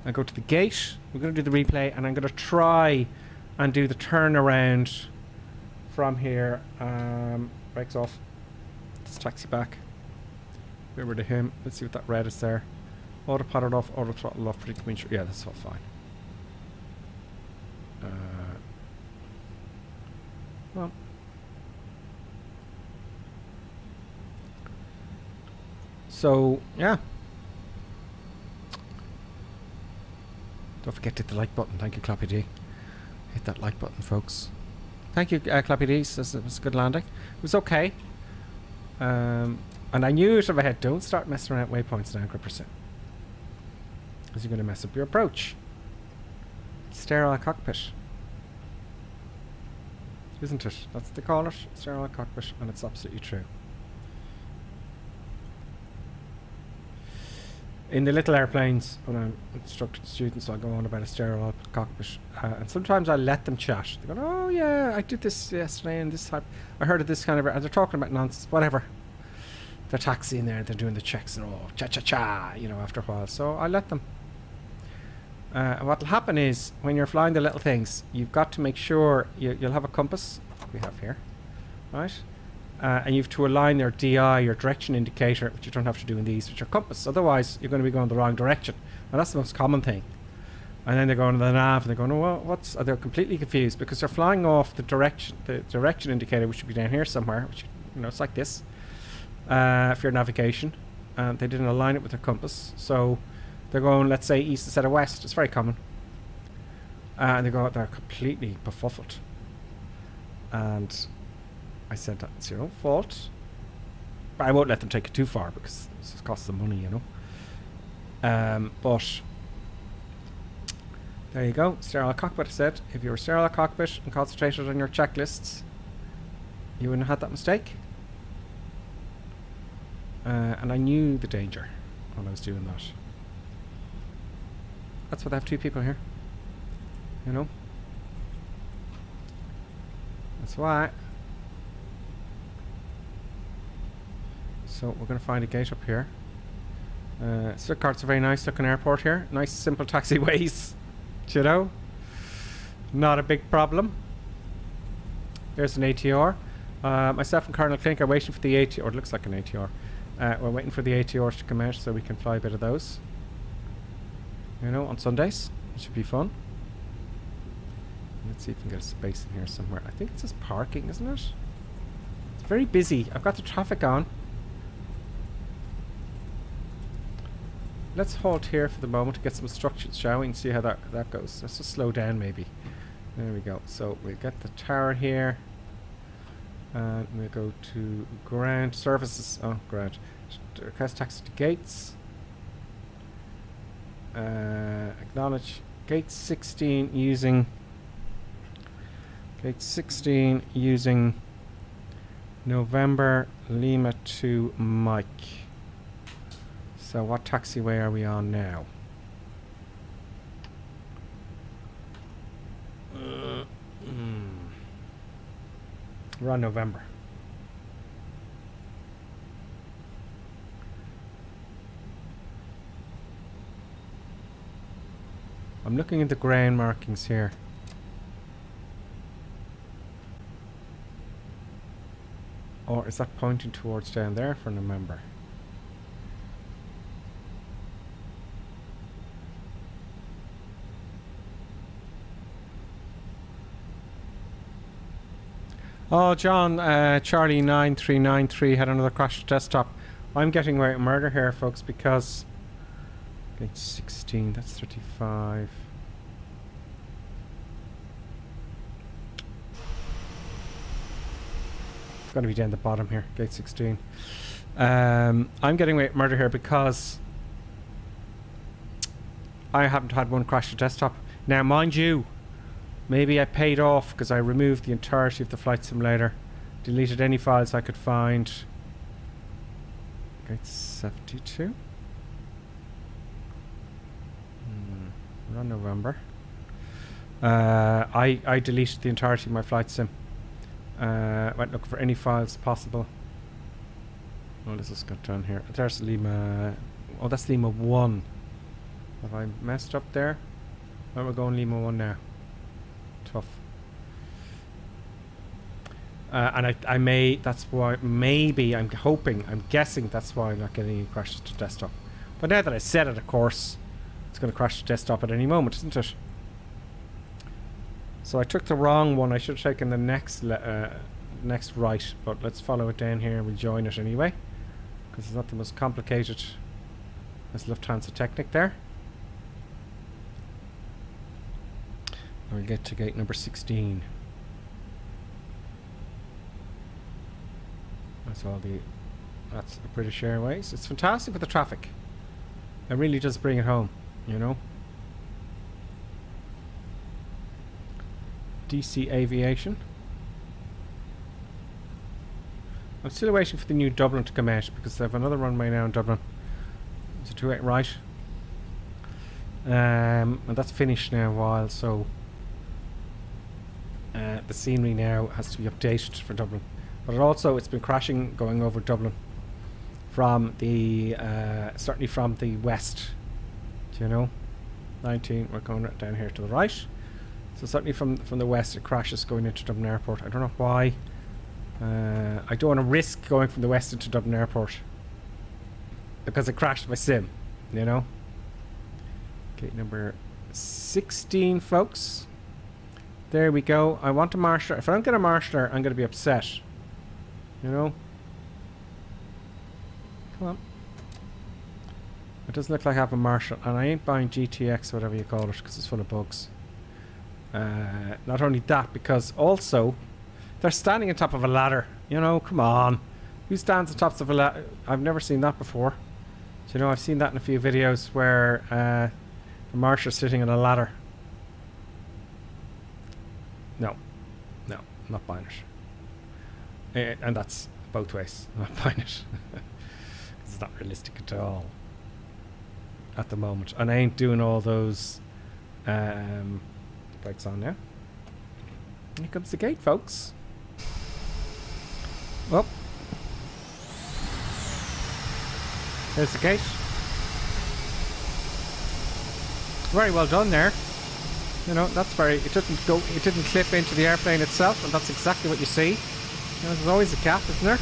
And go to the gate. We're going to do the replay, and I'm going to try and do the turnaround from here. Brakes off. Let's taxi back. Get rid of him. Let's see what that red is there. Autopilot off, auto throttle off, predicted wind shear. Yeah, that's all fine. Well. So, yeah. Don't forget to hit the like button. Thank you, Clappy D. Hit that like button, folks. Thank you, Clappy D. It was a good landing. It was okay. And I knew it in my head. Don't start messing around with waypoints now, Gripperson. Because you're going to mess up your approach. Sterile cockpit. Isn't it? That's what they call it. Sterile cockpit. And it's absolutely true. In the little airplanes, when I'm instructing students, I'll go on about a sterile cockpit. And sometimes I let them chat. They go, oh yeah, I did this yesterday and this type. I heard of this kind of... And they're talking about nonsense, whatever. They're taxiing there, they're doing the checks and all, cha-cha-cha, you know, after a while. So I let them. And what will happen is, when you're flying the little things, you've got to make sure you'll have a compass, we have here, right? And you have to align your DI, your direction indicator, which you don't have to do in these, with your compass. Otherwise, you're going to be going the wrong direction. And that's the most common thing. And then they're going to the nav, and they're going, oh, well, they're completely confused, because they're flying off the direction indicator, which should be down here somewhere, which, you know, it's like this, for your navigation. And they didn't align it with their compass. So they're going, let's say, east instead of west. It's very common. And they go, they're completely befuddled. And I said, that's your own fault. But I won't let them take it too far, because it costs them money, you know. But there you go. Sterile cockpit, I said. If you were sterile cockpit and concentrated on your checklists, you wouldn't have had that mistake. And I knew the danger when I was doing that. That's why they have two people here. You know? That's why. So we're going to find a gate up here. Stuttgart's a very nice looking airport here. Nice simple taxiways. You know? Not a big problem. There's an ATR. Myself and Colonel Klink are waiting for the ATR. Or it looks like an ATR. We're waiting for the ATRs to come out so we can fly a bit of those. You know, on Sundays. It should be fun. Let's see if we can get a space in here somewhere. I think it's just parking, isn't it? It's very busy. I've got the traffic on. Let's halt here for the moment to get some instructions, shall we, and see how that goes. Let's just slow down maybe. There we go. So we'll get the tower here. And we'll go to ground services. Oh, ground. Request taxi to gates. Acknowledge gate 16 using November Lima to Mike. So what taxiway are we on now? We're on November. I'm looking at the ground markings here. Or is that pointing towards down there for November? Oh, John, Charlie 9393 had another crash desktop. I'm getting away with murder here, folks, because gate 16, that's 35. It's got to be down the bottom here, gate 16. I'm getting away with murder here because I haven't had one crash to desktop. Now, mind you, maybe I paid off because I removed the entirety of the flight simulator, deleted any files I could find. Gate 72. We're on November. I deleted the entirety of my flight sim. Went looking for any files possible. Oh, let's just get down here. There's Lima. Oh, that's Lima 1. Have I messed up there? Where we're going Lima 1 now. Tough. And I may, that's why, maybe, I'm hoping, I'm guessing that's why I'm not getting any crashes to desktop. But now that I said it, of course, it's going to crash to desktop at any moment, isn't it? So I took the wrong one. I should have taken the next next right, but let's follow it down here and we'll join it anyway, because it's not the most complicated as Lufthansa Technik there. We'll get to gate number 16. That's British Airways. It's fantastic with the traffic. It really does bring it home, you know. DC Aviation. I'm still waiting for the new Dublin to come out because they have another runway now in Dublin. It's a 28 right. And that's finished now a while, so the scenery now has to be updated for Dublin. But it's been crashing going over Dublin from the certainly from the west. Do you know? 19, we're going down here to the right. So certainly from the west it crashes going into Dublin Airport. I don't know why. I don't want to risk going from the west into Dublin Airport because it crashed my sim, you know. Gate number 16, folks. There we go. I want a marshaller. If I don't get a marshaller, I'm going to be upset. You know? Come on. It doesn't look like I have a marshal. And I ain't buying GTX, whatever you call it, because it's full of bugs. Not only that, because also they're standing on top of a ladder. You know, come on. Who stands on top of a ladder? I've never seen that before. So, you know, I've seen that in a few videos where the marshal's sitting on a ladder. No, I'm not buying it. And that's both ways. I'm not buying it. It's not realistic at all at the moment. And I ain't doing all those brakes on now. Here comes the gate, folks. Well, there's the gate. Very well done there. You know, that's it didn't clip into the airplane itself, and that's exactly what you see. You know, there's always a gap, isn't there?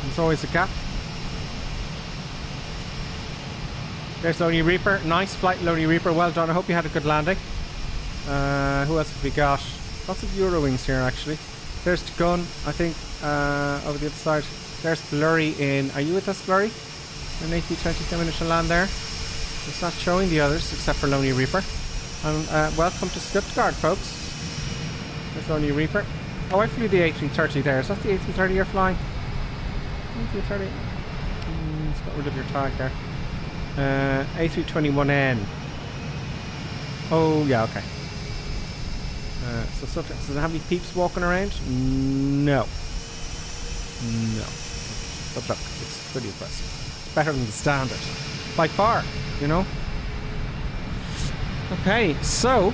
There's always a gap. There's Lonely Reaper. Nice flight, Lonely Reaper. Well done. I hope you had a good landing. Who else have we got? Lots of Eurowings here, actually. There's the gun, I think, over the other side. There's Blurry in... Are you with us, Blurry? An A320 coming to land there. It's not showing the others, except for Lonely Reaper. And welcome to Stuttgart, folks. There's Lonely Reaper. Oh, I flew the A330 there. Is that the A330 you're flying? A330. It's got rid of your tag there. A321N. Oh, yeah, okay. So does it have any peeps walking around? No. But look, it's pretty impressive. It's better than the standard. By far, you know. Okay, so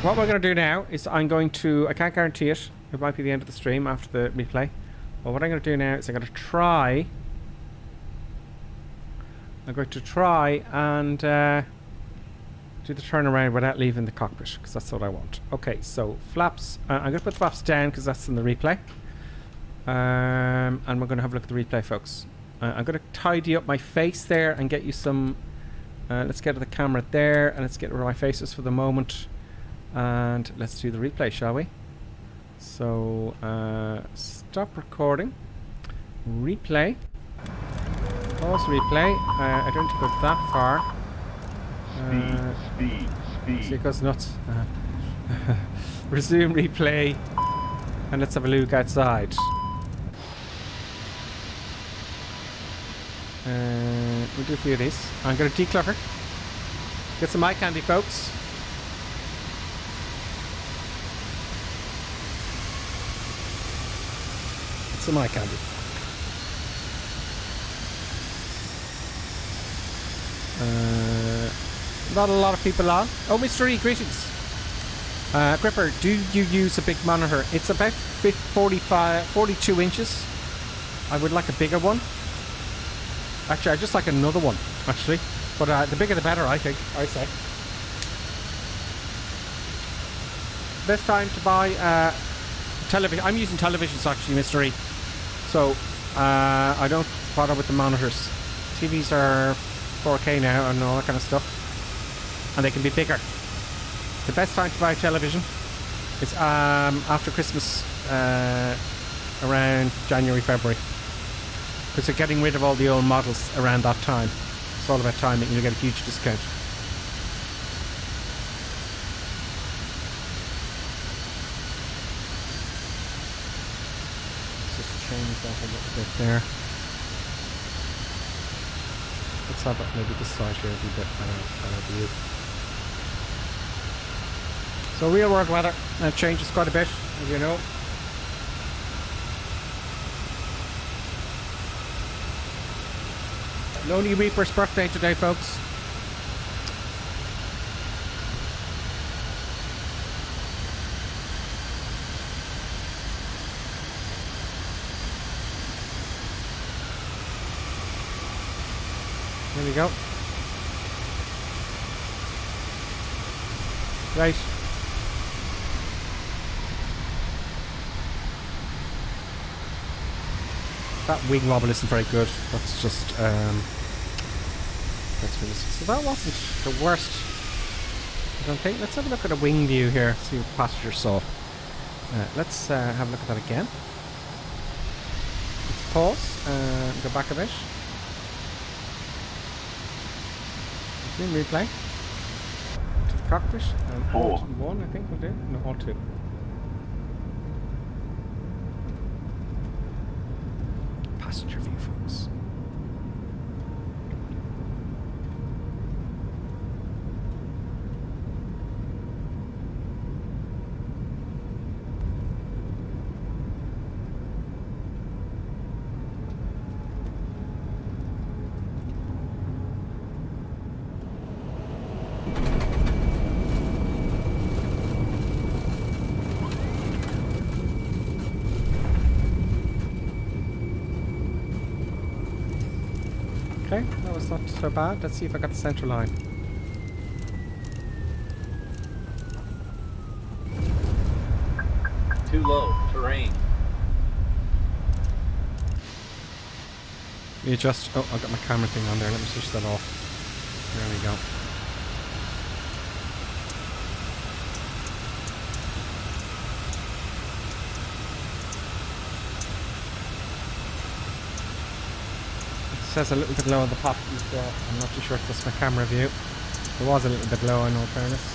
what we're going to do now is I can't guarantee it. It might be the end of the stream after the replay. But what I'm going to do now is I'm going to try and do the turnaround without leaving the cockpit, because that's what I want. Okay, so flaps. I'm going to put flaps down because that's in the replay. And we're going to have a look at the replay, folks. I'm going to tidy up my face there and get you some... let's get to the camera there, and let's get rid of my faces for the moment. And let's do the replay, shall we? So, stop recording. Replay. Pause replay. I don't go that far. Speed. See, it goes nuts. Resume replay. And let's have a look outside. We'll do a few of these. I'm going to declutter. Get some eye candy, folks. Get some eye candy. Not a lot of people on. Oh, Mr. E, greetings. Gripper, do you use a big monitor? It's about 42 inches. I would like a bigger one. Actually, I just like another one, actually. But the bigger the better, I think. I say. Best time to buy television. I'm using televisions, actually, Mr. E. So, I don't bother with the monitors. TVs are 4K now and all that kind of stuff. and they can be bigger. The best time to buy a television is after Christmas, around January, February, because they're getting rid of all the old models around that time. It's all about timing. You'll get a huge discount. Change that a little bit there. Let's have it, maybe this side here will be a bit better view. So real world weather changes quite a bit, as you know. Lonely Reaper's birthday today, folks. There we go. Right. That wing wobble isn't very good. That's just that's really, so that wasn't the worst, I don't think. Let's have a look at a wing view here, see what passengers saw. Let's have a look at that again. Let's pause and go back a bit. In replay to the cockpit and alt 1 I think will do. No, alt 2. Passenger view, folks. Okay, that was not so bad. Let's see if I got the central line. Too low, terrain. You just, oh, I've got my camera thing on there. Let me switch that off. There we go. Says a little bit low on the pop, so I'm not too sure if that's my camera view. It was a little bit low in all fairness.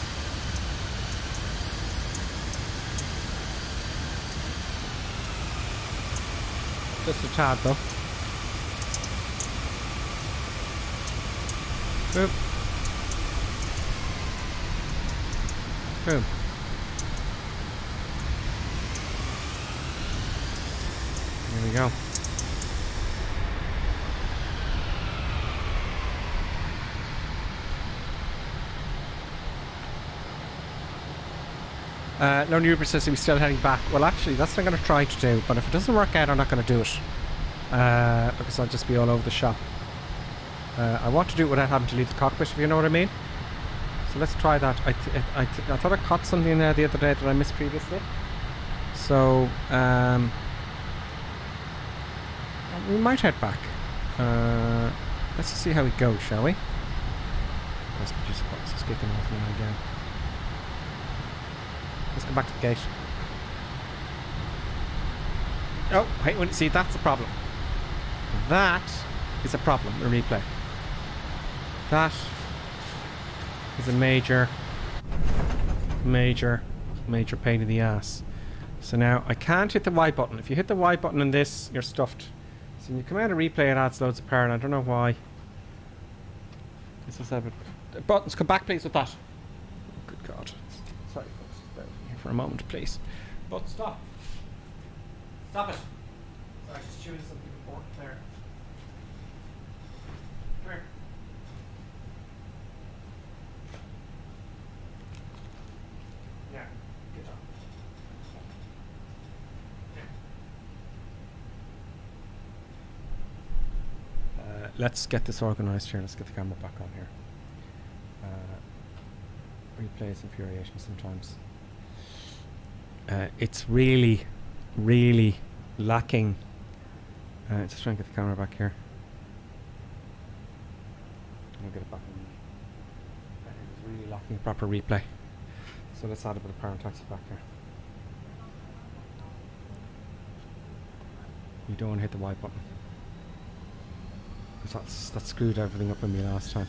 Just a tad though. Boom. Boom. There we go. Lonely Rupert says he's still heading back. Well, actually, that's what I'm going to try to do. But if it doesn't work out, I'm not going to do it. Because I'll just be all over the shop. I want to do it without having to leave the cockpit, if you know what I mean. So let's try that. I thought I caught something there the other day that I missed previously. So, we might head back. Let's see how it goes, shall we? That's producer box is kicking off now again. Let's go back to the gate. Oh, wait, see, that's a problem. That is a problem, a replay. That is a major pain in the ass. So now, I can't hit the Y button. If you hit the Y button in this, you're stuffed. So when you come out of replay, it adds loads of power, and I don't know why. This is a bit... Buttons, come back please with that. Good God. Sorry folks, bear with me here for a moment please. But stop. Stop it. Sorry, I just chewing something important there. Come here. Yeah, good job. Let's get this organised here. Let's get the camera back on here. Replay is infuriating sometimes. It's really lacking. Just trying to get the camera back here. I'll get it back on. was really lacking a proper replay. So let's add a bit of power and taxi back here. You don't want to hit the Y button. Because that screwed everything up in me last time.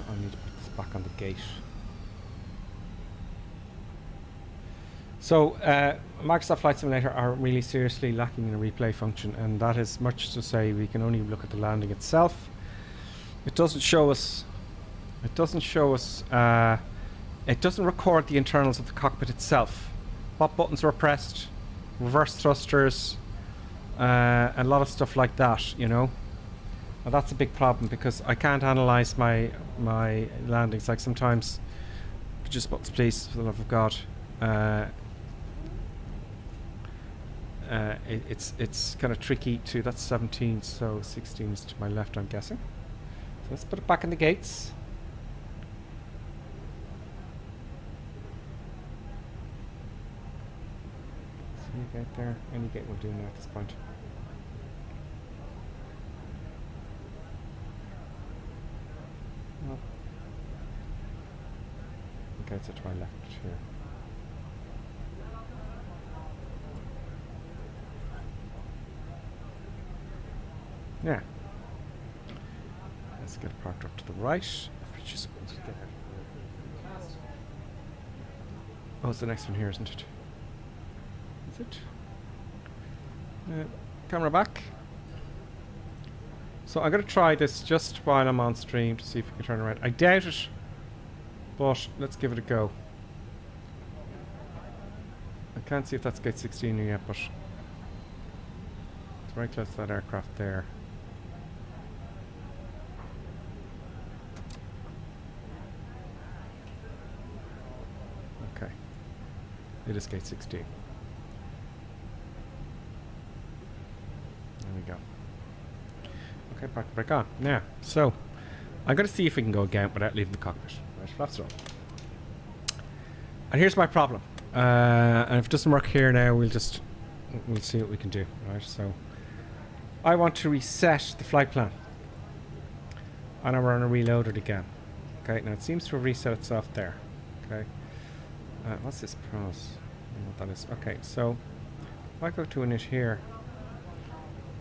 I need to put this back on the gate. So, Microsoft Flight Simulator are really seriously lacking in a replay function, and that is much to say we can only look at the landing itself. It doesn't show us. It doesn't show us. It doesn't record the internals of the cockpit itself. What buttons were pressed, reverse thrusters, a lot of stuff like that. You know, and that's a big problem because I can't analyze my landings. Like sometimes, just buttons, please, for the love of God. It's kind of tricky to. That's 17, so 16 is to my left, I'm guessing. So let's put it back in the gates. See a gate there. Any gate will do now at this point. Oh. The gates are to my left here. Yeah. Let's get parked up to the right. Just once we get out. Oh, it's the next one here, isn't it? Is it? Camera back. So I'm going to try this just while I'm on stream to see if we can turn around. I doubt it, but let's give it a go. I can't see if that's gate 16 yet, but it's very close to that aircraft there. Okay. It is gate 16. There we go. Okay, park the brake on. Now, so I'm going to see if we can go again without leaving the cockpit. Right, flaps are on. And here's my problem. And if it doesn't work here now, we'll see what we can do. Right, so I want to reset the flight plan. And I want to reload it again. Okay, now it seems to have reset itself there. Okay. What's this pros? I don't know what that is. Okay, so if I go to init here,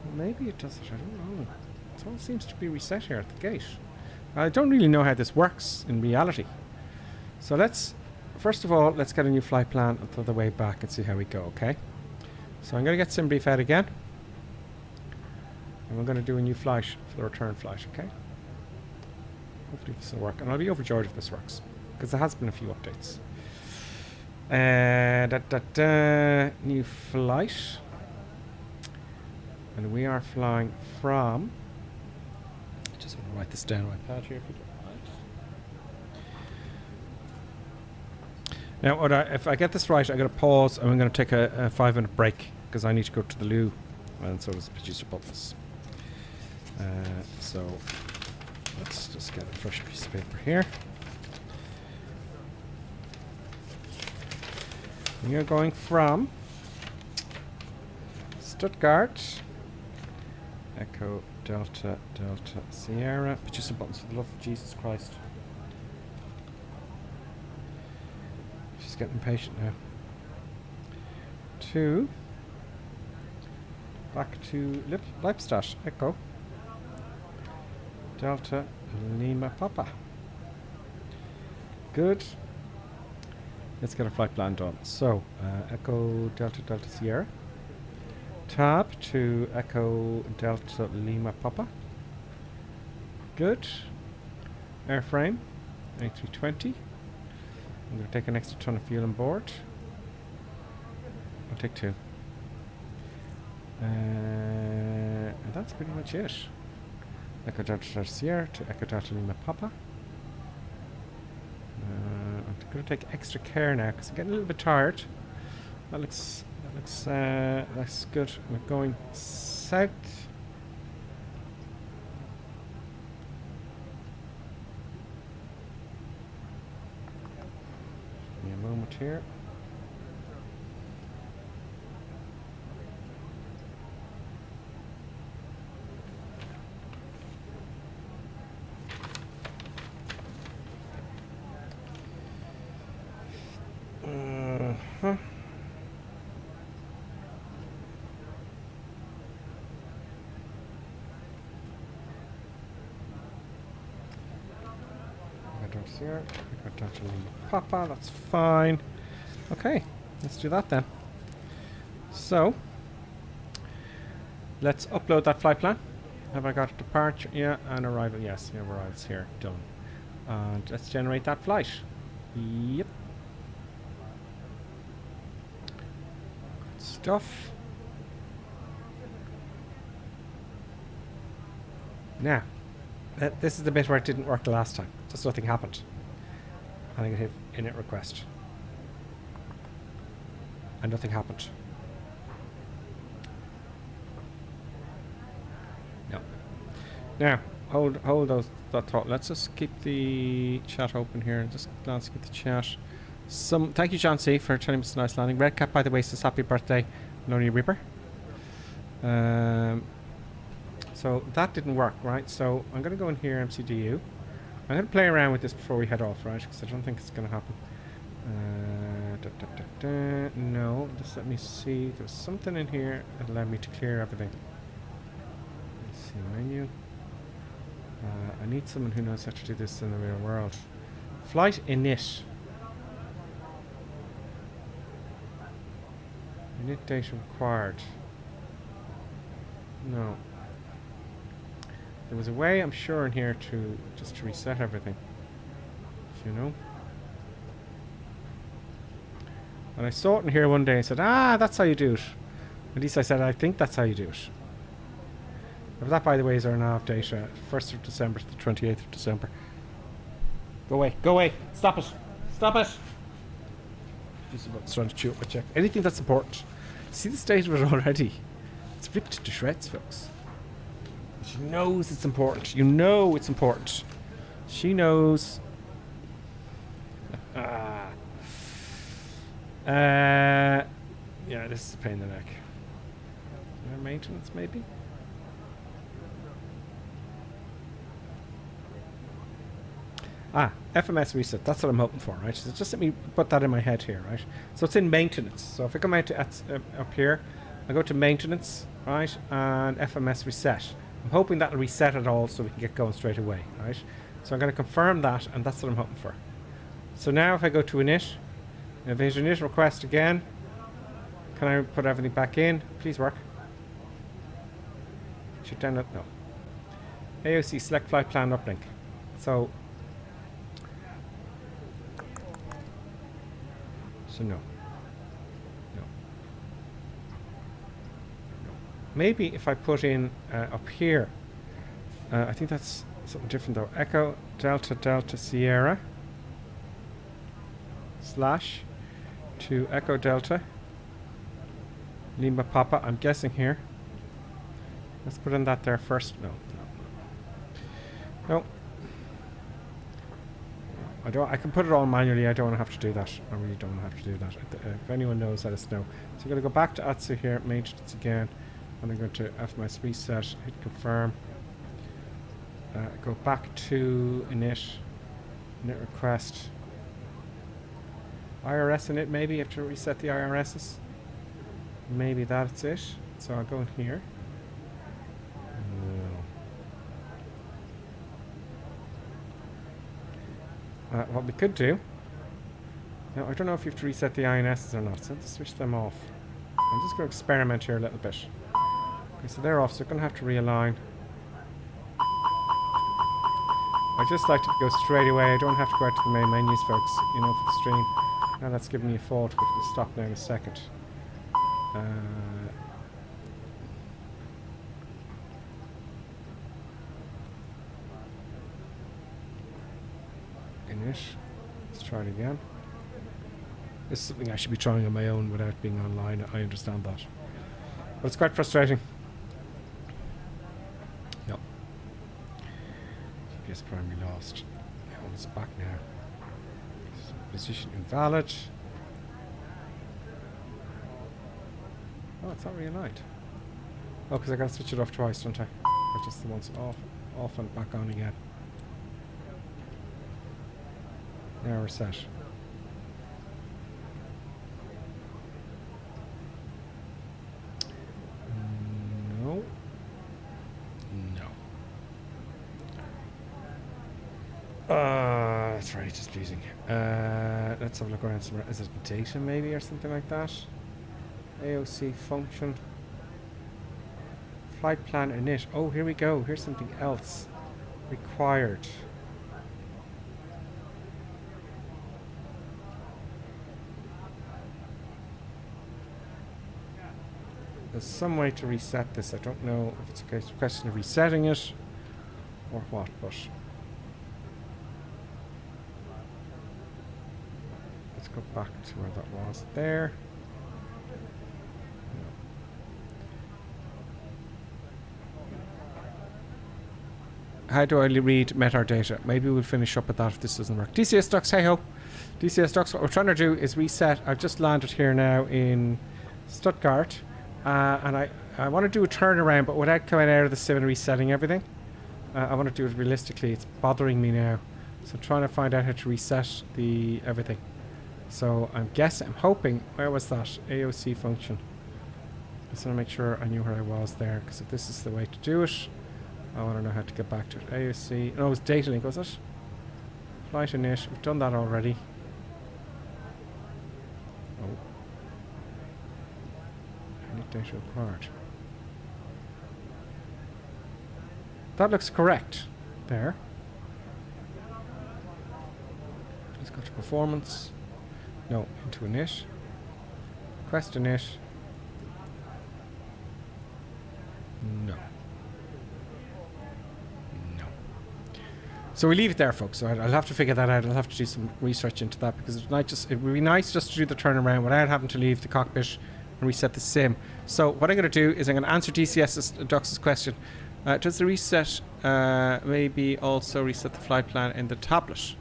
well, maybe it does it. I don't know. It all seems to be reset here at the gate. I don't really know how this works in reality. So first of all, let's get a new flight plan until the way back and see how we go, okay? So I'm going to get SimBrief out again. And we're going to do a new flight for the return flight, okay? Hopefully this will work. And I'll be overjoyed if this works, because there has been a few updates. New flight. And we are flying from... I just want to write this down on my pad here if you don't mind. Now, if I get this right, I'm going to pause and I'm going to take a 5-minute break because I need to go to the loo, and so does producer Buttons. So let's just get a fresh piece of paper here. We are going from Stuttgart, Echo Delta Delta Sierra. Producer Buttons, for the love of Jesus Christ. She's getting impatient now. Back to Lippstadt, Echo Delta Lima Papa. Good. Let's get a flight plan done. So, Echo Delta Delta Sierra. Tab to Echo Delta Lima Papa. Good. Airframe, A320. I'm going to take an extra ton of fuel on board. I'll take 2. And that's pretty much it. Echo Delta Delta Sierra to Echo Delta Lima Papa. I'm going to take extra care now because I'm getting a little bit tired. That looks good. We're going south. Give me a moment here. Delta Sierra, Echo Delta Lima Papa, that's fine. Okay, let's do that then. So, let's upload that flight plan. Have I got a departure? Yeah, and arrival. Yes, yeah, arrivals here. Done. And let's generate that flight. Yep. Good stuff. Now, this is the bit where it didn't work the last time. Just nothing happened. And I can hit init request. And nothing happened. No. Now, hold that thought. Let's just keep the chat open here and just glance at the chat. Thank you, John C, for telling me it's a nice landing. Red Cap, by the way, says happy birthday, Lonely Reaper. So that didn't work, right? So I'm going to go in here, MCDU. I'm going to play around with this before we head off, right? Because I don't think it's going to happen. No, just let me see. There's something in here that allowed me to clear everything. Let's see, menu. I need someone who knows how to do this in the real world. Flight init. Init data required. No. There was a way, I'm sure, in here to just to reset everything. You know? And I saw it in here one day and said, that's how you do it. At least I said, I think that's how you do it. But that, by the way, is our nav data. 1st of December to the 28th of December. Go away. Go away. Stop it. Stop it. Just about trying to chew up my check. Anything that's important. See the state of it already. It's ripped to shreds, folks. She knows it's important. You know it's important. She knows. Yeah, this is a pain in the neck. Maintenance, maybe? FMS reset. That's what I'm hoping for, right? So just let me put that in my head here, right? So it's in maintenance. So if I come out to up here, I go to maintenance, right? And FMS reset. I'm hoping that'll reset it all so we can get going straight away, right? So I'm going to confirm that, and that's what I'm hoping for. So now if I go to init, if there's an init request again, can I put everything back in? Please work. Should download, no. AOC select flight plan uplink. So no. No. Maybe if I put in up here, I think that's something different though. Echo Delta Delta Sierra / to Echo Delta Lima Papa. I'm guessing here. Let's put in that there first. No. I can put it all manually. I don't want to have to do that. I really don't want to have to do that. If anyone knows, let us know. So I'm going to go back to ATSU here, maintenance again, and I'm going to FMS reset, hit confirm. Go back to init request. IRS init, maybe you have to reset the IRSs. Maybe that's it. So I'll go in here. What we could do, now I don't know if you have to reset the INSs or not, so let's switch them off. I'm just going to experiment here a little bit. Okay, so they're off, so we're going to have to realign. I just like to go straight away. I don't have to go out to the main menus, folks, you know, for the stream. Now that's giving me a fault, but we'll stop now in a second. Let's try it again. This is something I should be trying on my own without being online. I understand that, but it's quite frustrating. Yep. GPS primary lost. Oh, it's back now. Position invalid. Oh, it's not realigned. Oh, because I got to switch it off twice, don't I? Or just the once off and back on again. Now we're set. No. No. That's very displeasing. Let's have a look around somewhere. Is it data maybe or something like that? AOC function. Flight plan init. Oh, here we go. Here's something else. Required. There's some way to reset this. I don't know if it's a question of resetting it or what, but let's go back to where that was there. How do I read metadata? Maybe we'll finish up with that if this doesn't work. DCS ducks, hey ho. DCS ducks, what we're trying to do is reset. I've just landed here now in Stuttgart. And I want to do a turnaround, but without coming out of the sim and resetting everything. I want to do it realistically. It's bothering me now. So I'm trying to find out how to reset the everything. So I'm hoping, where was that? AOC function. Just want to make sure I knew where I was there, because if this is the way to do it, I want to know how to get back to it. AOC, no, it was data link, was it? Flight init, we've done that already. Oh. Data required. That looks correct. There. Let's go to performance. No, into init. Request init. No. No. So we leave it there, folks. So I'll have to figure that out. I'll have to do some research into that, because it would be nice just to do the turnaround without having to leave the cockpit and reset the sim. So what I'm going to do is I'm going to answer Dux's question. Does the reset maybe also reset the flight plan in the tablet?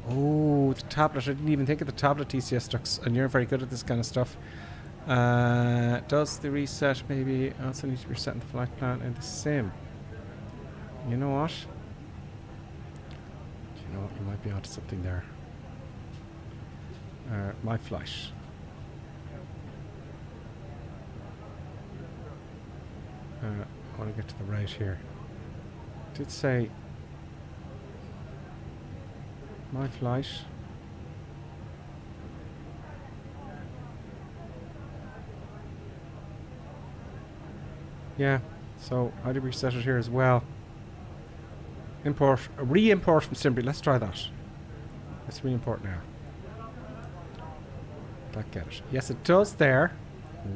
Oh, the tablet. I didn't even think of the tablet, DCS Dux, and you're very good at this kind of stuff. Does the reset maybe also need to be resetting the flight plan in the sim? You know what? You know what? You might be onto something there. My flight. I want to get to the right here. It did say my flight. Yeah, so how do we set it here as well? Import, re-import from Simply. Let's try that. Let's re-import now. That get it. Yes, it does there.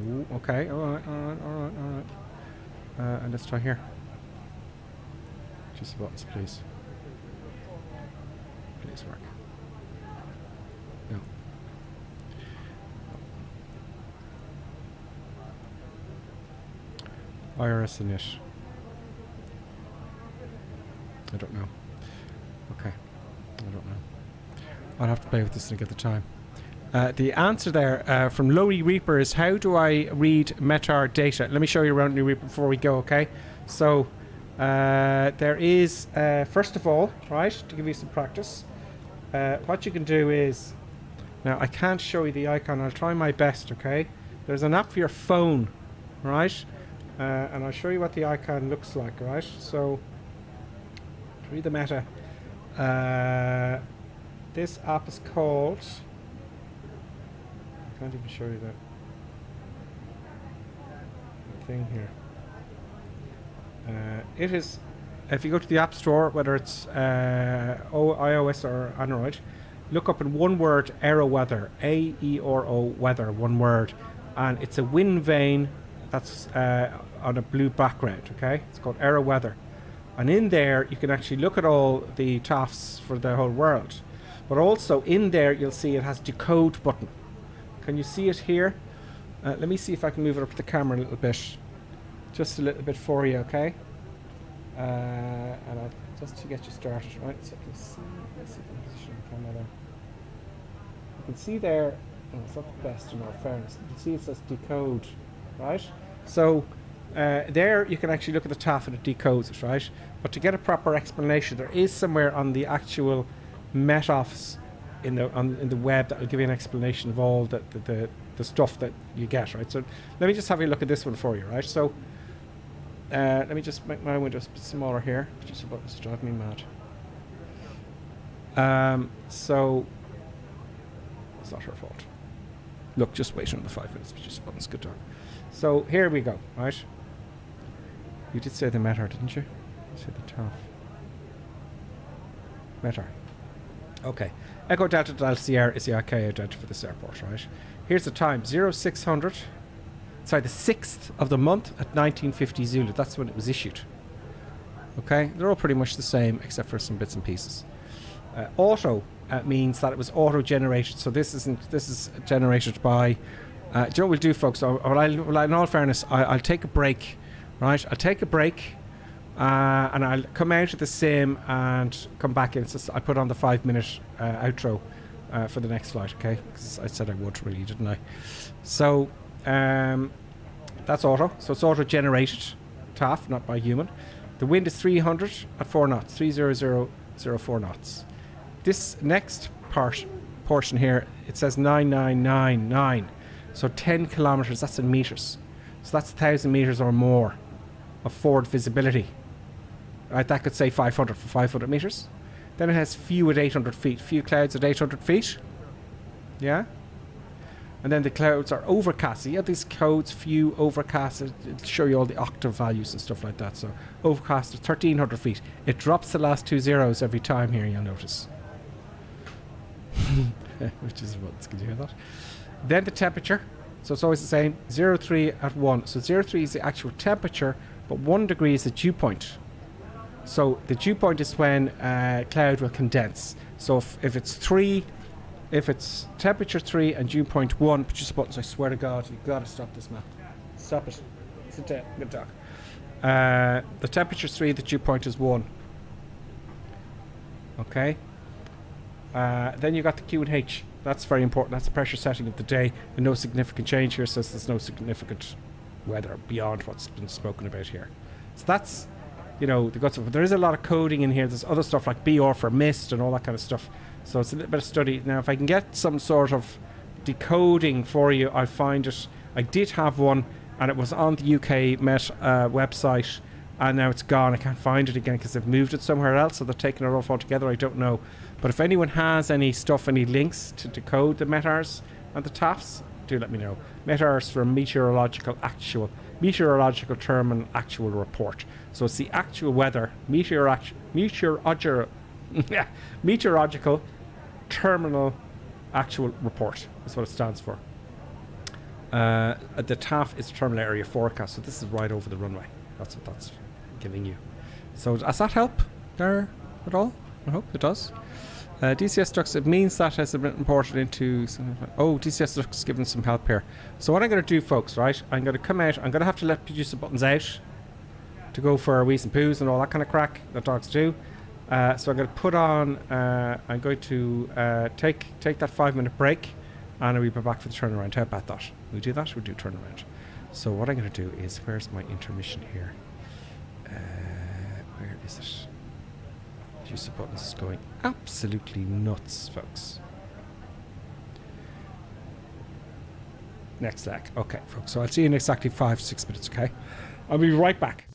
Ooh, okay, alright. And let's try here. Just the buttons, please. Please work. No. IRS init. I don't know. Okay. I don't know. I'll have to play with this and get the time. The answer there from Lowry Reaper is, how do I read metadata? Let me show you around Lowry Reaper before we go, okay? So there is, first of all, right, to give you some practice, what you can do is, now I can't show you the icon, I'll try my best, okay? There's an app for your phone, right? And I'll show you what the icon looks like, right? So, to read the meta, this app is called, I can't even show you that thing here. It is, if you go to the App Store, whether it's iOS or Android, look up in one word Aero Weather, A-E-R-O Weather, one word, and it's a wind vane that's on a blue background, okay? It's called Aero Weather. And in there, you can actually look at all the TAFs for the whole world. But also in there, you'll see it has decode button. Can you see it here? Let me see if I can move it up to the camera a little bit. Just a little bit for you, okay? And just to get you started, right? So you can see, let's see if I can position the camera there. You can see there, oh, it's not the best in all fairness. You can see it says decode, right? So there you can actually look at the TAF and it decodes it, right? But to get a proper explanation, there is somewhere on the actual Met Office in the web that will give you an explanation of all the stuff that you get, right? So let me just have a look at this one for you, right? So let me just make my windows a bit smaller here. Just about to drive me mad. So it's not her fault. Look, just wait another 5 minutes. Just buttons, good talk. So here we go, right? You did say the Metar, didn't you? You said the TAF. Metar. Okay. Echo Delta Delta Sierra is the IK identity for this airport, right? Here's the time, 0600. Sorry, the 6th of the month at 1950 Zulu. That's when it was issued. Okay, they're all pretty much the same except for some bits and pieces. Auto means that it was auto-generated. So this is generated by. Do you know what we'll do, folks? In all fairness, I'll take a break, right? I'll take a break, and I'll come out of the sim and come back in. I put on the 5-minute outro for the next flight, okay? Because I said I would, really, didn't I? So that's auto. So it's auto-generated, TAF, not by human. The wind is 300 at 4 knots, 30004 knots. This next portion here, it says 9999. So 10 kilometers, that's in meters. So that's 1,000 meters or more of forward visibility. Right, that could say 500 for 500 meters. Then it has few at 800 feet, few clouds at 800 feet. Yeah. And then the clouds are overcast. So you have these codes, few, overcast. It'll show you all the octave values and stuff like that. So overcast at 1,300 feet. It drops the last 2 zeros every time here, you'll notice. Which is what, can you hear that? Then the temperature. So it's always the same. 03 at 1. So 03 is the actual temperature, but 1 degree is the dew point. So the dew point is when cloud will condense. So if it's 3... If it's temperature 3 and dew point 1, push the buttons, I swear to God, you've got to stop this map. Stop it. Sit down. Good talk. The temperature is 3, the dew point is 1. Okay. Then you got the Q and H. That's very important. That's the pressure setting of the day. And no significant change here, says there's no significant weather beyond what's been spoken about here. So that's, you know, the guts of it. There is a lot of coding in here. There's other stuff like BR for mist and all that kind of stuff. So it's a little bit of study. Now, if I can get some sort of decoding for you, I'll find it. I did have one, and it was on the UK Met website, and now it's gone. I can't find it again because they've moved it somewhere else, so they're taking it off altogether. I don't know. But if anyone has any stuff, any links to decode the METARs and the TAFs, do let me know. METARs for meteorological terminal actual report. So it's the actual weather, meteorological terminal actual report is what it stands for. The TAF is terminal area forecast, so this is right over the runway. That's what that's giving you. So does that help there at all? I hope it does. DCS ducts, it means that has been imported into... Oh, DCS ducts is giving some help here. So what I'm going to do, folks, right, I'm going to come out, I'm going to have to let producer buttons out to go for wheeze and poos and all that kind of crack that dogs do. So I'm going to put on, I'm going to take that 5-minute break, and we'll be back for the turnaround. How about that? We do that, we'll do turnaround. So what I'm going to do is, where's my intermission here? Where is it? Use the buttons is going absolutely nuts, folks. Next leg. Okay, folks. So I'll see you in exactly 5-6 minutes, okay? I'll be right back.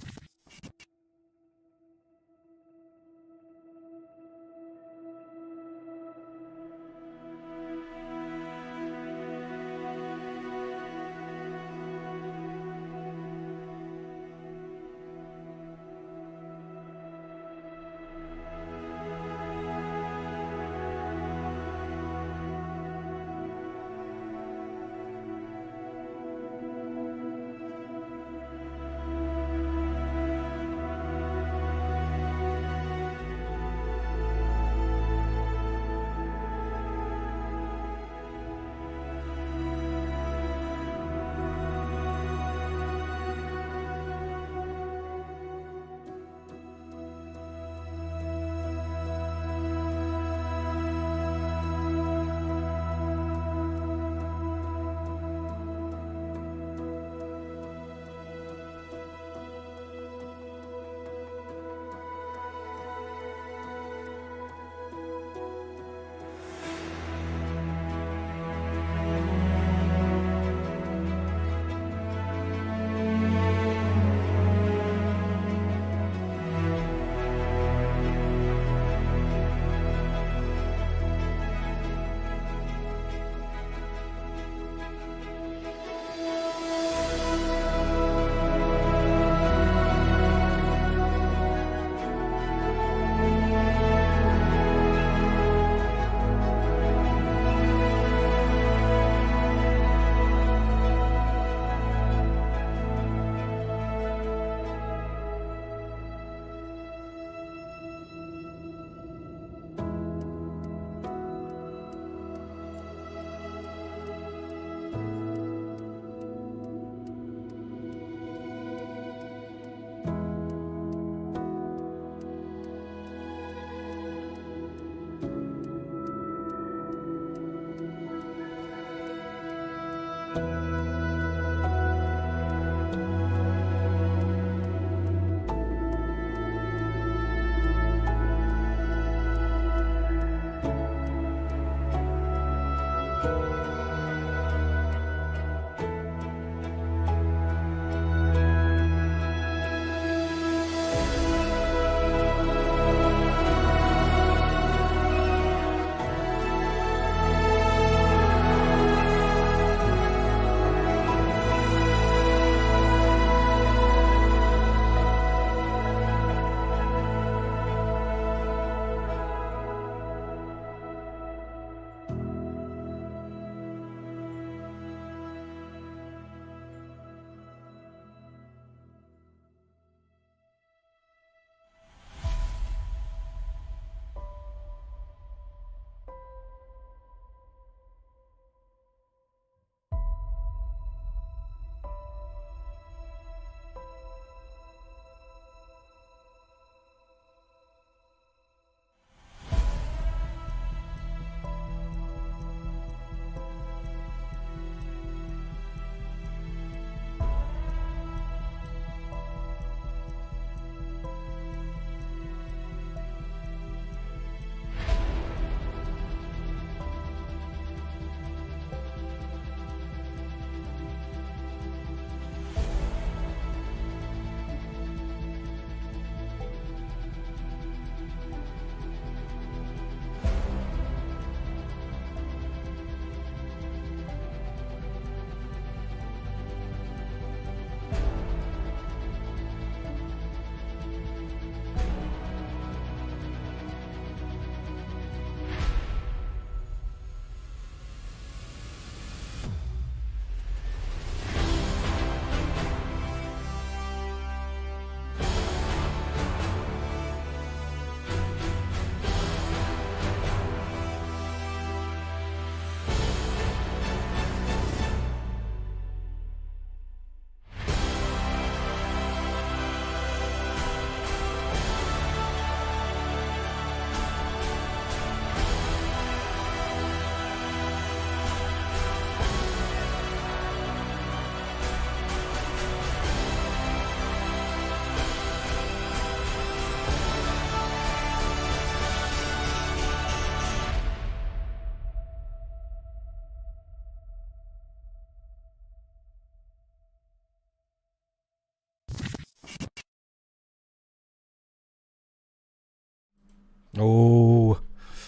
Oh,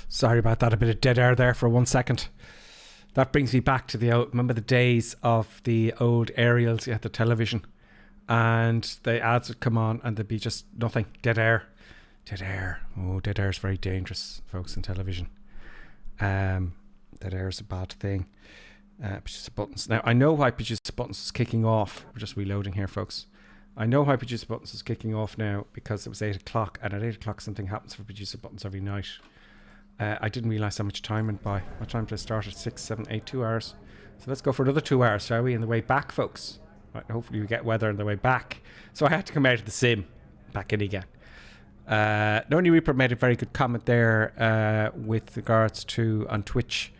sorry about that. A bit of dead air there for 1 second. That brings me back to the old, remember the days of the old aerials, you had the television, and the ads would come on and there'd be just nothing, dead air. Dead air. Oh, dead air is very dangerous, folks, in television. Dead air is a bad thing. Producer buttons. Now, I know why producer buttons is kicking off. We're just reloading here, folks. I know why producer buttons is kicking off now because it was 8 o'clock, and at 8 o'clock something happens for producer buttons every night. I didn't realise how much time went by. What time did I start? At 6, 7, 8, 2 hours. So let's go for another 2 hours, shall we? On the way back, folks. Right, hopefully we get weather on the way back. So I had to come out of the sim, back in again. Noni Reaper made a very good comment there with regards to on Twitch.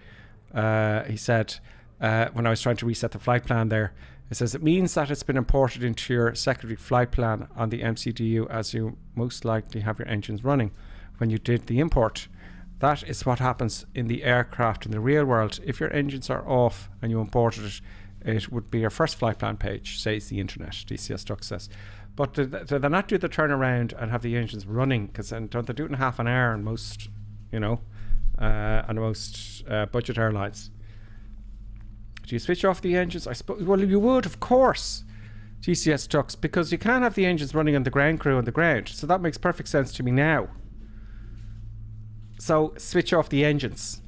He said, when I was trying to reset the flight plan there, it says it means that it's been imported into your secondary flight plan on the MCDU as you most likely have your engines running when you did the import. That is what happens in the aircraft in the real world. If your engines are off and you imported it, it would be your first flight plan page, says the internet, DCS Duck says. But do they not do the turnaround and have the engines running? Because then don't they do it in half an hour on most, on most budget airlines? Do you switch off the engines? I suppose. Well, you would, of course, GCS Ducks, because you can't have the engines running on the ground crew on the ground. So that makes perfect sense to me now. So switch off the engines.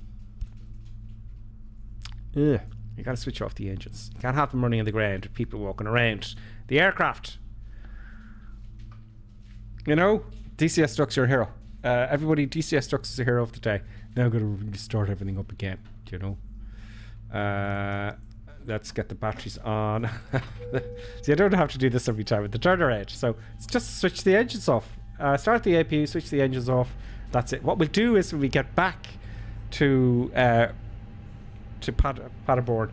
Ugh, you gotta switch off the engines. You can't have them running on the ground with people walking around the aircraft. DCS Ducks, you're a hero. Everybody, DCS Ducks is a hero of the day. Now I'm gonna start everything up again. Let's get the batteries on. See, I don't have to do this every time with the turnaround, so it's just switch the engines off. Start the APU, switch the engines off. That's it. What we'll do is when we get back to Paderborn,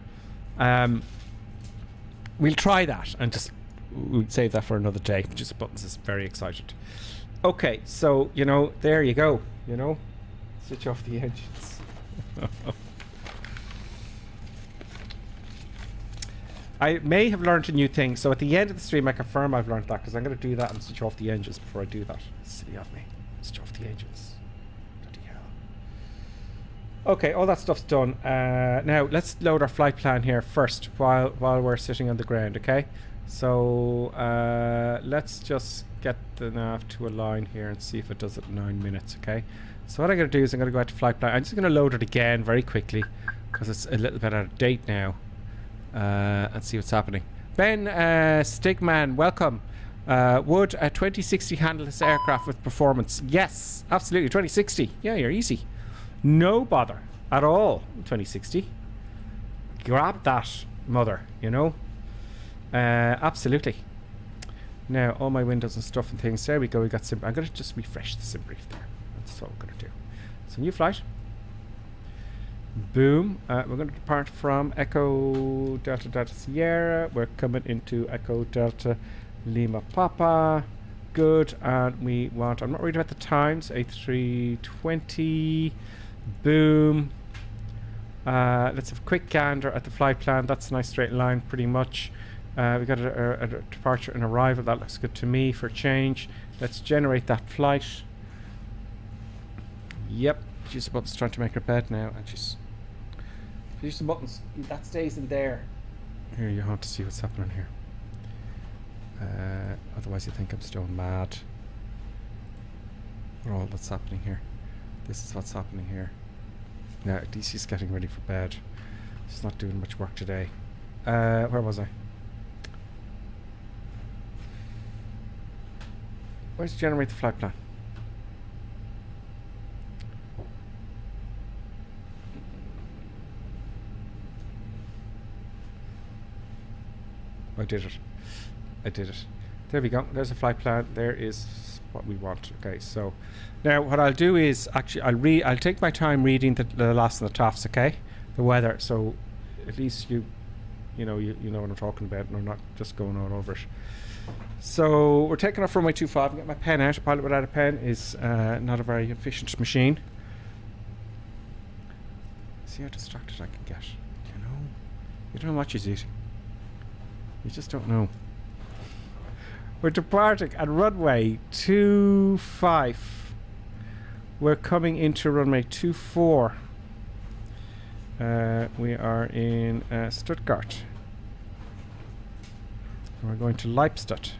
we'll try that and just we'll save that for another day. Just Buttons is very excited. Okay, so there you go. Switch off the engines. I may have learned a new thing, so at the end of the stream I confirm I've learned that, because I'm going to do that and switch off the engines before I do that. Silly of me. Switch off the engines. Bloody hell. Okay, all that stuff's done. Now let's load our flight plan here first while we're sitting on the ground, okay? So let's just get the nav to align here and see if it does it in 9 minutes, okay? So what I'm going to do is I'm going to go out to flight plan. I'm just going to load it again very quickly because it's a little bit out of date now. And see what's happening. Ben Stigman, welcome. Would a 2060 handle this aircraft with performance? Yes, absolutely. 2060. Yeah, you're easy. No bother at all. 2060. Grab that, mother. Absolutely. Now all my windows and stuff and things. There we go. We got sim. I'm gonna just refresh the sim brief there. That's what we're gonna do. So new flight. Boom. We're going to depart from Echo Delta Delta Sierra. We're coming into Echo Delta Lima Papa. Good. And we want, I'm not worried about the times, A320. Boom. Let's have a quick gander at the flight plan. That's a nice straight line pretty much. We got a departure and arrival. That looks good to me for change. Let's generate that flight. Yep. She's about to trying to make her bed now, and she's some buttons that stays in there. Here, you have to see what's happening here. Otherwise you think I'm stone mad. For all that's happening here. This is what's happening here. Now DC's getting ready for bed. She's not doing much work today. Where was I? Where's generate the flight plan? I did it. There we go. There's a flight plan. There is what we want. Okay, so now what I'll do is actually I'll take my time reading the last of the TAFs, okay? The weather, so at least you know what I'm talking about and I'm not just going all over it. So we're taking off runway 25 and get my pen out. A pilot without a pen is not a very efficient machine. See how distracted I can get. You don't know what she's eating. You just don't know. We're departing at runway 25. We're coming into runway 24. We are in Stuttgart. We're going to Lippstadt.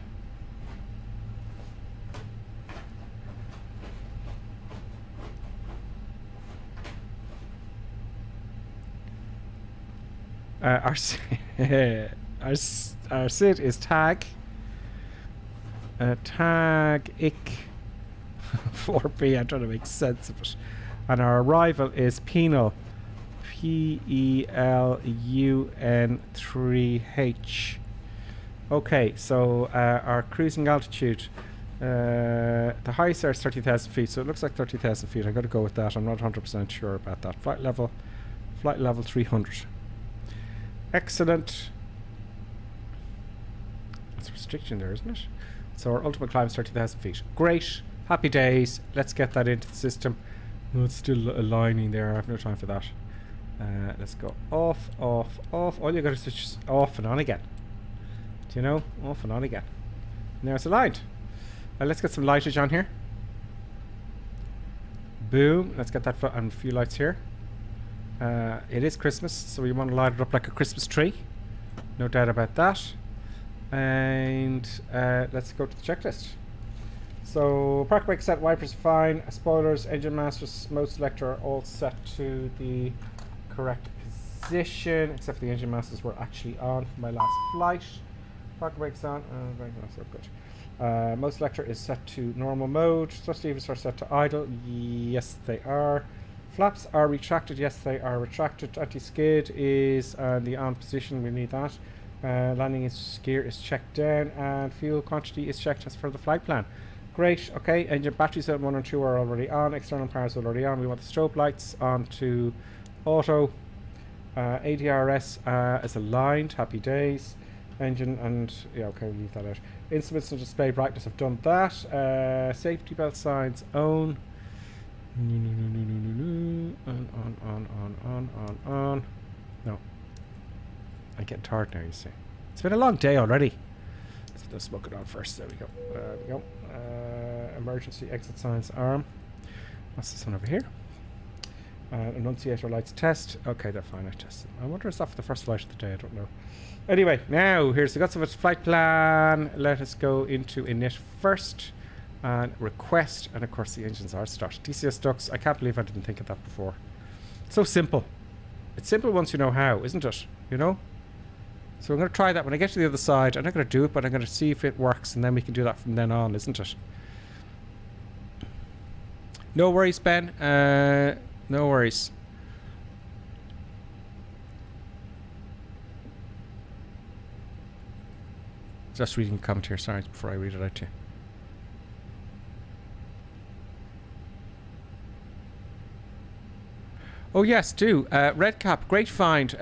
Our SID is tag. Tag IC 4P. I'm trying to make sense of it. And our arrival is penal. PELUN3H. Okay, so our cruising altitude. The highest there is 30,000 feet, so it looks like 30,000 feet. I've got to go with that. I'm not 100% sure about that. Flight level 300. Excellent. That's a restriction there, isn't it? So our ultimate climb is 30,000 feet. Great. Happy days. Let's get that into the system. No, it's still aligning there. I have no time for that. Let's go off, off, off. All you got to switch off and on again. Do you know? Off and on again. Now it's aligned. Let's get some lightage on here. Boom. Let's get that and a few lights here. It is Christmas, so we want to light it up like a Christmas tree. No doubt about that. And let's go to the checklist. So park brake set, wipers fine, spoilers, engine masters, mode selector are all set to the correct position, except for the engine masters were actually on for my last flight. Park brakes on, very nice, so good. Mode selector is set to normal mode. Thrust levers are set to idle. Yes, they are. Flaps are retracted. Yes, they are retracted. Anti-skid is the on position. We need that. Landing gear is checked down, and fuel quantity is checked as per the flight plan. Great. Okay, engine batteries at 1 and 2 are already on. External powers are already on. We want the strobe lights on to auto. ADRS is aligned. Happy days. Engine and yeah, okay, we'll leave that out. Instruments and display brightness, I've done that. Safety belt signs on. On. No. I'm getting tired now, you see. It's been a long day already. Let's smoke it on first. There we go. Emergency exit signs arm. What's this one over here? Annunciator lights test. Okay, they're fine. I tested them. I wonder is that for the first flight of the day? I don't know. Anyway, now here's the guts of its flight plan. Let us go into init first and request, and of course the engines are started. DCS ducts. I can't believe I didn't think of that before. It's so simple. It's simple once you know how, isn't it? You know. So I'm going to try that when I get to the other side. I'm not going to do it, but I'm going to see if it works, and then we can do that from then on, isn't it? No worries, Ben. No worries. Just reading a comment here, sorry, before I read it out to you. Oh yes, do. Redcap, great find.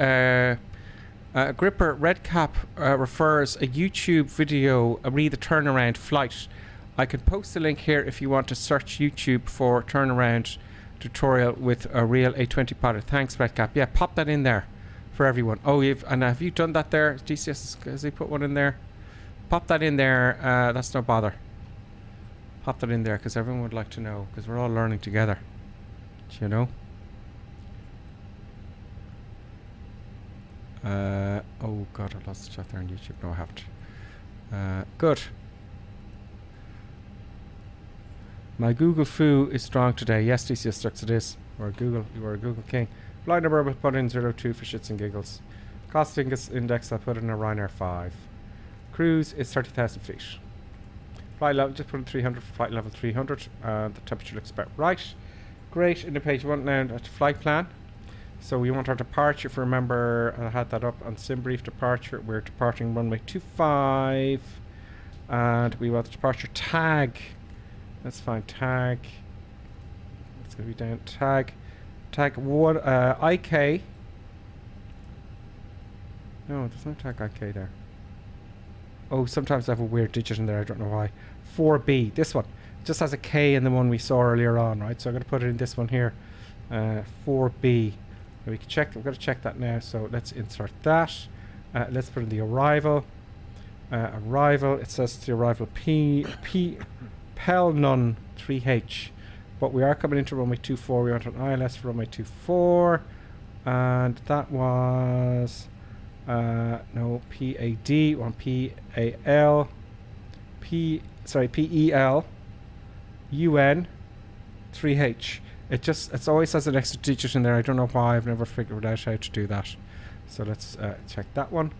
Gripper, Redcap refers a YouTube video, read the turnaround flight. I can post the link here if you want to search YouTube for turnaround tutorial with a real A320 pilot. Thanks, Redcap. Yeah, pop that in there for everyone. Oh, have you done that there? DCS, has he put one in there? Pop that in there. That's no bother. Pop that in there because everyone would like to know, because we're all learning together. Do you know? Oh god, I lost the chat there on YouTube. No, I haven't. Good. My Google foo is strong today. Yes, DCS Ducks it is. You are a Google king. Flight number will put in 02 for shits and giggles. Cost index I'll put in a Ryanair 5. Cruise is 30,000 feet. Flight level, just put in 300 for flight level 300. The temperature looks about right. Great. In the page 1 now at flight plan. So we want our departure. If you remember, I had that up on SimBrief departure. We're departing runway 25. And we want the departure tag. That's fine. Tag. It's going to be down. Tag 1. IK. No, there's no tag IK there. Oh, sometimes I have a weird digit in there. I don't know why. 4B. This one. It just has a K in the one we saw earlier on, right? So I'm going to put it in this one here. 4B. We can check. We're going to check that now. So let's insert that. Let's put in the arrival. Arrival. It says the arrival PELUN 3H. but we are coming into runway 24. We went on ILS for runway 24, and that was no PAD, we're on PAL, PEL, UN, 3H. It always has an extra digit in there. I don't know why. I've never figured out how to do that. So let's check that one.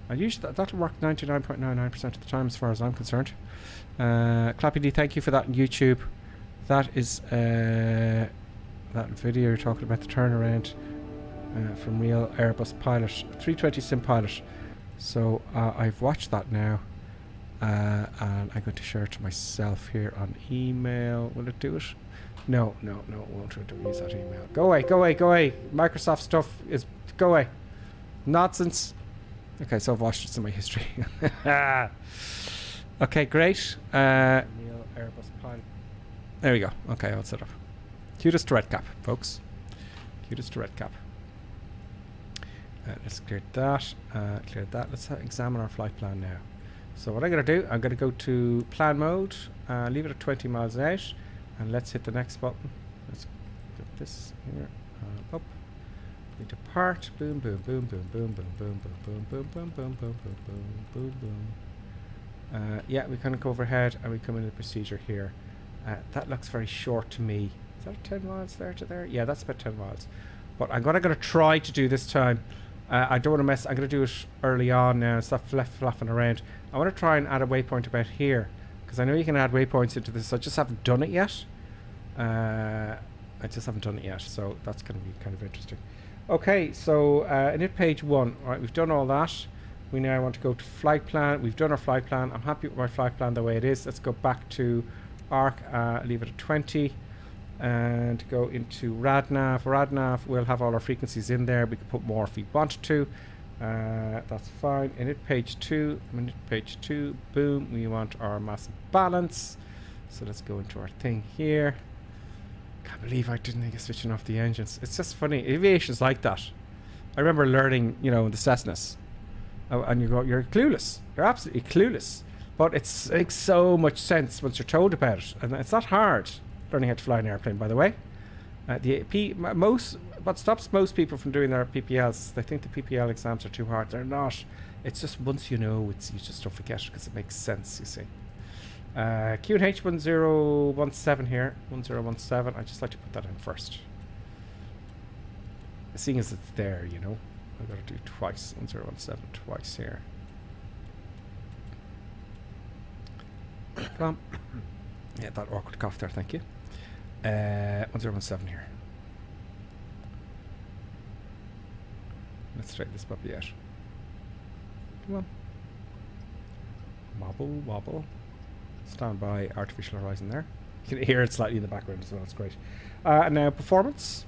And usually that'll work 99.99% of the time as far as I'm concerned. Clappy D, thank you for that on YouTube. That is that video you're talking about, the turnaround from real Airbus pilot, 320 sim pilot. So I've watched that now, and I'm going to share it to myself here on email. Will it do it? No, it won't use that email. Go away. Microsoft stuff is go away. Nonsense. Okay, so I've watched it in my history. Okay, great. Airbus pilot. There we go. Okay, I'll set up. Cutest to red cap, folks. Cutest to red cap. Let's clear that. Let's examine our flight plan now. So what I'm going to do, I'm going to go to plan mode, leave it at 20 miles out, and let's hit the next button. Let's get this here, up. We depart. Boom, boom, boom, boom, boom, boom, boom, boom, boom, boom, boom, boom, boom, boom, boom, boom. Yeah, we kind of go overhead and we come into the procedure here. That looks very short to me. Is that 10 miles there to there? Yeah, that's about 10 miles. But I'm going to try to do this time. I don't want to mess. I'm going to do it early on now. Stop fluffing around. I want to try and add a waypoint about here, because I know you can add waypoints into this. I just haven't done it yet. So that's going to be kind of interesting. Okay, so in it page 1, all right, we've done all that. We now want to go to flight plan. We've done our flight plan. I'm happy with my flight plan the way it is. Let's go back to ARC, leave it at 20, and go into RadNav. RadNav, we'll have all our frequencies in there. We can put more if we wanted to. That's fine. Init page 2, boom, we want our mass balance. So let's go into our thing here. Can't believe I didn't think of switching off the engines. It's just funny. Aviation's like that. I remember learning, the Cessnas. And you're clueless. You're absolutely clueless. But it makes so much sense once you're told about it. And it's not hard learning how to fly an airplane, by the way. What stops most people from doing their PPLs is they think the PPL exams are too hard. They're not. It's just once you know, you just don't forget it because it makes sense, you see. QNH 1017 here. 1017. I just like to put that in first. Seeing as it's there, I've got to do twice. 1017 twice here. Come on. Yeah, that awkward cough there, thank you. 1017 here. Let's straighten this puppy out. Come on. Wobble, wobble. Stand by artificial horizon there. You can hear it slightly in the background as well, it's great. And now performance.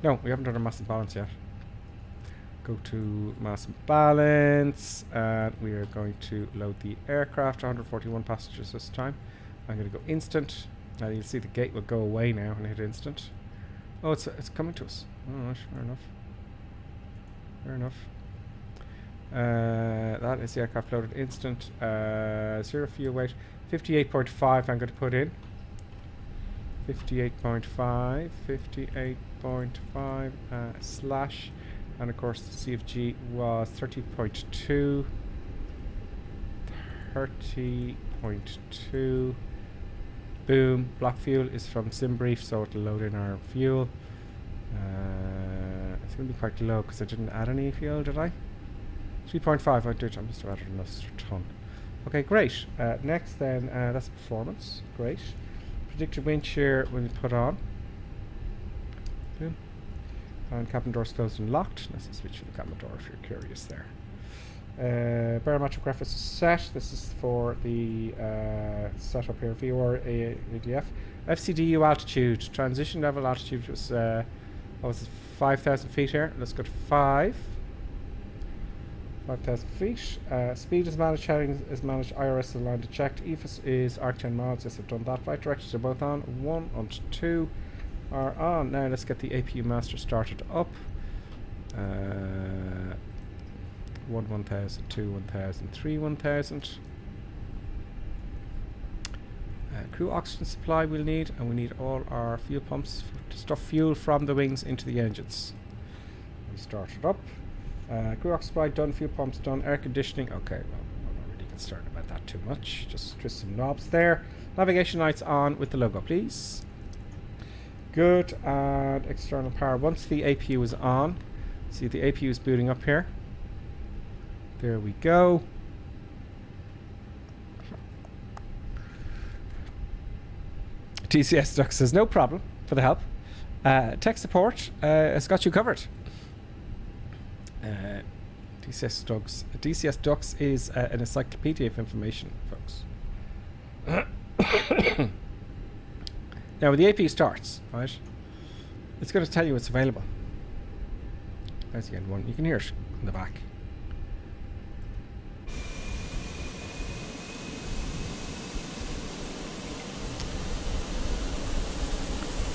No, we haven't done our mass and balance yet. Go to mass and balance, and we are going to load the aircraft, 141 passengers this time. I'm going to go instant. Now you'll see the gate will go away now when I hit instant. Oh, it's coming to us. Oh, fair enough. Fair enough. That is the aircraft loaded instant. 0 fuel weight. 58.5 I'm going to put in. 58.5. 58.5 slash. And of course the CFG was 30.2. 30.2. Boom. Block fuel is from SimBrief, so it'll load in our fuel. It's going to be quite low because I didn't add any fuel, did I? 3.5 I did. I must have added another ton. Okay, great. Next then, that's performance. Great. Predicted wind shear when we put on. Boom. And cabin doors closed and locked. Let's switch to the cabin door if you're curious there. Barometric reference is set. This is for the setup here. VOR ADF. FCDU altitude. Transition level altitude was 5,000 feet here. Let's go to 5,000 feet. Speed is managed, heading is managed, IRS is aligned and checked. EFIS is arc 10 miles. Yes, I've done that. Flight directions are both on. 1 and 2 are on. Now let's get the APU master started up. 1 1000, 2 1000, 3 1000. Crew oxygen supply we'll need, and we need all our fuel pumps to stuff fuel from the wings into the engines. We start it up. Crew oxygen supply done, fuel pumps done, air conditioning. Okay, well, I'm not really concerned about that too much. Just twist some knobs there. Navigation lights on with the logo, please. Good. And external power. Once the APU is on, see the APU is booting up here. There we go. TCS Ducks says no problem for the help. Tech support has got you covered. DCS Ducks is an encyclopedia of information, folks. Now, when the APU starts, right, it's going to tell you it's available. There's again one. You can hear it in the back.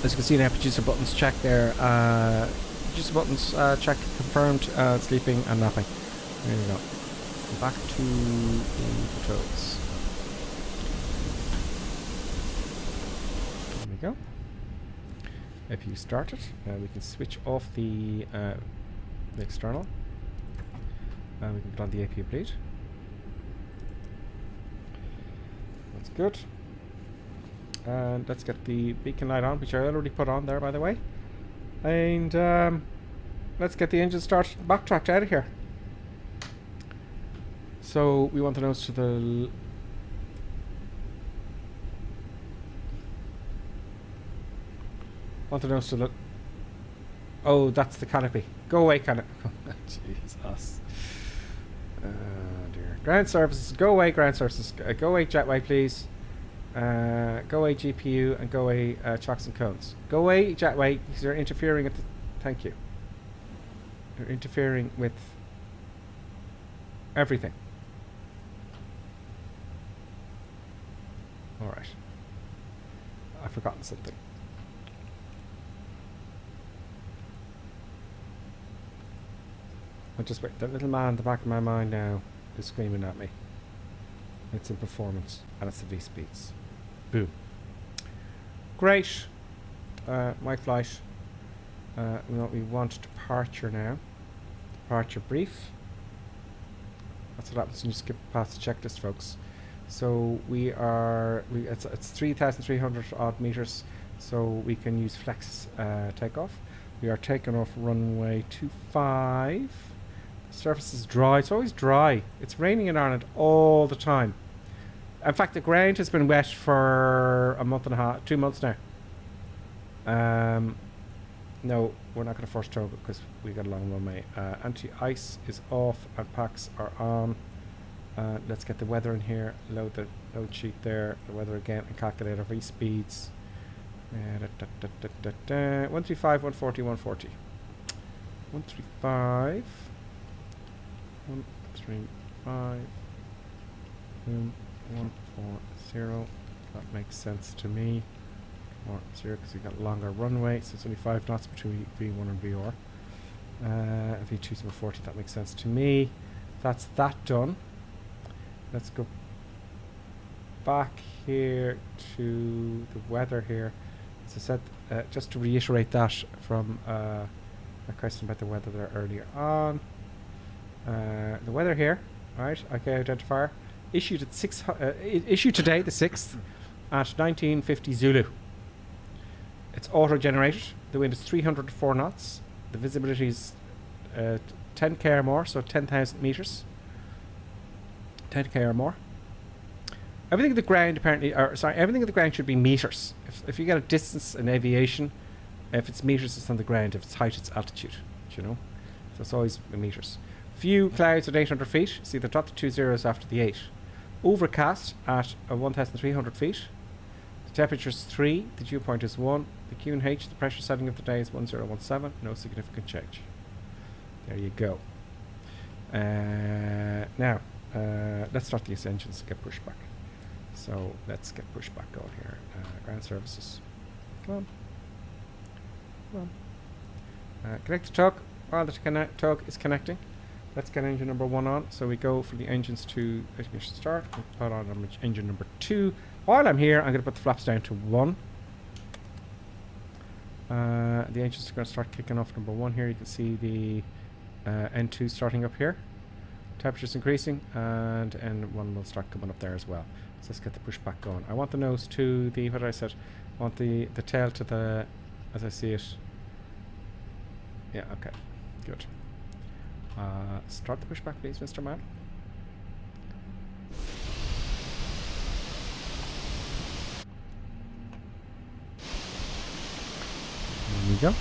As you can see now, producer buttons checked there. Producer buttons checked, confirmed, sleeping and napping. There you go. Back to the controls. There we go. APU started. We can switch off the external. We can put on the APU bleed. That's good. And let's get the beacon light on, which I already put on there, by the way. And let's get the engine started and backtracked out of here. So we want the nose to the... Want the nose to the... Oh, that's the canopy. Go away, canopy. Jesus. Dear. Ground surfaces. Go away, ground surfaces. Go away, jetway, please. Go away GPU and go away chocks and cones. Go away jetway because you're interfering with the... Thank you. You're interfering with everything. Alright. I've forgotten something. I'll just wait. That little man in the back of my mind now is screaming at me. It's in performance and it's the V speeds. Boom. Great. My flight. We want departure now. Departure brief. That's what happens when you skip past the checklist, folks. So it's 3,300 odd meters, so we can use flex takeoff. We are taking off runway 25. The surface is dry. It's always dry. It's raining in Ireland all the time. In fact, the ground has been wet for a month and a half, 2 months now. No, we're not going to force tow because we got a long runway. Anti-ice is off and packs are on. Let's get the weather in here. Load the load sheet there. The weather again and calculate our V-speeds. 135, 140, 140. 135. 135. 140. That makes sense to me. 140 because we got longer runway, so it's only 5 knots between V1 and VR. V2 is 40. That makes sense to me. That's that done. Let's go back here to the weather here. As I said, just to reiterate that from a question about the weather there earlier on. The weather here, right? Okay, identifier issued at issued today, the 6th, at 1950 Zulu. It's auto-generated. The wind is 304 knots. The visibility is 10k or more, so 10,000 meters. 10k or more. Everything at the ground apparently, everything at the ground should be meters. If you get a distance in aviation, if it's meters, it's on the ground. If it's height, it's altitude. You know, so it's always meters. Few clouds at 800 feet. See, they dropped the 2 zeros after the 8. Overcast at 1,300 feet. The temperature is 3. The dew point is 1. The QNH, the pressure setting of the day, is 1017. No significant change. There you go. Now, let's start these engines to get pushback. So let's get pushback going here. Ground services. Come on. Come on. Connect the tug. While the tug is connecting, let's get engine number 1 on. So we go for the engines to ignition start. We put on engine number 2. While I'm here, I'm going to put the flaps down to 1. The engines are going to start kicking off number 1 here. You can see the N2 starting up here. Temperature's increasing, and N1 will start coming up there as well. So let's get the pushback going. I want the nose to the, what did I said? I want the tail to the, as I see it. Yeah, okay, good. Start the pushback, please, Mr. Man. There we go.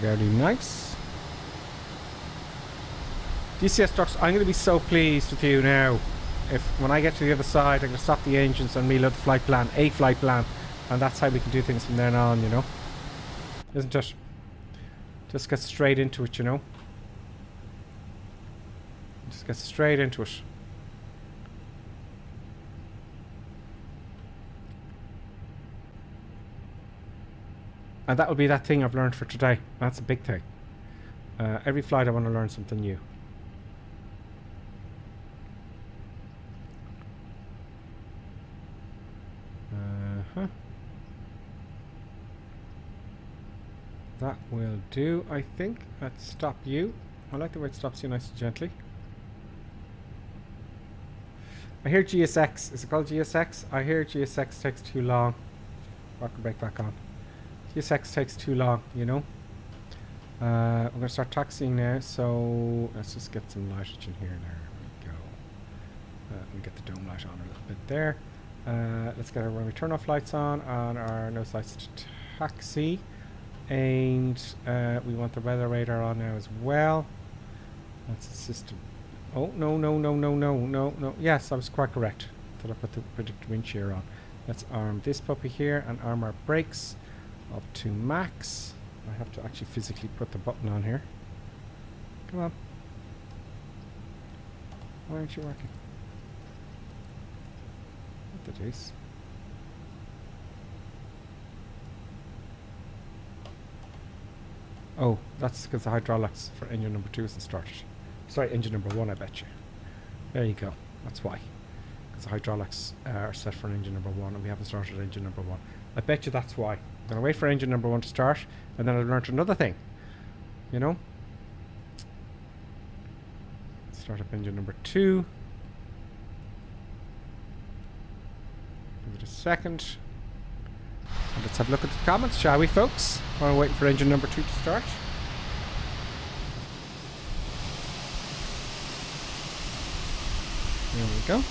Very nice. DCS trucks, I'm going to be so pleased with you now. If when I get to the other side, I'm going to stop the engines and reload the flight plan, and that's how we can do things from then on, you know. Isn't it? Just get straight into it, you know. Just get straight into it. And that will be that thing I've learned for today. That's a big thing. Every flight I want to learn something new. That will do, I think. Let's stop you. I like the way it stops you nice and gently. I hear GSX. Is it called GSX? I hear GSX takes too long. Rocker brake back on. GSX takes too long, you know. We're going to start taxiing now, so let's just get some lightage in here. There we go. We get the dome light on a little bit there. Let's get our when we turn off lights on our nose lights to taxi. And we want the weather radar on now as well. That's the system. Oh, no. Yes, I was quite correct. Thought I put the predicted wind shear on. Let's arm this puppy here and arm our brakes up to max. I have to actually physically put the button on here. Come on. Why aren't you working? What the deuce? Oh, that's because the hydraulics for engine number 2 isn't started. Sorry, engine number 1, I bet you. There you go. That's why. Because the hydraulics are set for engine number 1 and we haven't started engine number 1. I bet you that's why. I'm going to wait for engine number 1 to start and then I've learned another thing. You know? Start up engine number 2. Give it a second. And let's have a look at the comments, shall we, folks? While we're waiting for engine number 2 to start. There we go.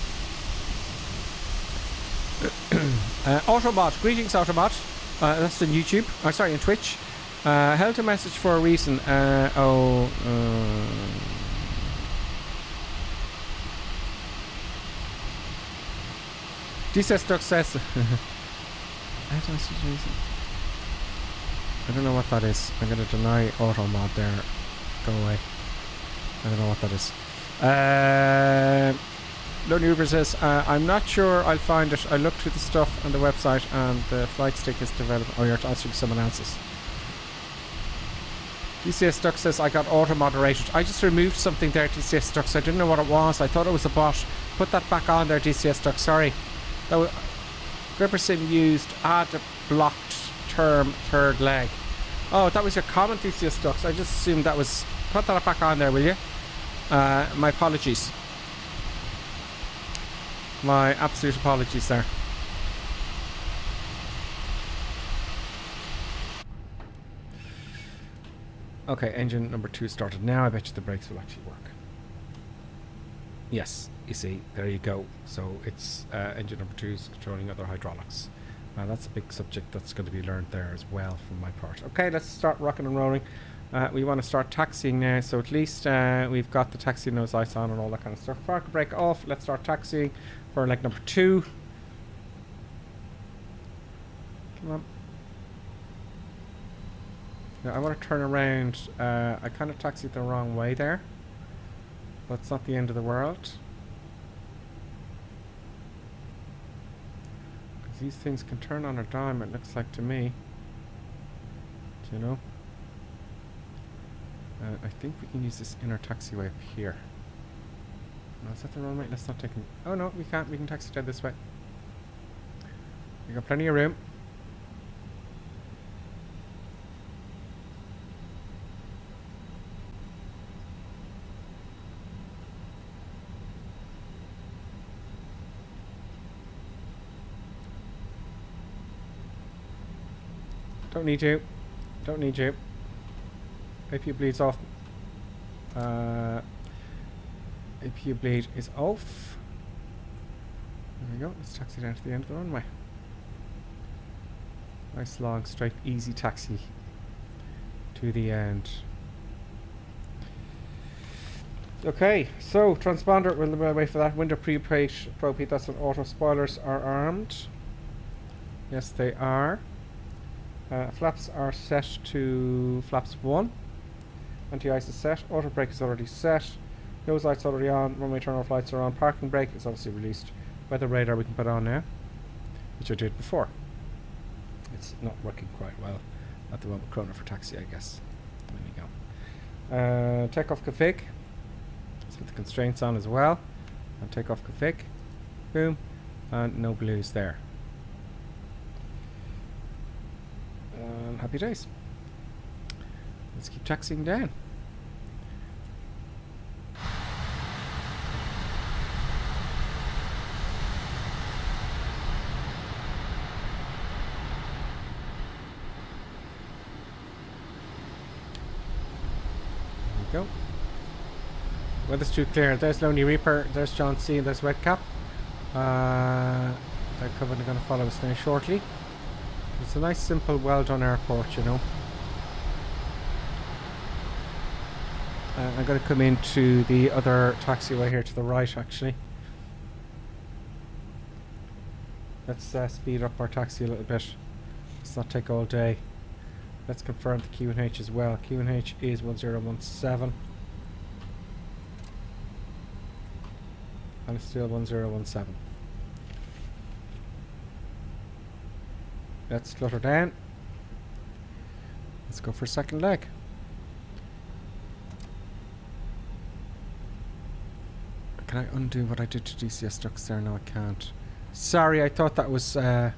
Autobot, greetings Autobot. That's on YouTube. Oh, sorry, on Twitch. Held a message for a reason. DCS Duck says. I don't know what that is. I'm going to deny auto mod there. Go away. I don't know what that is. Lonely Uber says, I'm not sure I'll find it. I looked through the stuff on the website and the flight stick is developed. Oh, you're answering someone else's. DCS Duck says, I got auto moderated. I just removed something there, DCS Duck, so I didn't know what it was. I thought it was a bot. Put that back on there, DCS Duck. Sorry. That was Grippersim used add a blocked term third leg. Oh, that was your comment, DCS Ducks. I just assumed that was. Put that back on there, will you? My apologies. My absolute apologies there. Okay, engine number 2 started now. I bet you the brakes will actually work. Yes, you see, there you go. So it's engine number 2 is controlling other hydraulics. That's a big subject that's going to be learned there as well from my part. Okay, let's start rocking and rolling. We want to start taxiing now, so at least we've got the taxi nose lights on and all that kind of stuff. Park brake off. Let's start taxiing for leg number 2. Come on. Now I want to turn around. I kind of taxied the wrong way there, but it's not the end of the world. Because these things can turn on a dime, it looks like to me. Do you know? I think we can use this inner taxiway up here. No, is that the runway? Let's not take him. Oh no, we can't. We can taxi down this way. We got plenty of room. Don't need you. Don't need you. APU bleeds off. APU bleed is off. There we go. Let's taxi down to the end of the runway. Nice long, straight, easy taxi to the end. Okay, so transponder, we'll wait for that. Window propane, that's an auto. Spoilers are armed. Yes, they are. Flaps are set to flaps 1. Anti-ice is set. Auto brake is already set. Nose lights already on. Runway turn-off lights are on. Parking brake is obviously released. Weather radar we can put on now, which I did before. It's not working quite well at the moment. Chrono for taxi, I guess. There we go. Takeoff config. Let's put the constraints on as well. And takeoff config. Boom. And no blues there. Happy days. Let's keep taxiing down. There we go. Weather's too clear. There's Lonely Reaper, there's John C, and there's Red Cap. They're going to follow us now shortly. It's a nice, simple, well-done airport, you know. I'm going to come into the other taxiway here to the right, actually. Let's speed up our taxi a little bit. Let's not take all day. Let's confirm the QNH as well. QNH is 1017. And it's still 1017. Let's flutter down. Let's go for a second leg. Can I undo what I did to DCS ducts there? No, I can't. Sorry, I thought that was what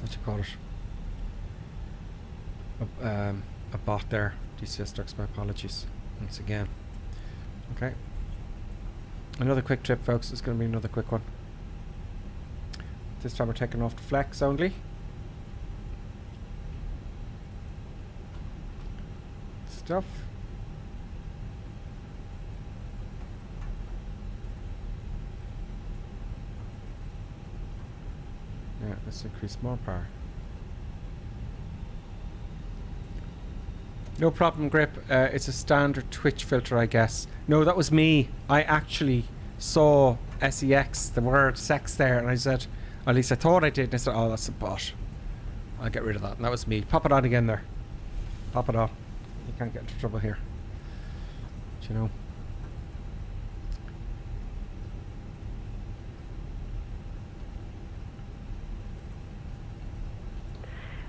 you call it? A bot there. DCS ducts, my apologies. Once again. Okay. Another quick trip, folks. It's going to be another quick one. This time we're taking off the flex only. Stuff. Yeah, let's increase more power. No problem, Grip. It's a standard Twitch filter, I guess. No, that was me. I actually saw SEX, the word sex there, and I said, at least I thought I did, and I said, oh, that's a bot. I'll get rid of that. And that was me. Pop it on again there. Pop it on. You can't get into trouble here. But, you know.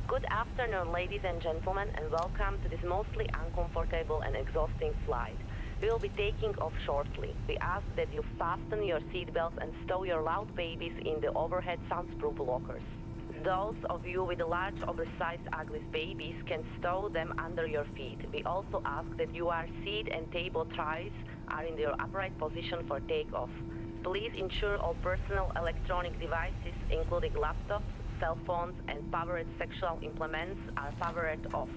Good afternoon, ladies and gentlemen, and welcome to this mostly uncomfortable and exhausting flight. We will be taking off shortly. We ask that you fasten your seatbelts and stow your loud babies in the overhead soundproof lockers. Those of you with large, oversized, ugly babies can stow them under your feet. We also ask that your seat and table ties are in their upright position for takeoff. Please ensure all personal electronic devices, including laptops, cell phones, and powered sexual implements are powered off.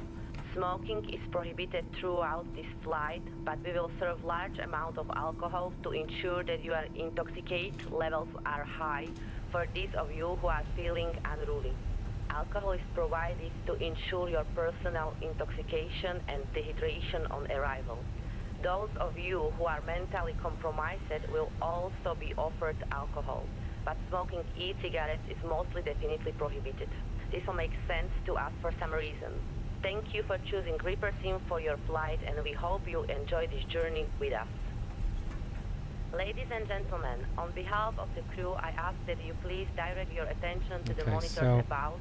Smoking is prohibited throughout this flight, but we will serve large amount of alcohol to ensure that your intoxicate levels are high for those of you who are feeling unruly. Alcohol is provided to ensure your personal intoxication and dehydration on arrival. Those of you who are mentally compromised will also be offered alcohol, but smoking e-cigarettes is mostly definitely prohibited. This will make sense to us for some reason. Thank you for choosing Reaper Sim for your flight, and we hope you enjoy this journey with us. Ladies and gentlemen, on behalf of the crew, I ask that you please direct your attention to the Okay, monitors so above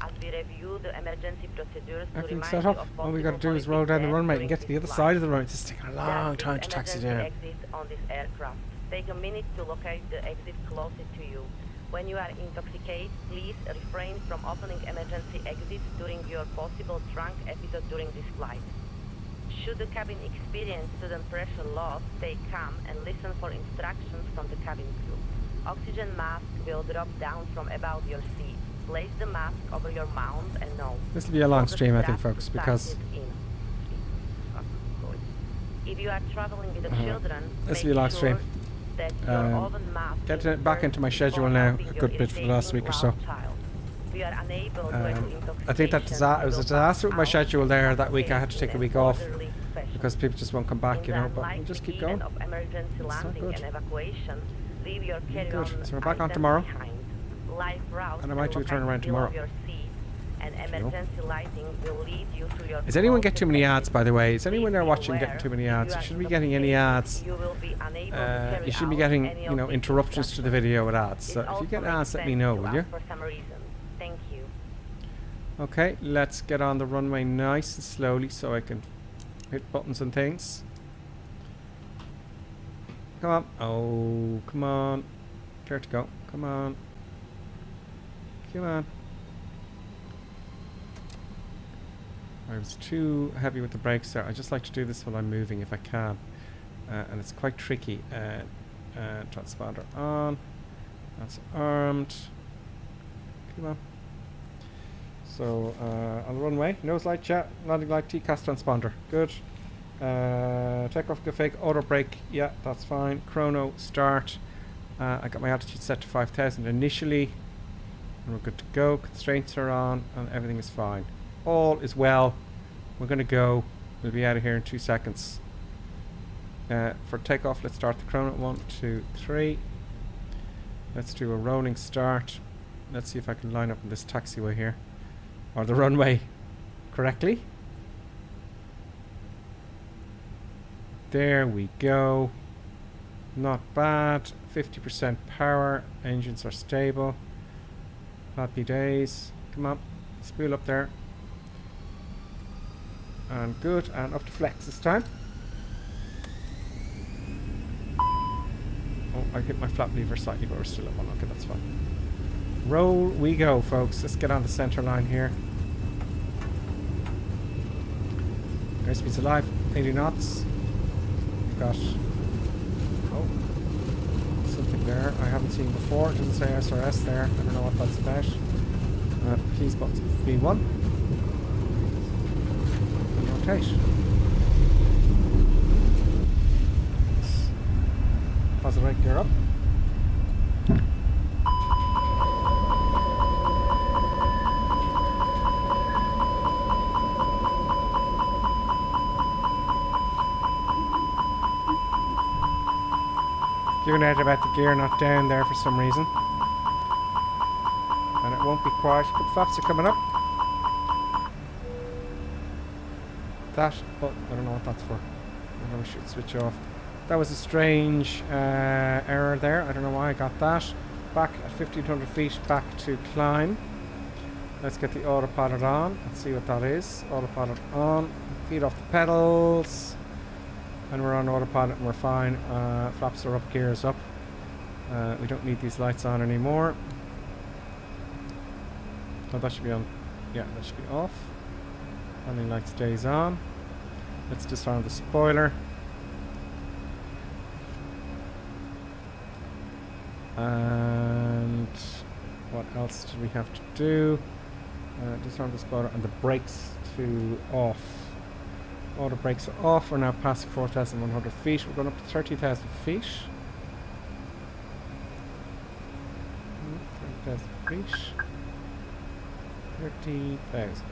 as we review the emergency procedures to everything's remind set you up. of All we got to do is possible roll down the death runway and during get to the this other flight. side of the runway. It's taking a There long are time to six taxi emergency down. exits on this aircraft. Take a minute to locate the exit closest to you. When you are intoxicated, please refrain from opening emergency exits during your possible drunk episode during this flight. Should the cabin experience sudden pressure loss, stay calm and listen for instructions from the cabin crew. Oxygen mask will drop down from above your seat. Place the mask over your mouth and nose. This will be a long Pull the stream, I think, strap folks, to because tighten it in. If you are traveling with the children, this make will be a long sure stream. that your oven mask Getting is it back first into my before schedule now, helping a your good bit for the last irritating week or so. loud child. We are unable to end I think that intoxication it was a will disaster with my pass schedule out there that and week. I had to take a week off orderly fashion. because people just won't come back, In you the know, but we'll unlikely just keep event going. of emergency It's not landing good. and evacuation, leave your carry-on Good. So we're back on items tomorrow. behind. Life routes And I might do a will turnaround hide below tomorrow. your seat, and emergency lighting will lead you to your Does anyone get too many closest ads, by the way? Is Please anyone there be watching aware, getting too many if ads? you You are shouldn't be getting any intoxicated, ads. you will be unable to carry You shouldn't be out getting, any you of know, the interruptions to the instructions. video with ads. This So if you also get makes ads, let me sense know, to will us you? For some reason. Thank you. Okay, let's get on the runway nice and slowly so I can hit buttons and things. Come on. Oh, come on. Care to go. Come on. Come on. I was too heavy with the brakes there. I just like to do this while I'm moving if I can. And it's quite tricky. Transponder on. That's armed. Come on. So, on the runway, nose light, chat, landing light, TCAS transponder. Good. Takeoff, go fake, auto brake, yeah, that's fine. Chrono, start. I got my altitude set to 5,000 initially. And we're good to go. Constraints are on, and everything is fine. All is well. We're going to go. We'll be out of here in 2 seconds. For takeoff, let's start the chrono. 1, 2, 3. Let's do a rolling start. Let's see if I can line up in this taxiway here. Or the runway correctly. There we go. Not bad. 50% power. Engines are stable. Happy days. Come on. Spool up there. And good. And up to flex this time. Oh, I hit my flap lever slightly, but we're still at 1. Okay, that's fine. Roll we go, folks. Let's get on the center line here. Airspeed's alive. 80 knots. We've got something there I haven't seen before. It doesn't say SRS there. I don't know what that's about. Keys buttons B1. And rotate. Pause the right gear up. Giving out about the gear not down there for some reason. And it won't be quiet. Good flaps are coming up. That, oh, I don't know what that's for. I'm going to switch off. That was a strange error there. I don't know why I got that. Back at 1500 feet, back to climb. Let's get the autopilot on. Let's see what that is. Autopilot on. Feet off the pedals. And we're on autopilot and we're fine. Flaps are up, gears up. We don't need these lights on anymore. Oh, that should be on. Yeah, that should be off. Landing light stays on. Let's disarm the spoiler. And what else do we have to do? Disarm the spoiler and the brakes to off. All the brakes are off. We're now passing 4,100 feet. We're going up to 30,000 feet. 30,000 feet. 30,000.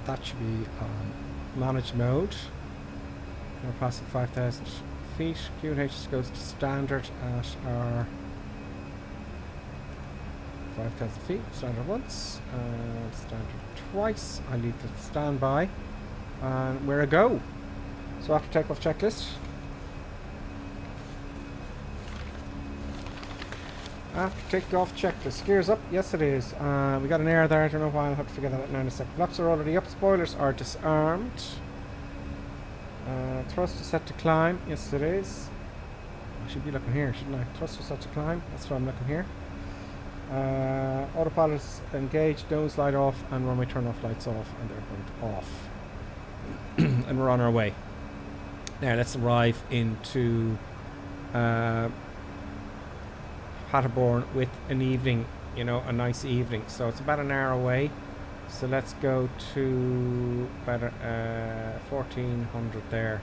That should be on manage mode. We're passing 5,000 feet. QNH goes to standard at our 5,000 feet. Standard once. Standard twice. I leave the standby. And we're a go. So after takeoff checklist. After takeoff checklist. Gears up. Yes, it is. We got an error there. I don't know why. I'll have to figure that out now in a second. Flaps are already up. Spoilers are disarmed. Thrust is set to climb. Yes, it is. I should be looking here, shouldn't I? Thrust is set to climb. That's what I'm looking here. Autopilot is engaged. Nose light off. And runway turn off lights off. And they're going off. And we're on our way. Now let's arrive into Paderborn with an evening, you know, a nice evening. So it's about an hour away. So let's go to about 1400 there.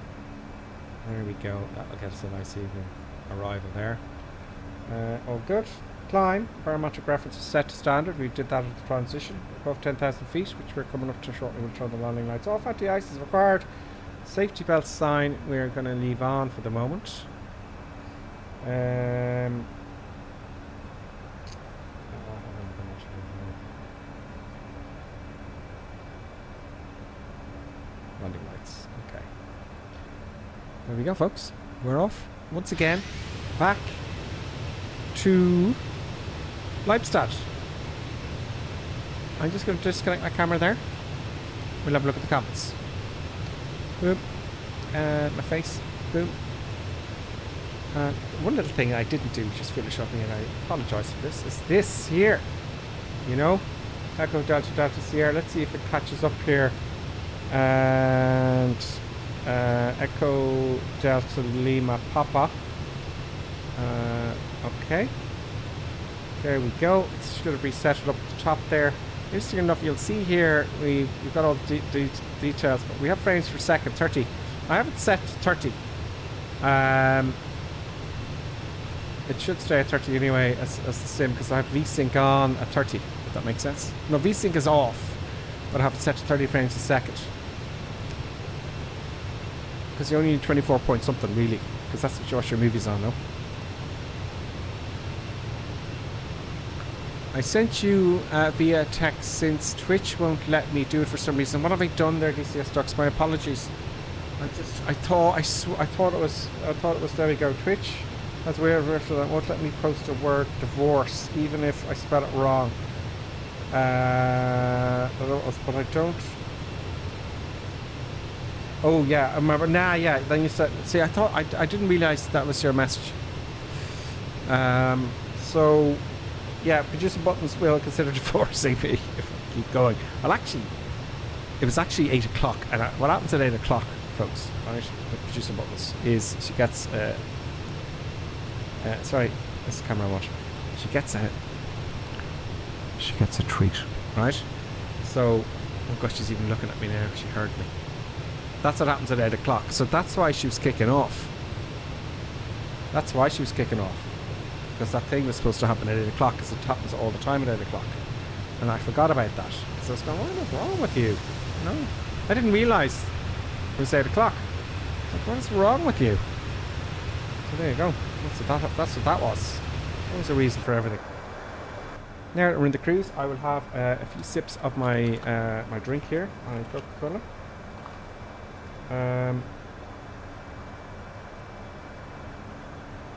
There we go. That'll get us a nice evening arrival there. All good. Climb. Barometric reference is set to standard. We did that at the transition. Above 10,000 feet, which we're coming up to shortly. We'll turn the landing lights off. Anti-ice is required. Safety belt sign we're going to leave on for the moment. Landing lights. Okay. There we go, folks. We're off once again back to Lippstadt. I'm just going to disconnect my camera there. We'll have a look at the comments. Boom. My face. Boom. One little thing I didn't do, just finish off me, and I apologise for this, is this here. You know? Echo Delta Delta Sierra. Let's see if it catches up here. And Echo Delta Lima Papa. Okay. There we go. It should have reset it up at the top there. Interesting enough, you'll see here we've got all the details, but we have frames per second, 30. I have it set to 30. It should stay at 30 anyway as the sim, because I have VSync on at 30, if that makes sense. No, VSync is off, but I have it set to 30 frames a second. Because you only need 24 point something, really, because that's what you watch your movies on, no? I sent you via text since Twitch won't let me do it for some reason. What have I done there, DCS Ducks? My apologies. I thought it was there we go. Twitch has a way of that won't let me post the word divorce even if I spell it wrong. But I don't. Oh yeah, I remember. Nah, yeah. Then you said. See, I thought I didn't realise that was your message. So. Yeah, producer buttons will consider divorce AP if I keep going. Well, actually, it was actually 8 o'clock. And what happens at 8 o'clock, folks, right, with producer buttons, is she gets, sorry, this is camera watch. She gets a treat, right? So, oh gosh, she's even looking at me now. She heard me. That's what happens at 8 o'clock. So that's why she was kicking off. That's why she was kicking off. Because that thing was supposed to happen at 8 o'clock, because it happens all the time at 8 o'clock. And I forgot about that. So I was going, what is wrong with you? No. I didn't realise it was 8 o'clock. Like, what is wrong with you? So there you go. That's what that was. That was the reason for everything. Now that we're in the cruise, I will have a few sips of my my drink here, my Coca-Cola.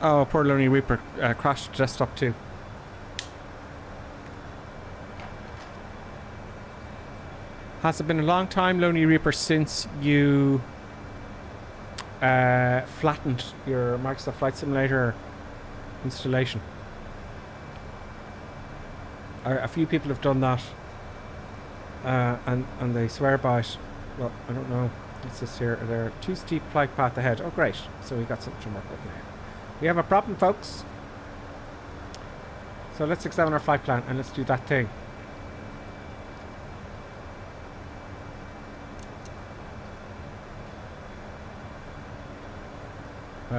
Oh, poor Lonely Reaper crashed desktop too. Has it been a long time, Lonely Reaper, since you flattened your Microsoft Flight Simulator installation? A few people have done that, and they swear by it. Well, I don't know. What's this here? They're too steep flight path ahead. Oh, great! So we got something to work with now. We have a problem, folks. So let's examine our flight plan and let's do that thing.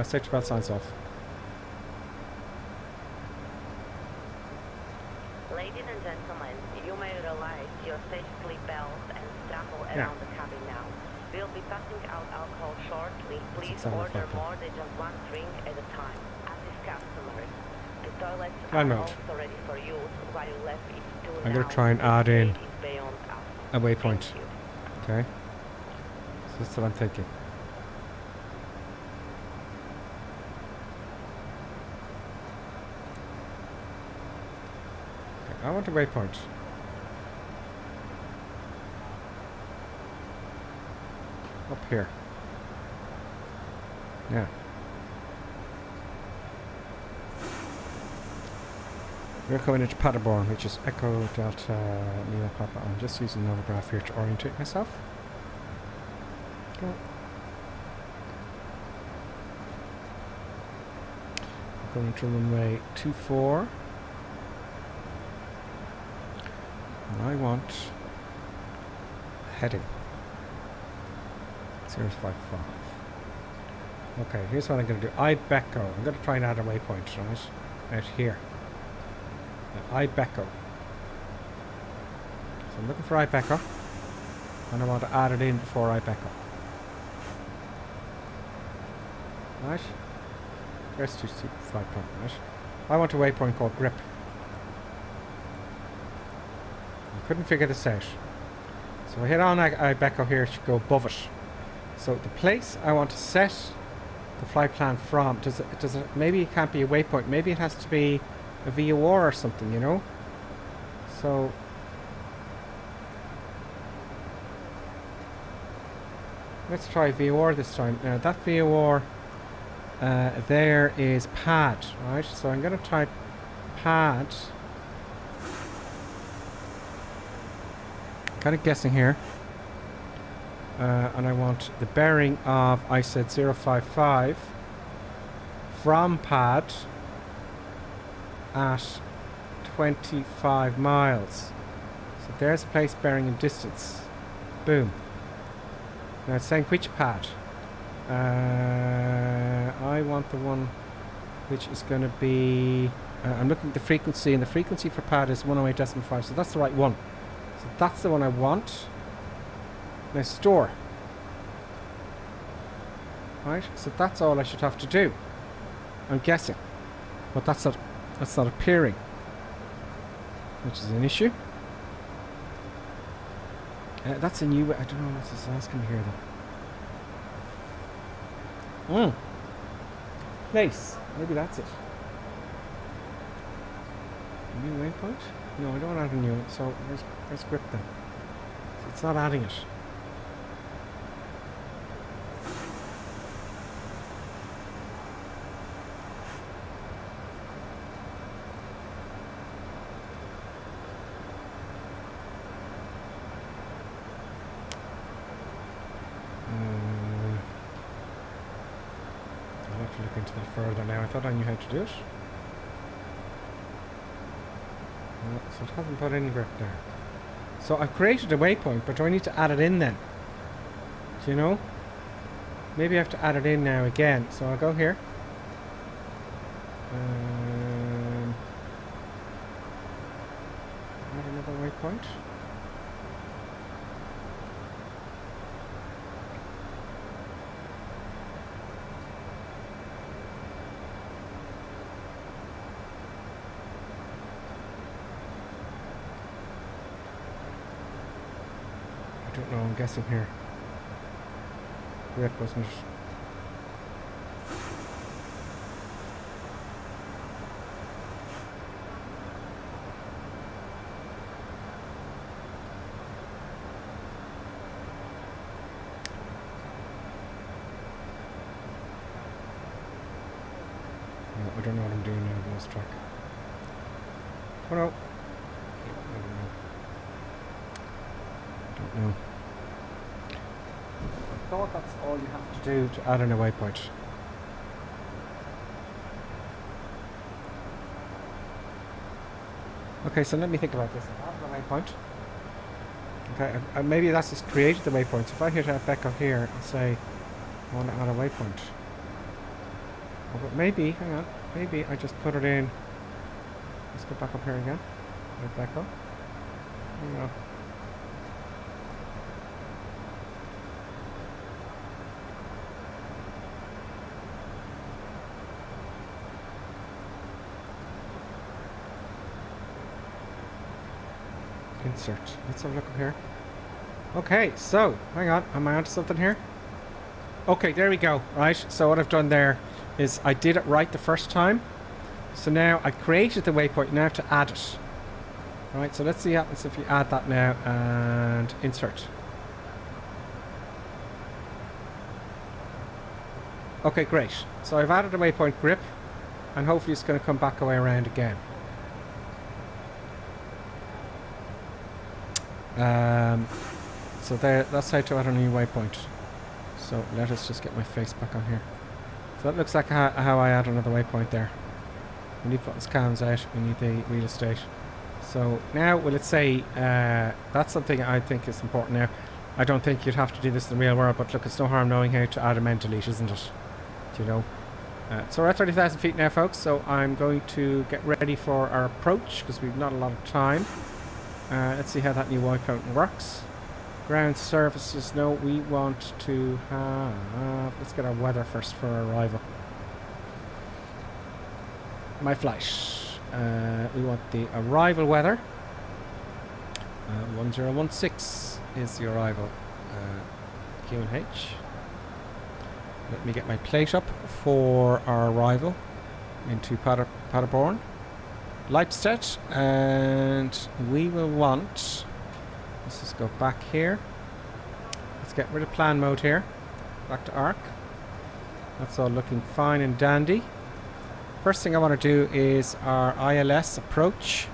Safety belt signs off. Ladies and gentlemen, you may realize your safety belts and strapple around the cabin now. We'll be passing out alcohol shortly. Please order more than just one drink at a time. Assist customers. The toilets are also ready for use while you left it to I'm going to try and add in a waypoint. Okay. So that's what I'm thinking. want a waypoint. Up here. Yeah. We're coming into Paderborn, which is Echo Delta Neo Papa. I'm just using another graph here to orientate myself. Okay. Going to runway 24. And I want heading 055. Okay, here's what I'm going to do. Ibeco. I'm going to try and add a waypoint, right? Out here. Ibeco. So I'm looking for Ibeco. And I want to add it in before Ibeco. Right? There's 255 point, right? I want a waypoint called grip. I couldn't figure this out. So I hit on Ibeco here, it should go above it. So the place I want to set the flight plan from, does it maybe it can't be a waypoint, maybe it has to be a VOR or something, you know? So let's try VOR this time. Now that VOR there is pad, right? So I'm going to type pad. Kind of guessing here. And I want the bearing of, I said 055 from pad at 25 miles. So there's a place bearing in distance. Boom. Now it's saying which pad. I want the one which is going to be... I'm looking at the frequency, and the frequency for pad is 108.5, so that's the right one. So that's the one I want. Now store. Right, so that's all I should have to do. I'm guessing. But that's not appearing. Which is an issue. That's a new... I don't know what this is asking me here though. Place. Maybe that's it. New waypoint? No, I don't add a new one. So where's grip then? So it's not adding it. I'll have to look into that further now. I thought I knew how to do it. So it hasn't put any grip there. So I've created a waypoint, but do I need to add it in then? Do you know? Maybe I have to add it in now again. So I'll go here. Add another waypoint. I don't know, I'm guessing here. Grip wasn't it? No, I don't know what I'm doing now, I've lost track. Oh no. No. I thought that's all you have to do to add in a waypoint. Okay, so let me think about this. I have the waypoint. Okay, maybe that's just created the waypoint. So if I hit Echo here and say I want to add a waypoint. Oh, but maybe, hang on, maybe I just put it in. Let's go back up here again. Echo. Hang on. Insert. Let's have a look up here. Okay, so hang on, am I onto something here? Okay, there we go. Right, so what I've done there is I did it right the first time. So now I created the waypoint, now I have to add it. Right, so let's see what happens if you add that now and insert. Okay, great. So I've added a waypoint grip, and hopefully it's going to come back away around again. So there, that's how to add a new waypoint. So let us just get my face back on here. So that looks like how I add another waypoint there. We need buttons, cams out, we need the real estate. So now, well, let's say that's something I think is important now. I don't think you'd have to do this in the real world, but look, it's no harm knowing how to add a and delete, isn't it? Do you know? So we're at 30,000 feet now, folks, so I'm going to get ready for our approach because we've not a lot of time. Let's see how that new waypoint works. Ground services, no, we want to have... Let's get our weather first for our arrival. My flight. We want the arrival weather. 1016 is the arrival. QNH. Let me get my plate up for our arrival into Paderborn. Lippstadt, and we will want... Let's just go back here. Let's get rid of plan mode here. Back to ARC. That's all looking fine and dandy. First thing I want to do is our ILS approach.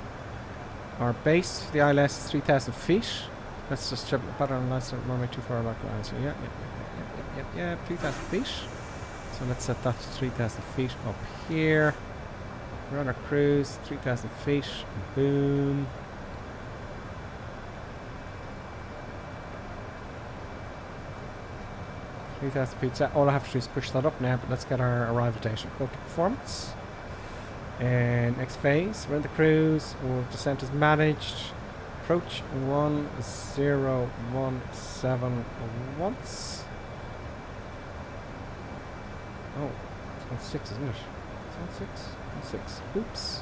Our base for the ILS is 3,000 feet. Let's just triple it better unless I'm running too far back. So yeah, 3,000 feet. So let's set that to 3,000 feet up here. We're on our cruise, 3,000 feet. Boom. feet set. All I have to do is push that up now, but let's get our arrival data. Go to performance. And next phase, we're in the cruise, or descent is managed. Approach 1017 once. Oh, it's 16, isn't it? Is that 6? 6. Oops.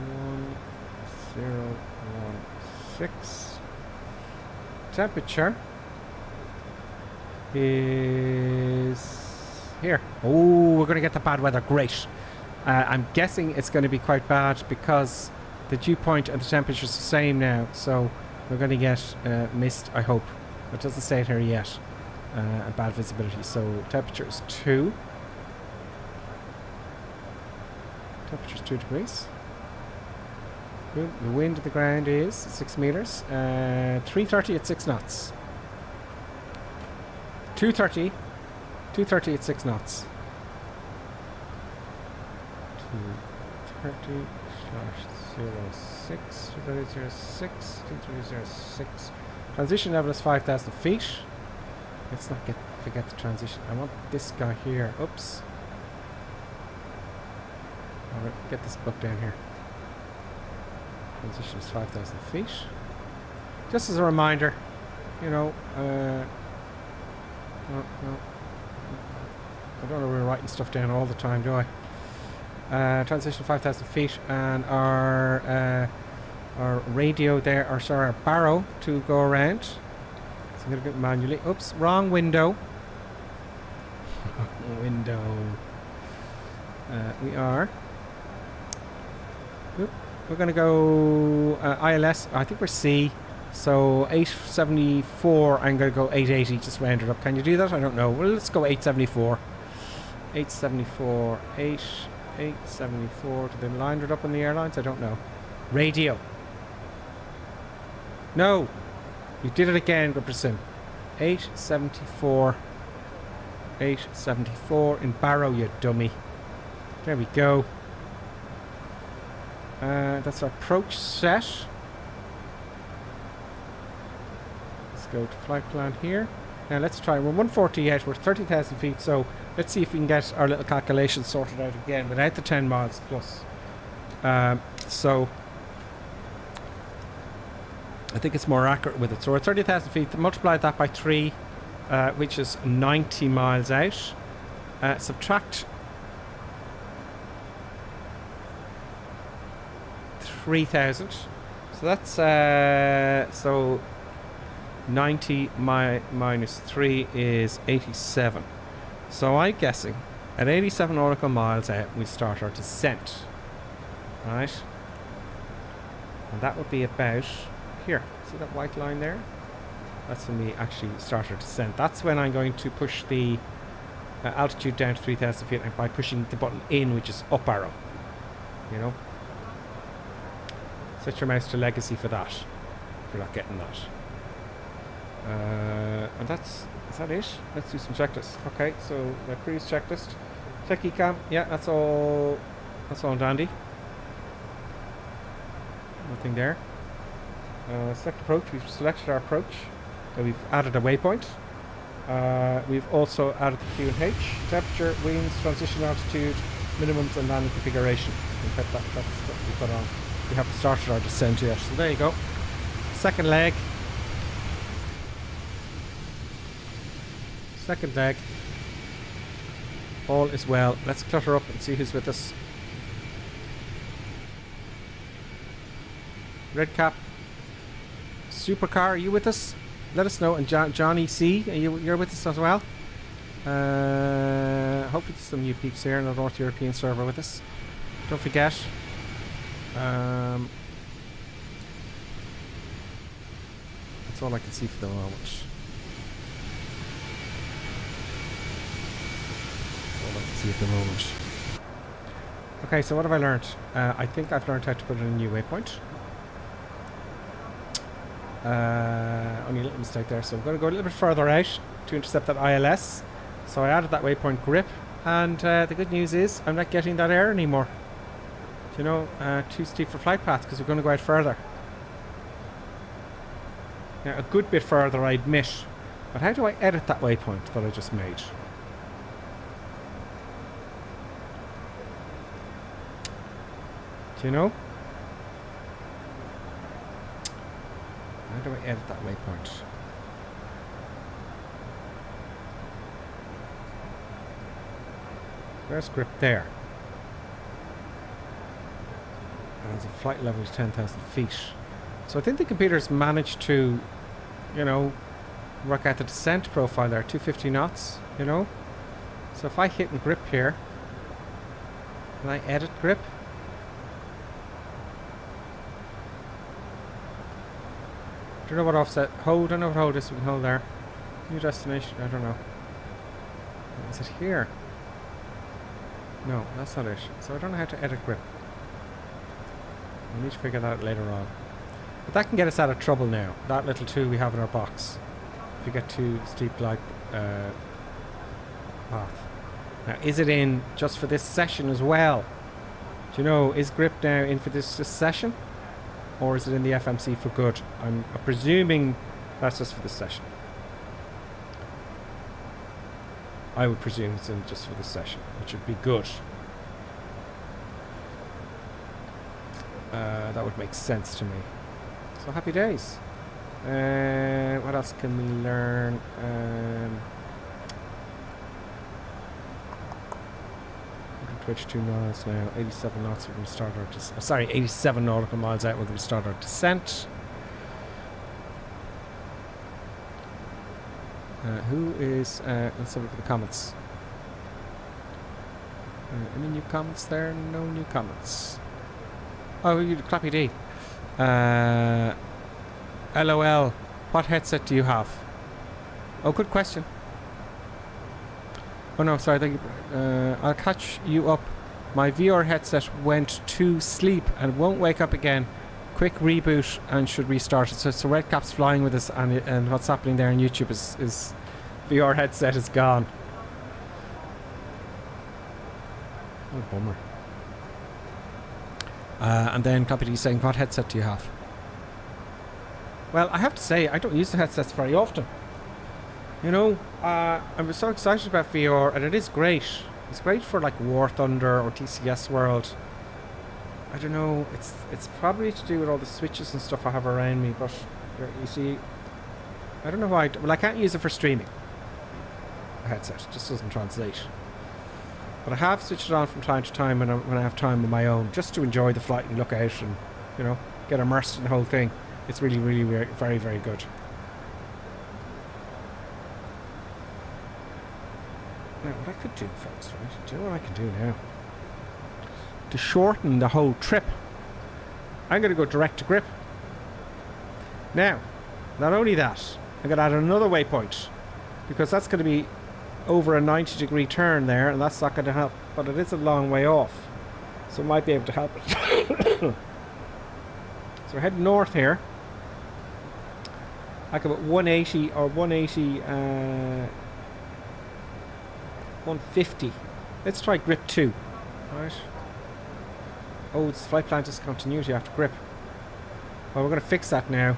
1016. Temperature is here. Oh, we're going to get the bad weather. Great. I'm guessing it's going to be quite bad because the dew point and the temperature is the same now. So we're going to get mist, I hope. It doesn't say it here yet. And bad visibility. So temperature is 2. Temperature is 2 degrees. Boom. The wind at the ground is 6 meters. 330 at 6 knots. 230 at 6 knots. 230 /06 230.06 230.06. Transition level is 5,000 feet. Let's not forget the transition. I want this guy here. Oops. I'll get this book down here. Transition is 5,000 feet. Just as a reminder, you know, no. I don't know we're writing stuff down all the time, do I? Transition 5,000 feet, and our radio there, or sorry, our barrow to go around. So I'm going to do it manually. Oops, wrong window. Window. We are. Oop, we're going to go ILS. I think we're C. So 874. I'm going to go 880. Just round it up. Can you do that? I don't know. Well, let's go 874. 874. 874. Do they line it up on the airlines? I don't know. Radio. No. You did it again, Gripperson. 874. 874 in Barrow, you dummy. There we go. That's our approach set. Let's go to flight plan here. Now let's try. We're 148. We're 30,000 feet. So let's see if we can get our little calculation sorted out again without the 10 miles plus. So I think it's more accurate with it. So we're 30,000 feet. Multiply that by 3, which is 90 miles out. Subtract 3,000. So that's so 90 minus 3 is 87. So I'm guessing at 87 nautical miles out we start our descent. Right? And that would be about here. See that white line there? That's when we actually start our descent. That's when I'm going to push the altitude down to 3,000 feet by pushing the button in, which is up arrow. You know? Set your mouse to legacy for that. If you're not getting that. And is that it? Let's do some checklists. Okay, so the cruise checklist. Techie cam, yeah, that's all dandy. Nothing there. Select approach, we've selected our approach. We've added a waypoint. We've also added the Q&H, temperature, winds, transition altitude, minimums and landing configuration. That's what we put on. We haven't started our descent yet. So there you go. Second leg. Second leg. All is well. Let's clutter up and see who's with us. Red cap. Supercar, are you with us? Let us know. And Johnny C, you're with us as well. Hopefully there's some new peeps here in the North European server with us. Don't forget. That's all I can see for the moment. That's all I can see at the moment. Okay, so what have I learned? I think I've learned how to put in a new waypoint. Only a little mistake there, so I'm going to go a little bit further out to intercept that ILS. So I added that waypoint grip, and the good news is I'm not getting that error anymore. You know, too steep for flight path because we're going to go out further. Now, a good bit further, I admit. But how do I edit that waypoint that I just made? Do you know? How do I edit that waypoint? Where's grip there? And there's a flight level of 10,000 feet. So I think the computer's managed to, you know, work out the descent profile there, 250 knots, you know? So if I hit and grip here, can I edit grip? I don't know what offset. Hold, I don't know what hold is. We can hold there. New destination, I don't know. Is it here? No, that's not it. So I don't know how to edit grip. We need to figure that out later on. But that can get us out of trouble now. That little tool we have in our box. If you get too steep glide path. Now, is it in just for this session as well? Do you know, is grip now in for this session? Or is it in the FMC for good? I'm presuming that's just for this session. I would presume it's in just for this session, which would be good. That would make sense to me. So happy days. What else can we learn? Twitch 2 miles now, 87 knots. We're going to start our sorry, 87 nautical miles out. We're going to start our descent. Who is? Let's have a look at the comments. Any new comments there? No new comments. Oh, you Clappy D. LOL. What headset do you have? Oh, good question. Oh no, sorry. Thank you. I'll catch you up. My VR headset went to sleep and won't wake up again. Quick reboot and should restart it. So Redcap's flying with us, and what's happening there on YouTube is VR headset is gone. Oh, bummer. And then Clappy saying, what headset do you have? Well, I have to say, I don't use the headsets very often. You know, I'm so excited about VR, and it is great. It's great for like War Thunder or TCS World. I don't know, it's probably to do with all the switches and stuff I have around me, but you see, I don't know why. Well, I can't use it for streaming. A headset just doesn't translate. But I have switched it on from time to time when I have time on my own, just to enjoy the flight and look out and, you know, get immersed in the whole thing. It's really, really very, very good. Now, what I could do, folks, right? Do you know what I can do now? To shorten the whole trip. I'm going to go direct to grip. Now, not only that, I'm going to add another waypoint, because that's going to be over a 90-degree turn there, and that's not going to help, but it is a long way off, so it might be able to help it. So we're heading north here, like about 180 or 180, 150. Let's try grip 2. Right. Oh, it's flight plan discontinuity after grip. Well, we're going to fix that now.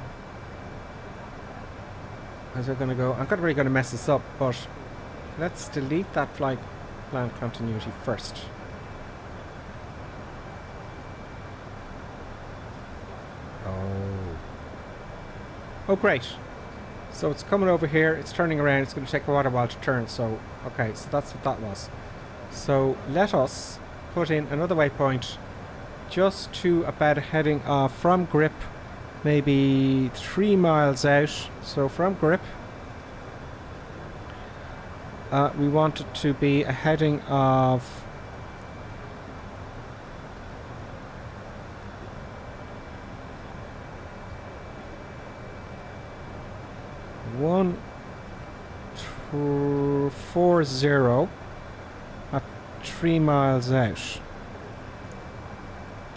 As we're going to go, I'm not really going to mess this up, but let's delete that flight plan continuity first. Oh, great. So it's coming over here, it's turning around, it's going to take a while to turn, so okay, so that's what that was. So let us put in another waypoint just to about a heading of from grip, maybe 3 miles out. So from grip, we want it to be a heading of 140 at 3 miles out.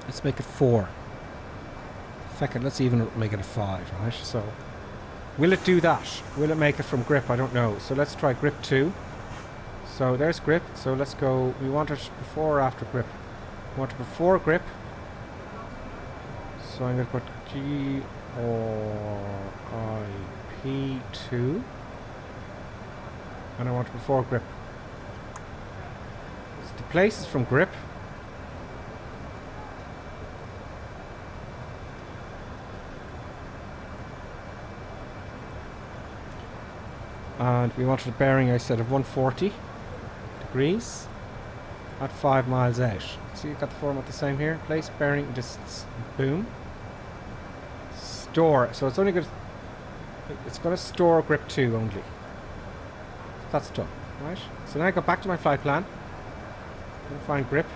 Let's make it 4. Second, let's even make it a 5, right? So, will it do that? Will it make it from grip? I don't know. So let's try grip 2. So there's grip. So let's go. We want it before or after grip? We want it before grip. So I'm going to put GRIP2. And I want it before grip. So the place is from grip. And we wanted a bearing, I said, of 140 degrees at 5 miles out. So you've got the format the same here. Place, bearing, distance. Boom. Store. So it's only going to... It's going to store grip 2 only. That's done. Right. So now I go back to my flight plan. And find grip.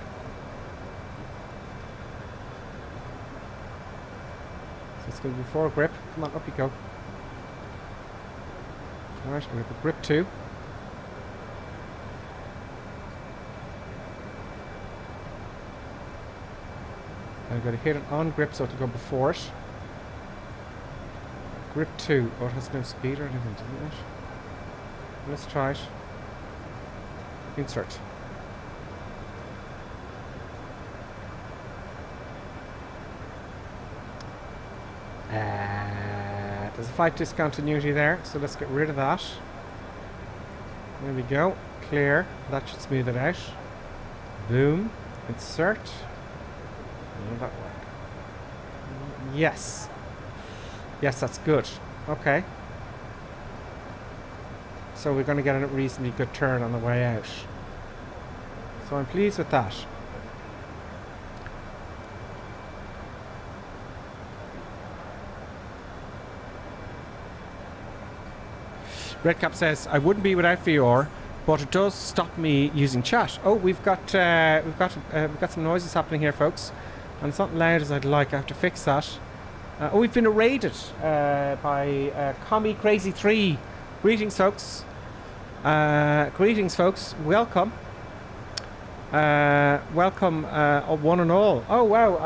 So it's going to be before grip. Come on, up you go. Alright, I'm going to put grip 2. I'm going to hit it on grip so it'll go before it. Grip 2. Oh, it has no speed or anything, didn't it? Let's try it. Insert. There's a flight discontinuity there, so let's get rid of that. There we go. Clear. That should smooth it out. Boom. Insert. Will that work? Yes. Yes, that's good. Okay. So we're going to get a reasonably good turn on the way out. So I'm pleased with that. Redcap says, I wouldn't be without VR, but it does stop me using chat. Oh, we've got some noises happening here, folks, and it's not loud as I'd like. I have to fix that. Oh, we've been raided by Commie Crazy 3. Greetings, folks. Greetings, folks. Welcome. Welcome, one and all. Oh wow!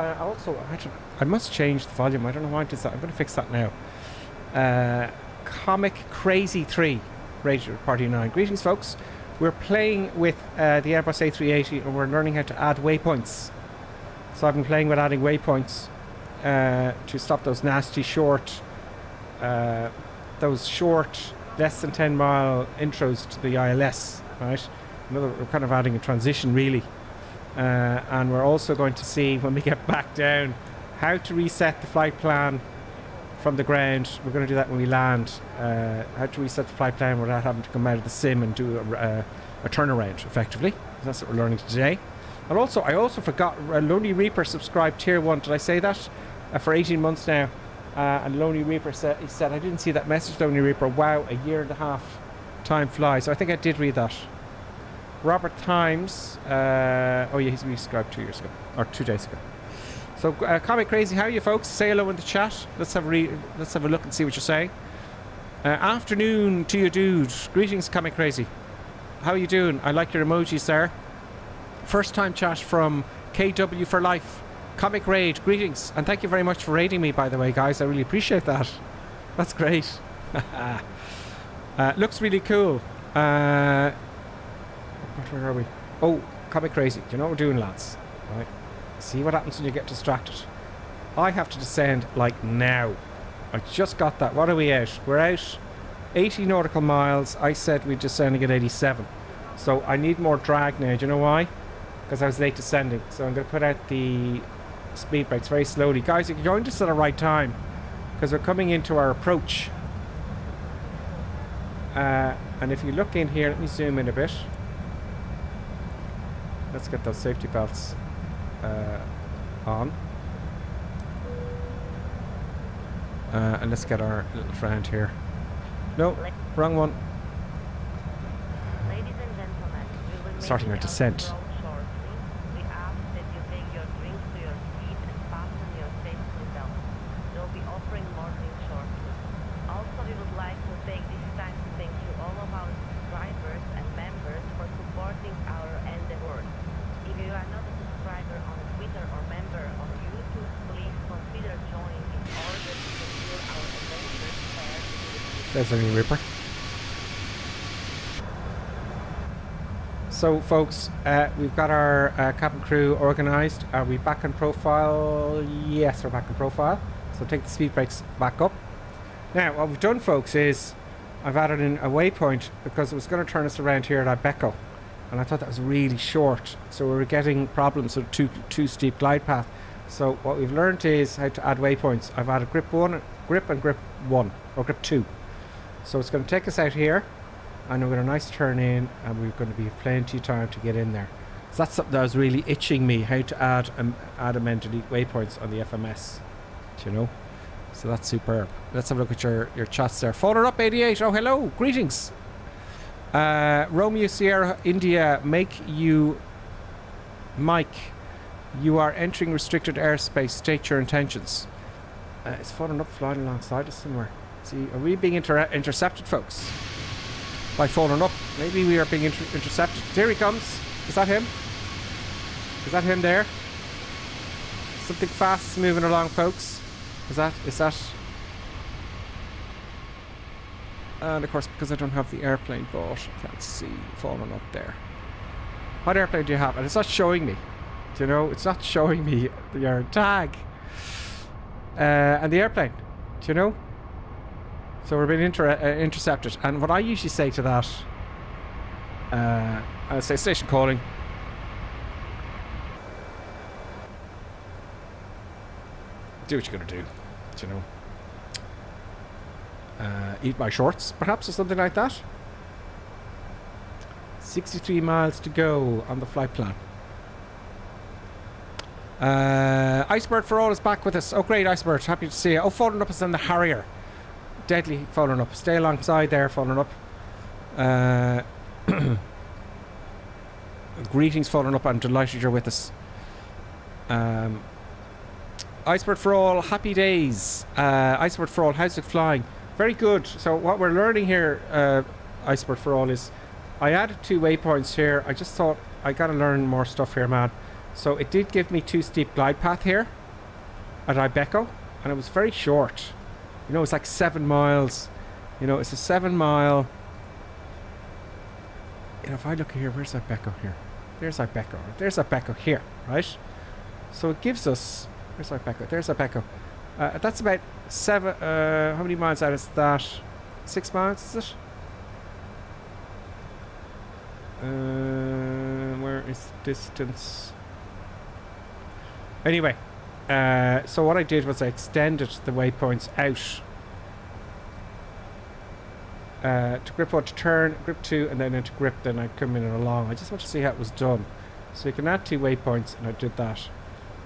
I must change the volume. I don't know why I did that. I'm going to fix that now. Comic Crazy 3, Radio Party 9. Greetings, folks. We're playing with the Airbus A380 and we're learning how to add waypoints. So I've been playing with adding waypoints to stop those nasty short, less than 10 mile intros to the ILS, right? We're kind of adding a transition, really. And we're also going to see, when we get back down, how to reset the flight plan from the ground. We're going to do that when we land. How to reset the flight plan without having to come out of the sim and do a turnaround, effectively. That's what we're learning today. And also, I also forgot, Lonely Reaper subscribed tier 1. Did I say that? For 18 months now. And Lonely Reaper said, I didn't see that message, Lonely Reaper. Wow, a year and a half. Time flies. So I think I did read that. Robert Times. Oh yeah, he's resubscribed 2 years ago. Or 2 days ago. So, Comic Crazy, how are you folks? Say hello in the chat. Let's have a look and see what you're saying. Afternoon to you, dude. Greetings, Comic Crazy. How are you doing? I like your emojis there. First time chat from KW for Life. Comic Raid, greetings. And thank you very much for raiding me, by the way, guys. I really appreciate that. That's great. Looks really cool. Where are we? Oh, Comic Crazy. Do you know what we're doing, lads? Right. See what happens when you get distracted. I have to descend like now. I just got that. What are we out? We're out 80 nautical miles. I said we're descending at 87. So I need more drag now. Do you know why? Because I was late descending. So I'm going to put out the speed brakes very slowly. Guys, you joined us at the right time. Because we're coming into our approach. And if you look in here, let me zoom in a bit. Let's get those safety belts on. And let's get our little friend here. No, wrong one. Ladies and gentlemen, we will Starting our descent. shortly. We ask that you take your drinks to your seat and fasten your safety belt. They'll be offering more drinks shortly. Also, we would like to take this time to thank you all of our subscribers and members for supporting our endeavors. If you are not a subscriber on Twitter or member on YouTube, please consider joining in order to secure our adventures fair. There's a new Ripper. So, folks, we've got our cabin crew organised. Are we back in profile? Yes, we're back in profile. So take the speed brakes back up. Now, what we've done, folks, is I've added in a waypoint because it was going to turn us around here at Ibeco. And I thought that was really short. So we were getting problems with too steep glide path. So what we've learned is how to add waypoints. I've added grip 1, grip and grip 1, or grip 2. So it's going to take us out here. And we're going to nice turn in, and we're going to be plenty of time to get in there. So that's something that was really itching me, how to add amended waypoints on the FMS. Do you know? So that's superb. Let's have a look at your chats there. Folder up 88. Oh, hello. Greetings. Romeo Sierra India, Mike, you are entering restricted airspace. State your intentions. Is Fallen Up flying alongside us somewhere? See, are we being intercepted, folks? By Fallen Up. Maybe we are being intercepted. There he comes. Is that him? Is that him there? Something fast is moving along, folks. Is that? And of course, because I don't have the airplane bought, I can't see Fallen Up there. What airplane do you have? And it's not showing me. Do you know? It's not showing me your tag. And the airplane. Do you know? So we're being intercepted. And what I usually say to that, I say station calling. Do what you're going to do. Do you know? Eat my shorts, perhaps, or something like that. 63 miles to go on the flight plan. Icebird for all is back with us. Oh, great, Icebird. Happy to see you. Oh, Fallen Up is in the Harrier. Deadly Fallen Up. Stay alongside there, Fallen Up. Greetings, Fallen Up. I'm delighted you're with us. Icebird for all, happy days. Icebird for all, how's it flying? Very good. So what we're learning here, Icebird for all, is I added 2 waypoints here. I just thought I gotta learn more stuff here, man. So it did give me 2 steep glide path here at Ibeco, and it was very short. You know, it's like 7 miles. You know, it's a 7 mile. You know, if I look here, where's Ibeco here? There's Ibeco. There's Ibeco here, right? So it gives us. Where's Ibeco? There's Ibeco. That's about 7. How many miles out is that? 6 miles, is it? Where is the distance? Anyway. So what I did was I extended the waypoints out to grip 1 to turn, grip 2, and then into grip, then I'd come in and along. I just want to see how it was done. So you can add 2 waypoints, and I did that.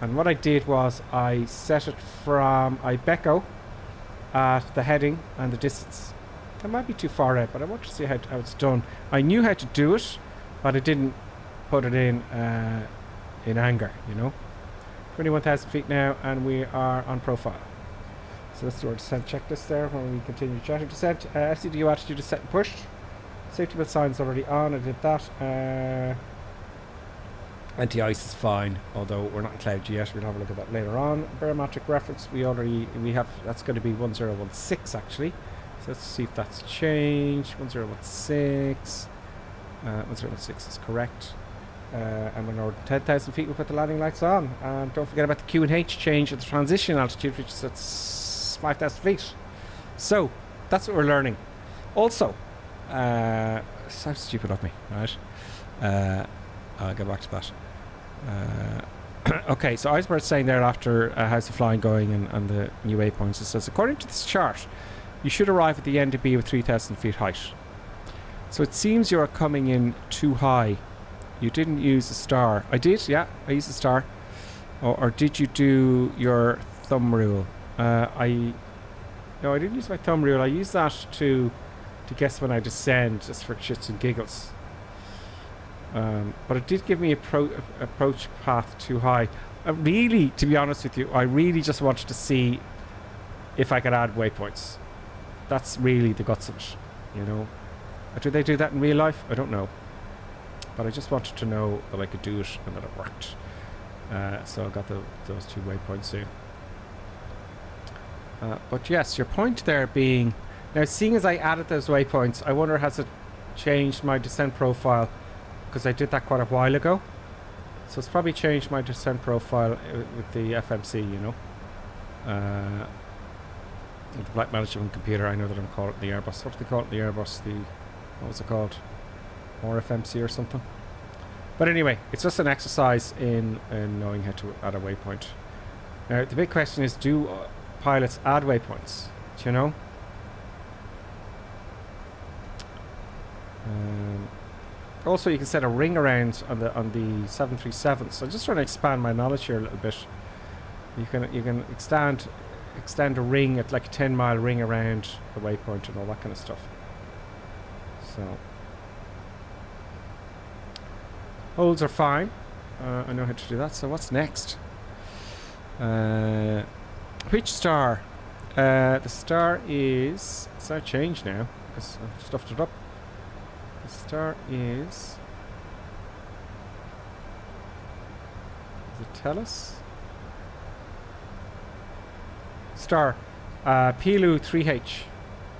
And what I did was I set it from Ibeco at the heading and the distance. That might be too far out, but I want to see how it's done. I knew how to do it, but I didn't put it in anger, you know. 21,000 feet now, and we are on profile. So let's do our descent checklist there when we continue chatting. Descent, FCDU attitude is set and pushed. Safety belt sign is already on, I did that. Anti-ice is fine, although we're not in cloud yet. We'll have a look at that later on. Barometric reference, we have, that's going to be 1016 actually. So let's see if that's changed. 1016. 1016 is correct. And when we're 10,000 feet, we'll put the landing lights on. And don't forget about the Q&H change at the transition altitude, which is at 5,000 feet. So that's what we're learning. Also, so stupid of me, right? I'll get back to that. Okay, so Iceberg's saying there after how's the flying going and the new waypoints, it says, according to this chart, you should arrive at the NDB with 3,000 feet height. So it seems you are coming in too high. You didn't use the star. I did, yeah, I used the star. Or did you do your thumb rule? No, I didn't use my thumb rule. I used that to guess when I descend, just for shits and giggles. But it did give me approach path too high. Really, to be honest with you, I really just wanted to see if I could add waypoints. That's really the guts of it, you know. Do they do that in real life? I don't know. But I just wanted to know that I could do it and that it worked. So I got those 2 waypoints in. But yes, your point there being... Now, seeing as I added those waypoints, I wonder has it changed my descent profile? Because I did that quite a while ago. So it's probably changed my descent profile with the FMC, you know. The flight management computer, I know that I'm calling it the Airbus. What do they call it? The Airbus, what was it called? Or FMC or something. But anyway, it's just an exercise in knowing how to add a waypoint. Now, the big question is, do pilots add waypoints? Do you know? Also, you can set a ring around on the 737. So I'm just trying to expand my knowledge here a little bit. You can extend a ring at like a 10-mile ring around the waypoint and all that kind of stuff. So holds are fine. I know how to do that. So what's next? Which star? The star is... It's not changed now because I've stuffed it up. The star is... Does it tell us? Star. Pilu 3H.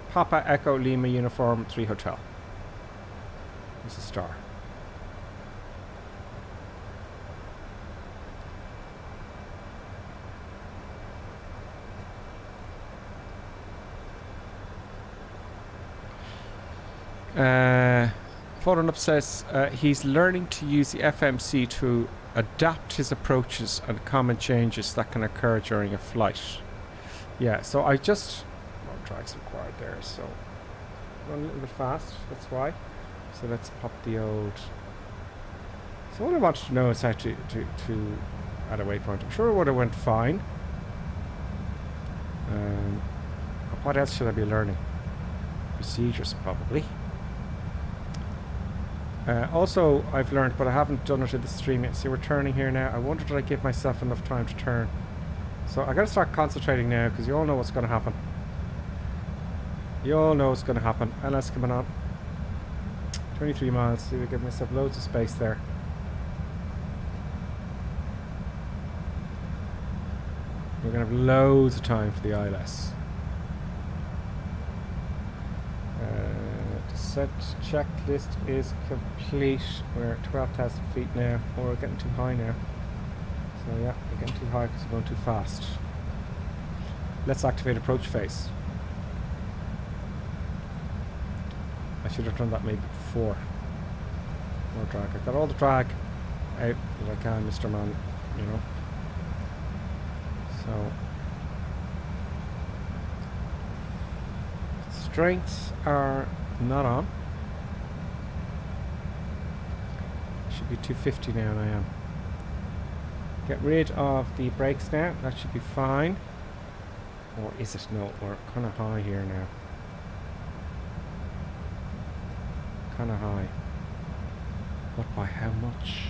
Papa Echo Lima Uniform 3 Hotel. It's a star. Following up says he's learning to use the FMC to adapt his approaches and common changes that can occur during a flight. Yeah, so I just... Well, drag's required there, so... Run a little bit fast, that's why. So let's pop the old... So what I wanted to know is how to add a waypoint. I'm sure it would have went fine. What else should I be learning? Procedures, probably. Also, I've learned, but I haven't done it in the stream yet. See, we're turning here now. I wonder did I give myself enough time to turn. So I gotta start concentrating now, because you all know what's going to happen. You all know what's going to happen. LS coming on. 23 miles. See, we give myself loads of space there. We're going to have loads of time for the ILS. Descent checklist is complete. We're at 12,000 feet now. Oh, we're getting too high now. So yeah, we're getting too high because we're going too fast. Let's activate approach phase. I should have done that maybe before. More drag. I got all the drag out that I can, Mr. Man, you know. So strengths are not on. Should be 250 now, and I am. Get rid of the brakes now. That should be fine. Or is it? No, we're kind of high here now. Kind of high. But by how much?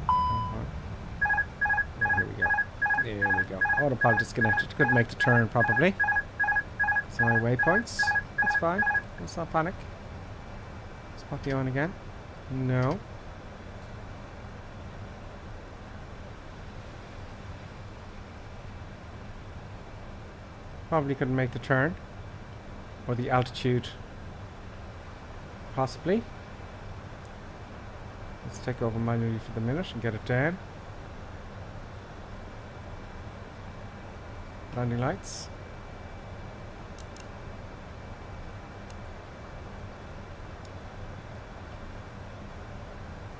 How high There we go. Autopilot disconnected. Couldn't make the turn probably. So my waypoints. That's fine. Let's not panic. Spot the on again. No. Probably couldn't make the turn. Or the altitude. Possibly. Let's take over manually for the minute and get it down. Landing lights.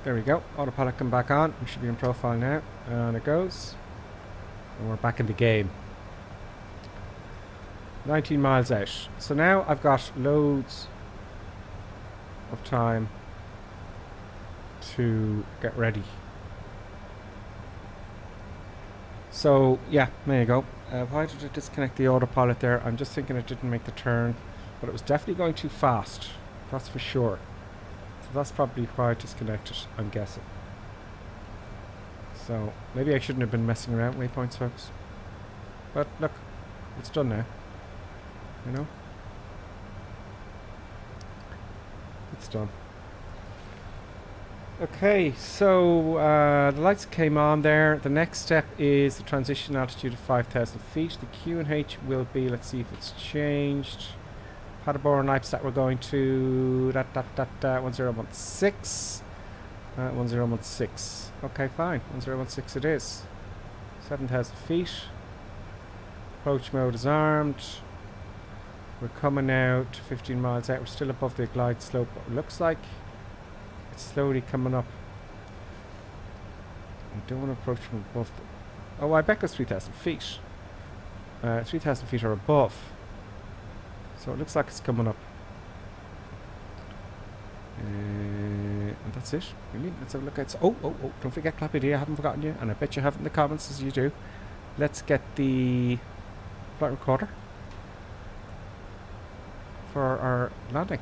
There we go. Autopilot come back on. We should be in profile now. And it goes. And we're back in the game. 19 miles out. So now I've got loads of time to get ready. So yeah, there you go. Why did I disconnect the autopilot there? I'm just thinking it didn't make the turn, but it was definitely going too fast. That's for sure. So that's probably why I disconnected, I'm guessing. So maybe I shouldn't have been messing around with waypoints, folks. But look, it's done now. You know? It's done. Okay, so the lights came on there. The next step is the transition altitude of 5,000 feet. The Q&H will be, let's see if it's changed. Paderborn, Lippstadt, we're going to 1016. 1016. Okay, fine. 1016 it is. 7,000 feet. Approach mode is armed. We're coming now to 15 miles out. We're still above the glide slope, but it looks like it's slowly coming up. I don't want to approach from above. Oh, I bet it's 3,000 feet. 3,000 feet or above. So it looks like it's coming up. And that's it. Really? Let's have a look at it. Oh, don't forget Clappy D. I haven't forgotten you. And I bet you have it in the comments as you do. Let's get the flight recorder for our landing.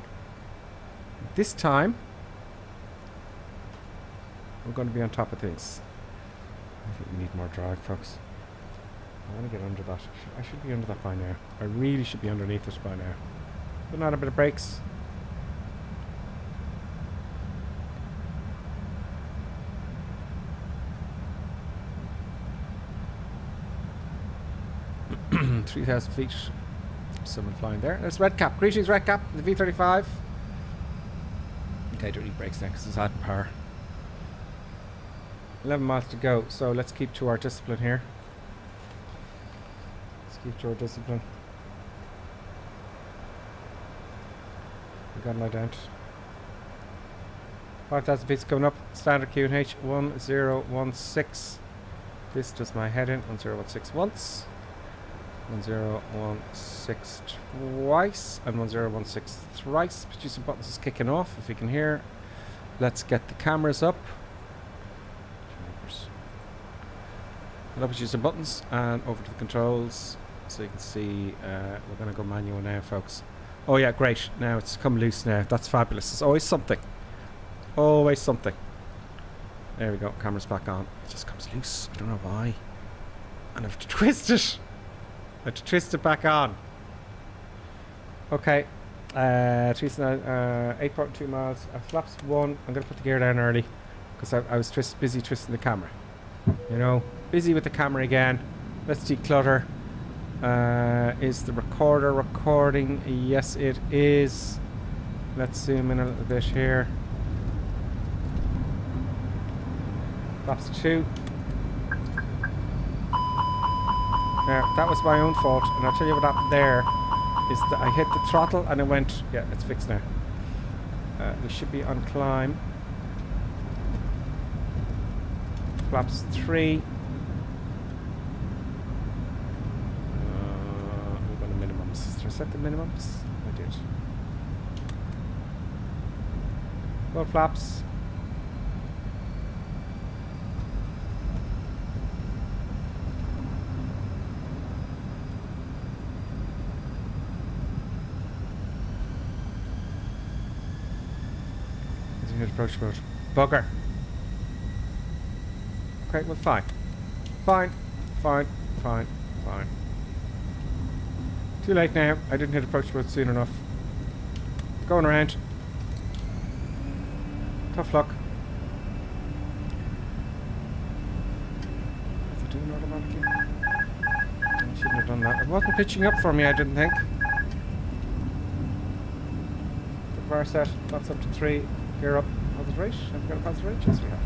This time we're going to be on top of things. I think we need more drag, folks. I want to get under that. I should be under that by now. I really should be underneath this by now. Putting on a bit of brakes. (clears throat) 3,000 feet. Someone flying there. There's Red Cap. Greetings, Red Cap. The V35. Okay, don't need brakes now because it's adding power. 11 miles to go, so let's keep to our discipline here. Let's keep to our discipline. We got an ident. 5,000 feet coming up. Standard Q&H 1016. This does my head in. 1016 once. 1016 twice. And 1016 thrice. Producer buttons is kicking off, if you can hear. Let's get the cameras up. I'll produce the buttons and over to the controls so you can see we're going to go manual now, folks. Oh yeah, great. Now it's come loose now. That's fabulous. There's always something. Always something. There we go. Camera's back on. It just comes loose. I don't know why. And I have to twist it. I have to twist it back on. Okay. 8.2 miles. Flaps 1. I'm going to put the gear down early because I was busy twisting the camera. You know, busy with the camera again. Let's declutter. Is the recorder recording? Yes, it is. Let's zoom in a little bit here. Flaps 2. Now, that was my own fault, and I'll tell you what happened there is that I hit the throttle and it went. Yeah, it's fixed now. We should be on climb. Flaps 3. We're going to minimums. Did I set the minimums? I did. 4 flaps. Approach mode. Bugger. Okay, well, fine. fine. Too late now. I didn't hit approach mode soon enough. Going around. Tough luck. What's it doing automatically? I shouldn't have done that. It wasn't pitching up for me, I didn't think. The bar set. That's up to 3. Gear up. Positive rate. Have we got a positive rate? Yes, we have.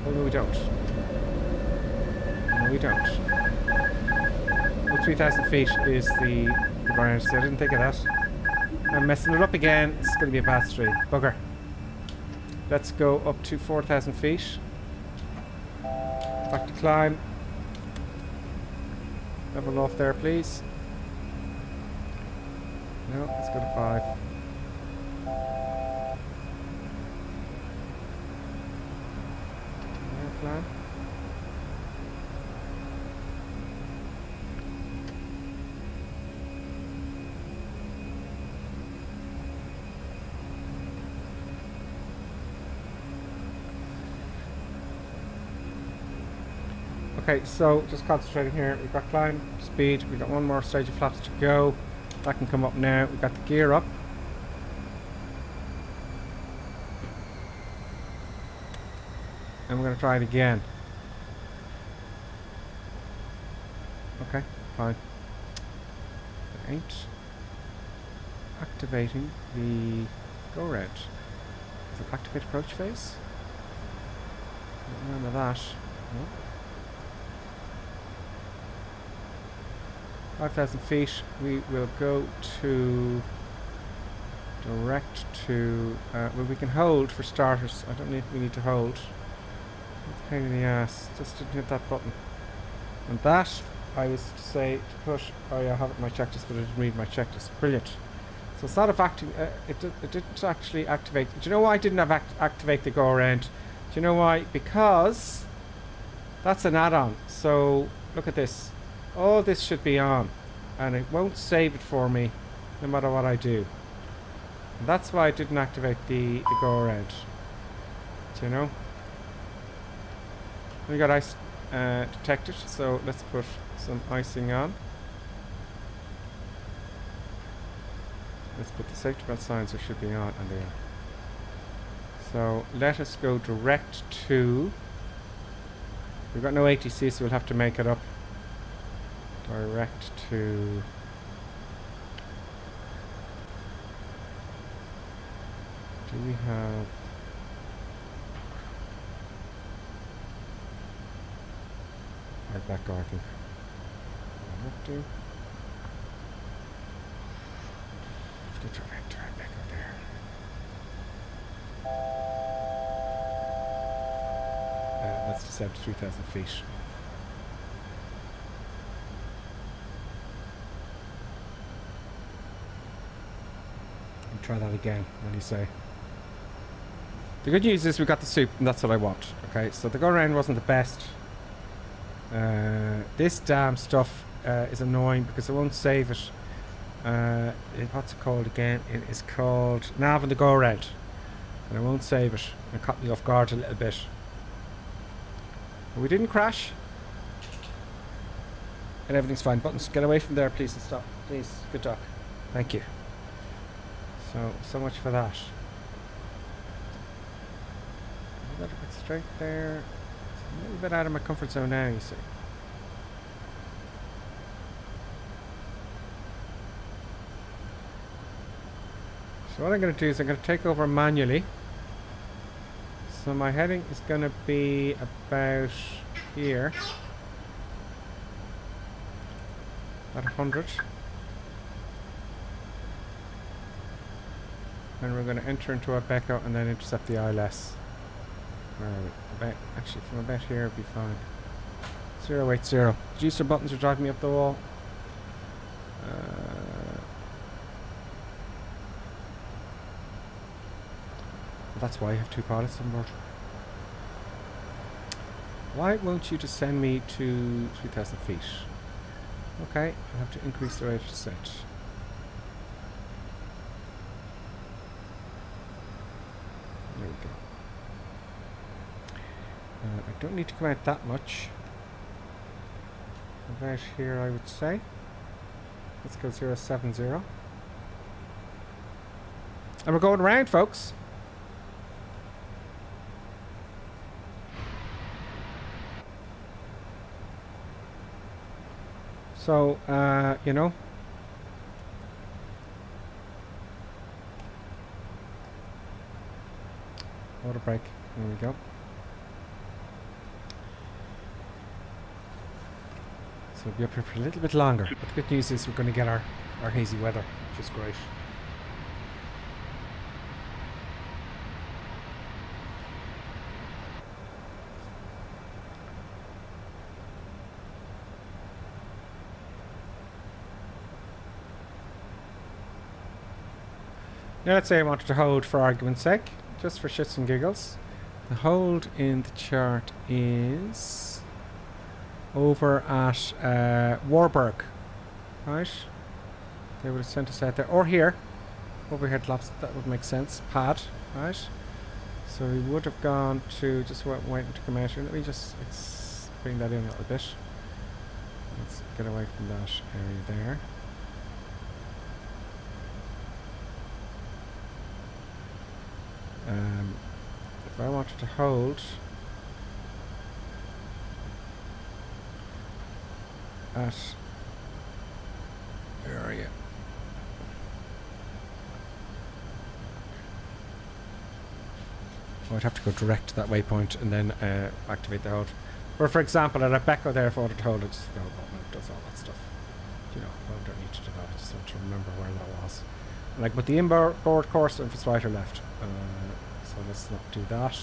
Oh, no, we don't. No, we don't. Well, 3,000 feet is the ground, so I didn't think of that. I'm messing it up again. It's going to be a pass through. Bugger. Let's go up to 4,000 feet. Back to climb. Level off there, please. No, let's go to 5. Plan. Okay, so just concentrating here. We've got climb speed. We've got one more stage of flaps to go. That can come up now. We've got the gear up. And we're going to try it again. Okay, fine. It ain't activating the go round. Is it activate approach phase? Don't remember that. No. 5,000 feet. We will go to direct to. Well, we can hold for starters. I don't need. We need to hold. Pain in the ass. Just didn't hit that button. And that, I was to say to push. Oh yeah, I have it in my checklist, but I didn't read my checklist. Brilliant. So instead of acting, it didn't actually activate. Do you know why I didn't have activate the go around? Do you know why? Because that's an add-on. So look at this. All this should be on, and it won't save it for me, no matter what I do. And that's why I didn't activate the go around. Do you know? We got ice detected, so let's put some icing on. Let's put the safety belt signs that should be on, and they are. So let us go direct to. We've got no ATC, so we'll have to make it up. Direct to. Do we have? Right back, I think. Have to. Let's get right back up there. Let's descend to 3,000 feet. And try that again. What do you say? The good news is we got the soup, and that's what I want. Okay, so the go around wasn't the best. This damn stuff is annoying because it won't save it. What's it called again? It is called nav and the go around, and it won't save it. It caught me off guard a little bit. But we didn't crash, and everything's fine. Buttons, get away from there, please, and stop, please. Good talk. Thank you. So much for that. A little bit straight there. A little bit out of my comfort zone now, you see. So what I'm going to do is I'm going to take over manually. So my heading is going to be about here. At 100. And we're going to enter into our Becco and then intercept the ILS. Where are we? Actually, from about here it'll be fine. 080. Juicer buttons are driving me up the wall. That's why I have 2 pilots on board. Why won't you just send me to 3,000 feet? Okay, I'll have to increase the rate of descent. There we go. I don't need to come out that much. About here, I would say. Let's go 070. And we're going around, folks. So, you know. Water break. There we go. So we'll be up here for a little bit longer. But the good news is we're going to get our hazy weather, which is great. Now let's say I wanted to hold for argument's sake, just for shits and giggles. The hold in the chart is over at Warburg, right? They would have sent us out there, or here, over here at Laps, that would make sense, pad, right? So we would have gone to, just waiting to come out here. Let me just bring that in a little bit. Let's get away from that area there. If I wanted to hold at area, I'd have to go direct to that waypoint and then activate the hold. Or for example, at Rebecca there, if I wanted to hold it, just go and it does all that stuff. You know, I don't need to do that. I just want to remember where that was. Like with the inboard course, if it's right or left. So let's not do that.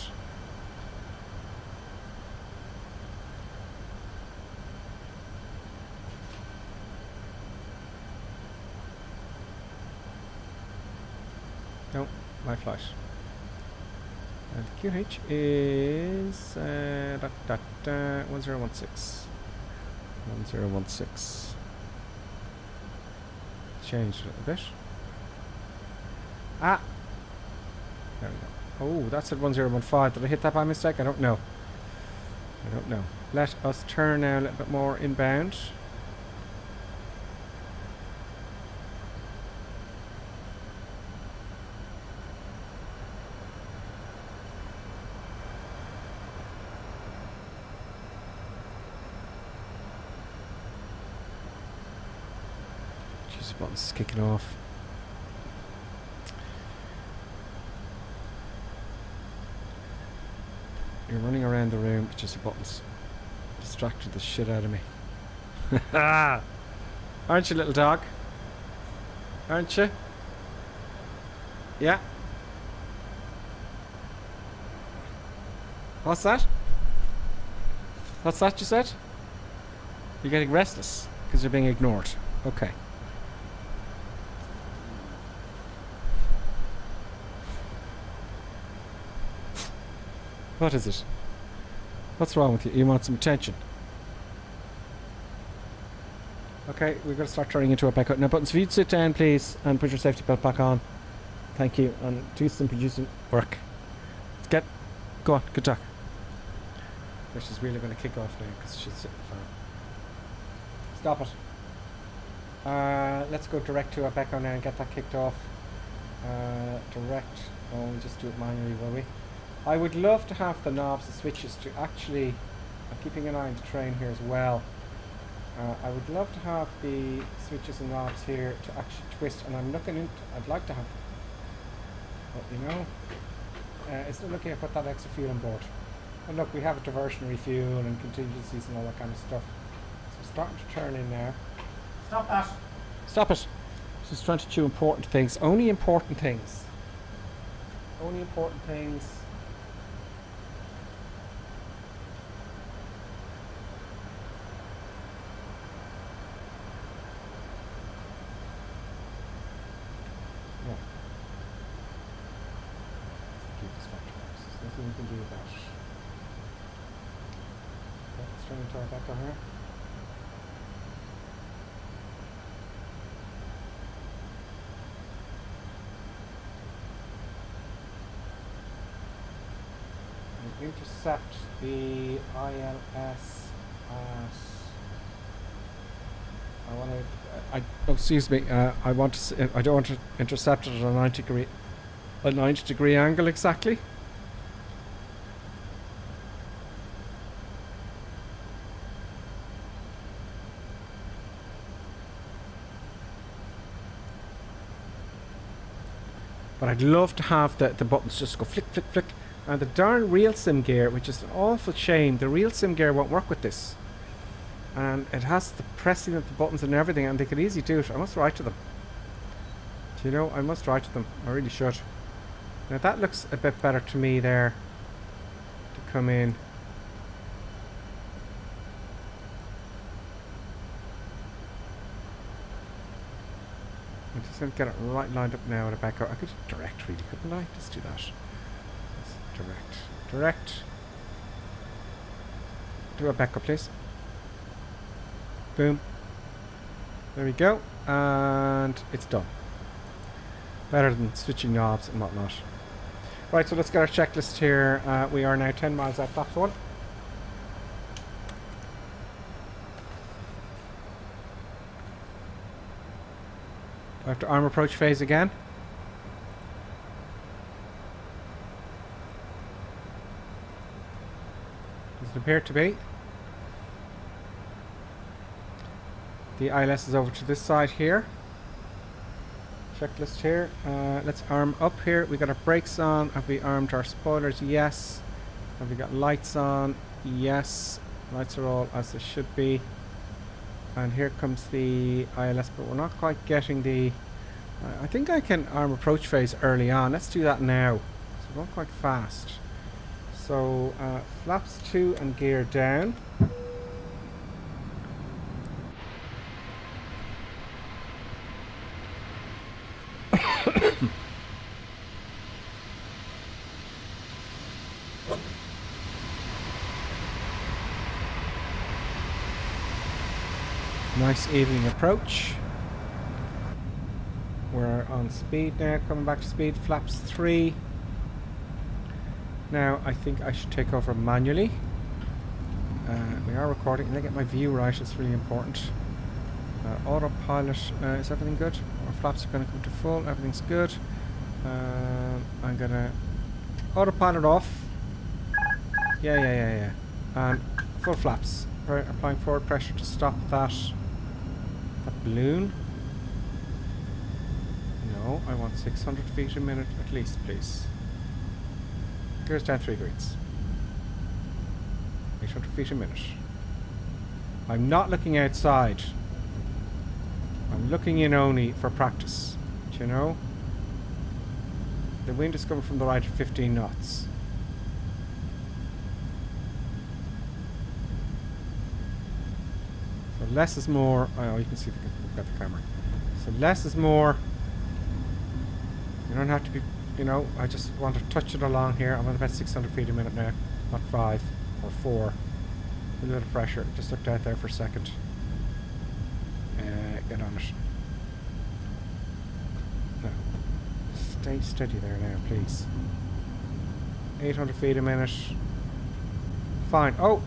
No, my flight. And QH is 1016. 1016. Changed a little bit. Ah! There we go. Oh, that's at 1015. Did I hit that by mistake? I don't know. I don't know. Let us turn now a little bit more inbound. Jeez, the button's kicking off. You're running around the room, but just the buttons distracted the shit out of me. Aren't you, little dog? Aren't you? Yeah. What's that? What's that you said? You're getting restless because you're being ignored. Okay. What is it? What's wrong with you? You want some attention? Okay, we're going to start turning into a back out now. Buttons, if you'd sit down, please, and put your safety belt back on. Thank you. And do some producing work. Let's get. Go on. Good talk. She's really going to kick off now because she's sitting fine. Stop it. Let's go direct to Rebecca now and get that kicked off. Direct. Oh, we'll just do it manually, will we? I would love to have the knobs and switches to actually, I'm keeping an eye on the train here as well. I would love to have the switches and knobs here to actually twist, and I'm looking into, I'd like to have them. But you know, it's not looking at put that extra fuel on board. And look, we have a diversionary fuel and contingencies and all that kind of stuff. So starting to turn in now. Stop that! Stop it! Just trying to do important things. Only important things. Only important things. We can do that. Okay, let's turn into our back on here. And intercept the ILS at I want to. Oh, excuse me. I want to. I don't want to intercept it at a 90-degree angle exactly. But I'd love to have the buttons just go flick, flick, flick. And the darn real sim gear, which is an awful shame, the real sim gear won't work with this. And it has the pressing of the buttons and everything, and they could easily do it. I must write to them. Do you know, I must write to them. I really should. Now that looks a bit better to me there. To come in. I'm just going to get it right lined up now with a back. I could direct really, couldn't I? Just do that. Let's direct. Do a backup, please. Boom. There we go. And it's done. Better than switching knobs and whatnot. Right, so let's get our checklist here. We are now 10 miles out flaps 1. Do I have to arm approach phase again? Does it appear to be? The ILS is over to this side here. Checklist here. Let's arm up here. We got our brakes on. Have we armed our spoilers? Yes. Have we got lights on? Yes. Lights are all as they should be. And here comes the ILS, but we're not quite getting the... I think I can arm approach phase early on. Let's do that now. So we're not quite fast. So flaps 2 and gear down. Nice evening approach. We're on speed now, coming back to speed. Flaps 3. Now I think I should take over manually. We are recording. Let me get my view right, it's really important. Autopilot, is everything good? Our flaps are going to come to full, everything's good. I'm going to autopilot off. Yeah. And full flaps. Right, applying forward pressure to stop that balloon. No, I want 600 feet a minute at least, please. Gears down 3 grids. 800 feet a minute. I'm not looking outside. I'm looking in only for practice. Do you know? The wind is coming from the right at 15 knots. So less is more. Oh, you can see we've got the camera. So less is more. You don't have to be, you know, I just want to touch it along here. I'm at about 600 feet a minute now, not 5 or 4. A little bit of pressure. Just looked out there for a second. Get on it. No. Stay steady there now, please. 800 feet a minute. Fine. Oh!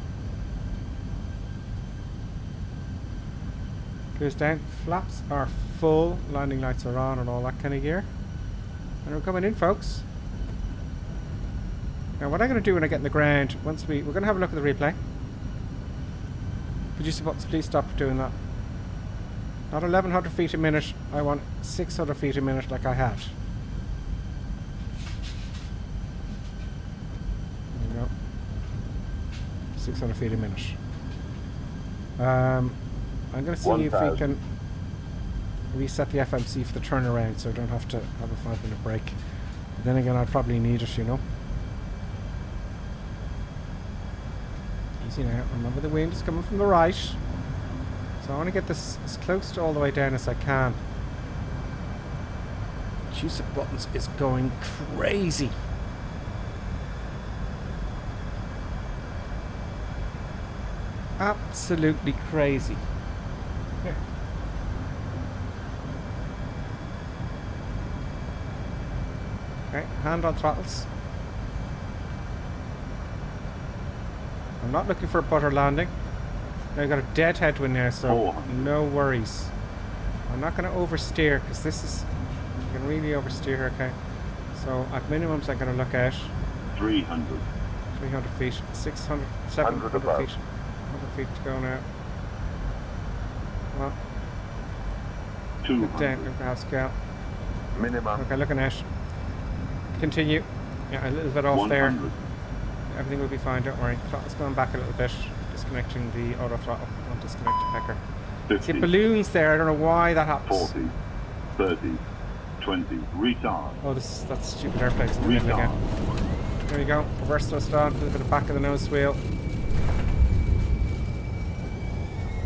Goes down. Flaps are full. Landing lights are on and all that kind of gear. And we're coming in, folks. Now what I'm going to do when I get in the ground, once we're going to have a look at the replay. Producer buttons, please stop doing that. Not 1100 feet a minute, I want 600 feet a minute like I had. There we go. 600 feet a minute. I'm going to see if we can reset the FMC for the turnaround so I don't have to have a 5-minute break. But then again, I'd probably need it, you know. Easy now. Remember, the wind is coming from the right. So I want to get this as close to all the way down as I can. Juice of buttons is going crazy. Absolutely crazy. Here. Okay, hand on throttles. I'm not looking for a butter landing. I got a dead headwind now, so 400. no worries. I'm not going to oversteer because this is. I can really oversteer here, okay? So at minimums, I'm going to look at 300. 300 feet, 600, 700 feet. 100 feet to go now. Well, 200. down, Pascal. Minimum. Okay, looking at. Continue. Yeah, a little bit off 100. there. Everything will be fine, don't worry. Throttle's going back a little bit. Disconnecting the auto throttle. Don't disconnect the pecker. 50. See balloons there, I don't know why that happens. 40. 30. 20. Retard. Oh, that's stupid airplanes in the middle again. There we go. Reverse thrust on. A little bit of back of the nose wheel.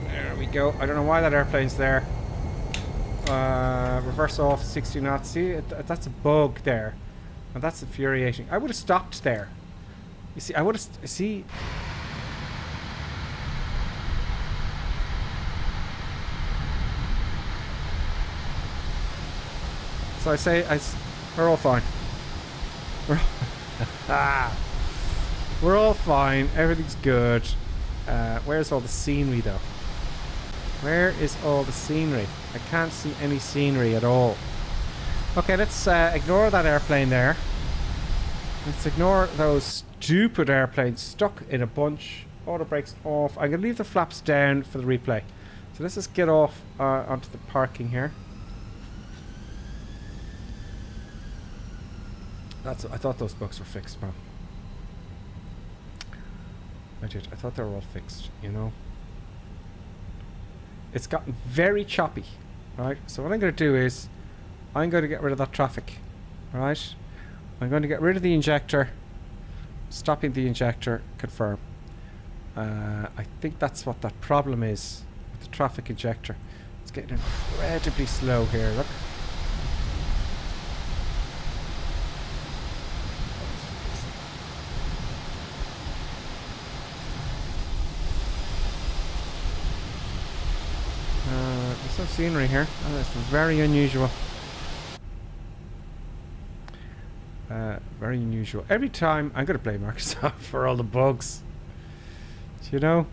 There we go. I don't know why that airplane's there. Reverse off 60 knots. See, that's a bug there. And that's infuriating. I would have stopped there. You see, I would have... See... So I say, we're all fine. We're all fine. Everything's good. Where's all the scenery, though? Where is all the scenery? I can't see any scenery at all. Okay, let's ignore that airplane there. Let's ignore those stupid airplanes stuck in a bunch. Auto brakes off. I'm going to leave the flaps down for the replay. So let's just get off onto the parking here. I thought those bugs were fixed, man. I did. I thought they were all fixed, you know. It's gotten very choppy, right? So what I'm going to do is I'm going to get rid of that traffic, right? I'm going to get rid of the injector, stopping the injector, confirm. I think that's what that problem is with the traffic injector. It's getting incredibly slow here, look. There's no scenery here. Oh, that's very unusual. Very unusual. Every time I'm going to blame Microsoft for all the bugs. Do you know?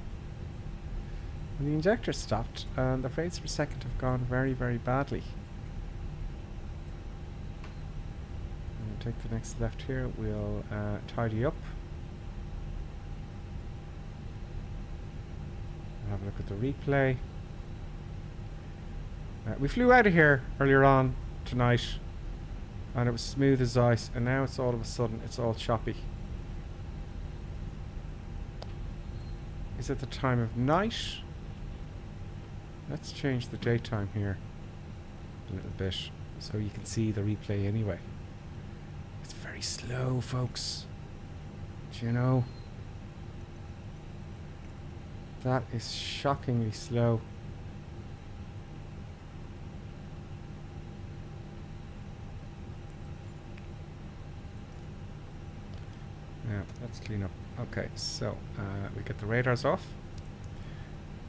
When the injector stopped, the frames per second have gone very, very badly. We'll take the next left here. We'll tidy up. Have a look at the replay. We flew out of here earlier on tonight and it was smooth as ice, and now it's all of a sudden it's all choppy. Is it the time of night? Let's change the daytime here a little bit so you can see the replay anyway. It's very slow, folks. Do you know? That is shockingly slow. Now, let's clean up. Okay, so we get the radars off.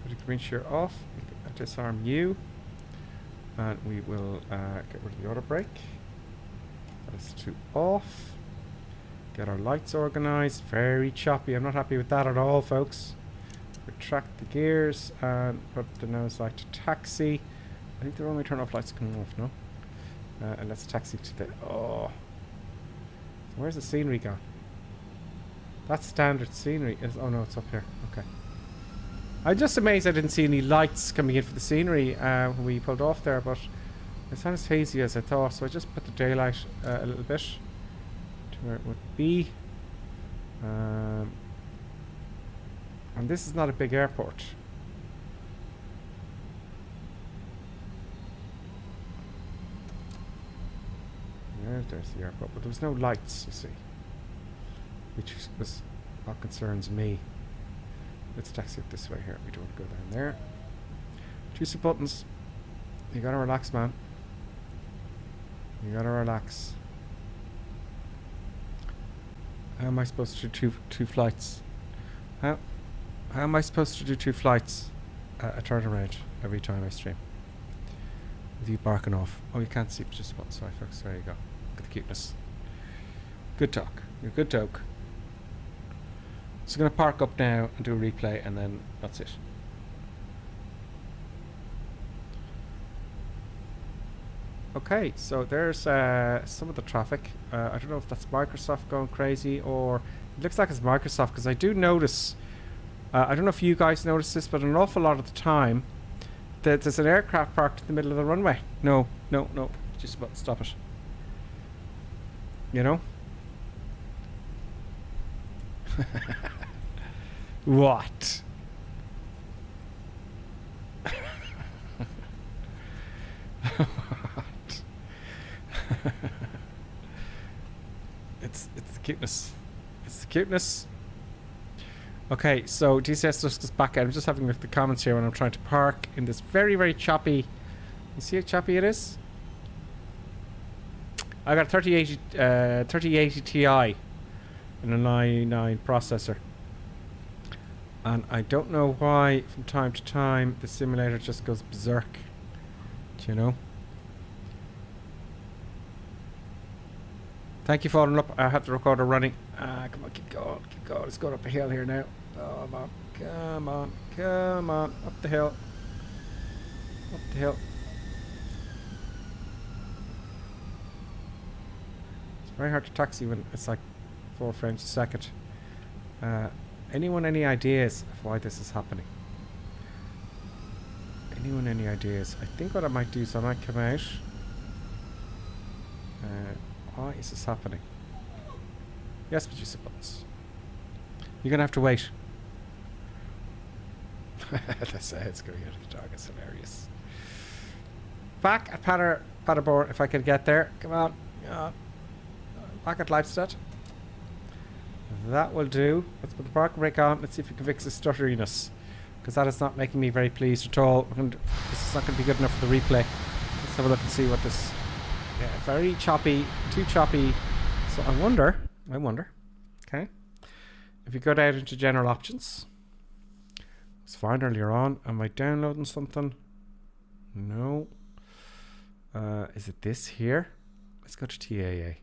Put the green shear off. We disarm you. And we will get rid of the auto brake. That is to off. Get our lights organized. Very choppy. I'm not happy with that at all, folks. Retract the gears and put the nose light to taxi. I think the runway turn off lights coming off, no? And let's taxi to the... Oh. So where's the scenery gone? That's standard scenery. Oh no, it's up here. Okay. I'm just amazed I didn't see any lights coming in for the scenery when we pulled off there, but it's not as hazy as I thought, so I just put the daylight a little bit to where it would be. And this is not a big airport. There's the airport, but there's no lights, you see, which was what concerns me. Let's taxi it this way here. We don't want to go down there. Choose the buttons. You gotta relax, man. You gotta relax. How am I supposed to do two flights? How am I supposed to do two flights a turnaround every time I stream? With you barking off. Oh, you can't see, just one. Sorry, folks. There you go. Look at the cuteness. Good talk. You're a good talk. So I'm going to park up now and do a replay, and then that's it. Okay, so there's some of the traffic. I don't know if that's Microsoft going crazy or it looks like it's Microsoft because I do notice. I don't know if you guys notice this, but an awful lot of the time that there's an aircraft parked in the middle of the runway. No, just about stop it. You know? What? It's the cuteness. It's the cuteness. Okay, so DCS just goes back out. I'm just having a look at the comments here when I'm trying to park in this very, very choppy. You see how choppy it is? I got a 3080 Ti and a 99 processor. And I don't know why from time to time the simulator just goes berserk. Do you know? Thank you for following up. I have the recorder running. Come on, keep going, keep going. It's going up a hill here now. Oh, come on, come on, come on. Up the hill. Up the hill. It's very hard to taxi when it's like 4 frames a second. Anyone any ideas of why this is happening? Anyone any ideas? I think what I might do is I might come out. Why is this happening? Yes, but you suppose. You're gonna have to wait. That's it's going out of the dog. It's hilarious. Back at Paderborn, if I could get there. Come on. Back at Lippstadt. That will do. Let's put the park brake on. Let's see if we can fix the stutteriness. Because that is not making me very pleased at all. This is not going to be good enough for the replay. Let's have a look and see what this... Yeah, very choppy. Too choppy. So I wonder. Okay. If you go down into general options. It's fine earlier on. Am I downloading something? No. Is it this here? Let's go to TAA.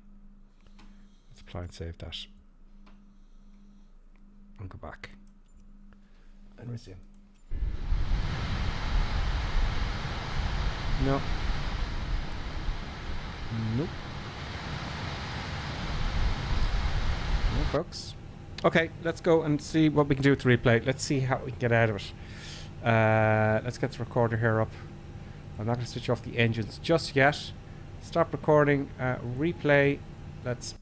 Let's apply and save that. And go back. And resume. No. Nope. No, folks. Okay, let's go and see what we can do with the replay. Let's see how we can get out of it. Let's get the recorder here up. I'm not going to switch off the engines just yet. Stop recording. Replay. Let's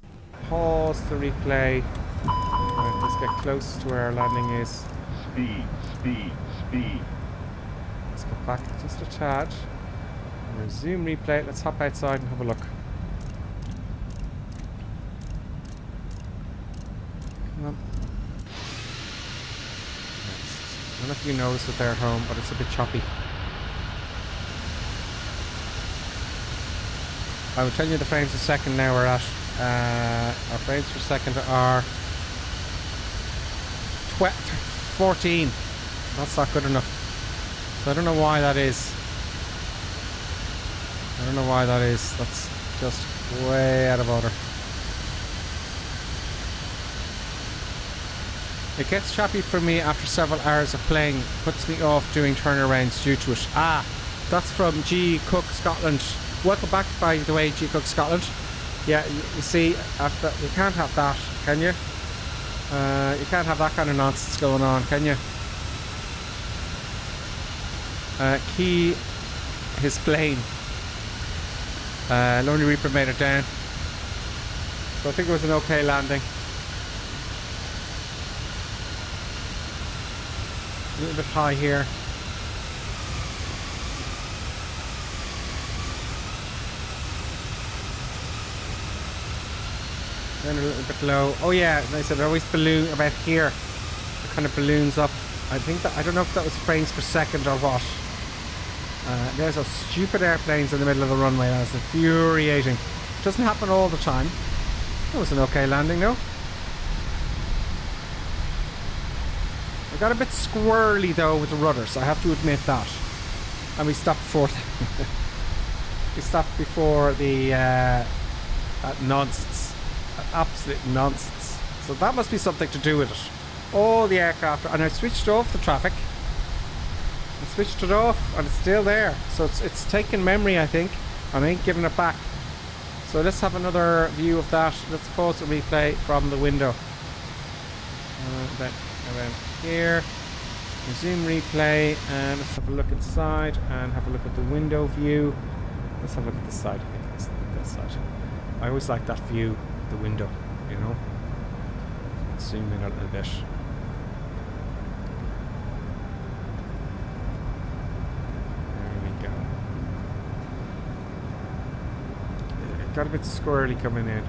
pause the replay. Right, let's get close to where our landing is. Speed. Let's go back just a tad. Resume replay. Let's hop outside and have a look. Come on. I don't know if you notice it there at home, but it's a bit choppy. I will tell you the frames per second now we're at. Our frames per second are 14. That's not good enough. So I don't know why that is. That's just way out of order. It gets choppy for me after several hours of playing. Puts me off doing turnarounds due to it. That's from G Cook Scotland. Welcome back, by the way, G Cook Scotland. Yeah, you see, after you can't have that, can you? You can't have that kind of nonsense going on, can you? Key his plane. Lonely Reaper made it down. So I think it was an okay landing. A little bit high here. Then a little bit low. Oh yeah, they said it always balloon about here. It kind of balloons up. I think that, I don't know if that was frames per second or what. There's those stupid airplanes in the middle of the runway. That's infuriating. It doesn't happen all the time. That was an okay landing, though. I got a bit squirrely though with the rudders. I have to admit that. And we stopped before. We stopped before the nonsense. Absolute nonsense. So that must be something to do with it. All the aircraft, and I switched off the traffic. I switched it off and it's still there. So it's taken memory, I think. and ain't giving it back. So let's have another view of that. Let's pause the replay from the window. Then around here. Resume replay, and let's have a look inside and have a look at the window view. Let's have a look at this side. I think let's look at this side. I always like that view, the window, you know. Let's zoom in a little bit. There we go. It got a bit squirrely coming in.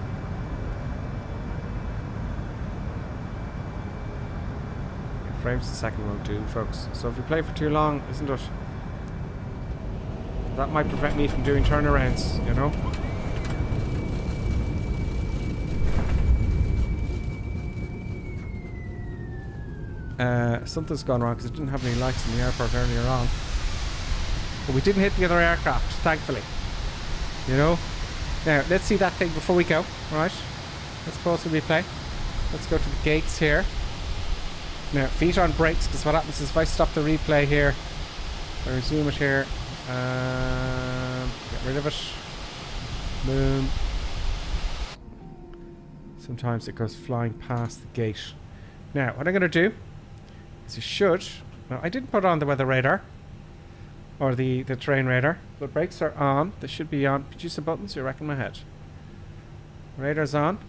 Frames a second won't do, folks. So if you play for too long, isn't it? That might prevent me from doing turnarounds, you know? Something's gone wrong because it didn't have any lights in the airport earlier on. But we didn't hit the other aircraft, thankfully. You know? Now, let's see that thing before we go, alright? Let's pause the replay. Let's go to the gates here. Now, feet on brakes, because what happens is if I stop the replay here, I resume it here, get rid of it, boom. Sometimes it goes flying past the gate. Now, what I'm going to do is now I didn't put on the weather radar, or the terrain radar, but brakes are on, they should be on. Produce the buttons, you're wrecking my head. Radar's on.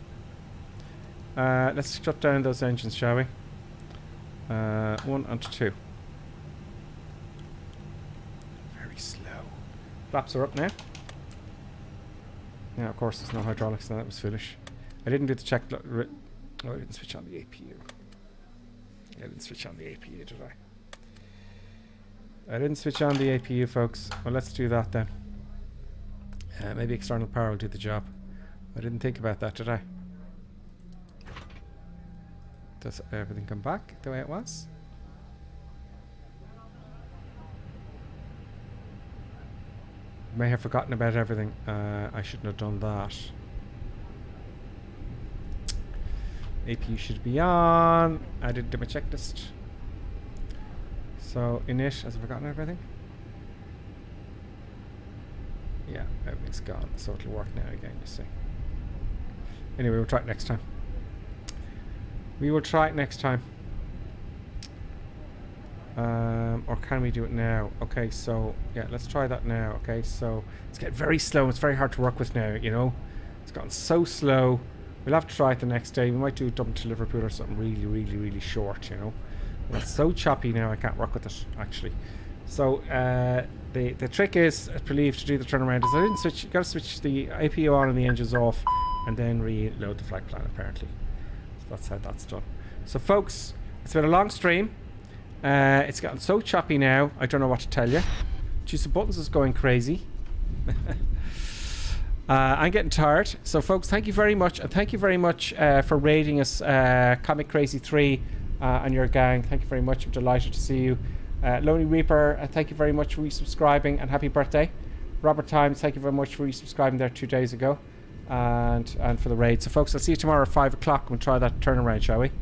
Let's shut down those engines, shall we? 1 and 2. Very slow. Flaps are up now. Now, of course, there's no hydraulics. Now that was foolish. I didn't do the check. I didn't switch on the APU. I didn't switch on the APU, did I? I didn't switch on the APU, folks. Well, let's do that then. Maybe external power will do the job. I didn't think about that, did I? Does everything come back the way it was? May have forgotten about everything. I shouldn't have done that. APU should be on. I didn't do my checklist. So init, has it forgotten everything? Yeah, everything's gone. So it'll work now again, you see. Anyway, we'll try it next time. We will try it next time. Or can we do it now? Okay, so yeah, let's try that now. Okay, so it's getting very slow. It's very hard to work with now, you know. It's gotten so slow. We'll have to try it the next day. We might do Dublin to Liverpool or something really, really, really short, you know. It's so choppy now I can't work with it, actually. So the trick is, I believe, to do the turnaround is I didn't switch. You got to switch the APU on and the engines off, and then reload the flight plan, apparently. So that's how that's done. So folks, it's been a long stream. It's gotten so choppy now, I don't know what to tell you. Choose the buttons is going crazy. I'm getting tired. So folks, thank you very much, and thank you very much for rating us, Comic Crazy 3 and your gang. Thank you very much. I'm delighted to see you. Lonely Reaper, thank you very much for resubscribing, and happy birthday. Robert Times, thank you very much for resubscribing there 2 days ago, and for the raid. So folks, I'll see you tomorrow at 5 o'clock. We'll try that turnaround, shall we?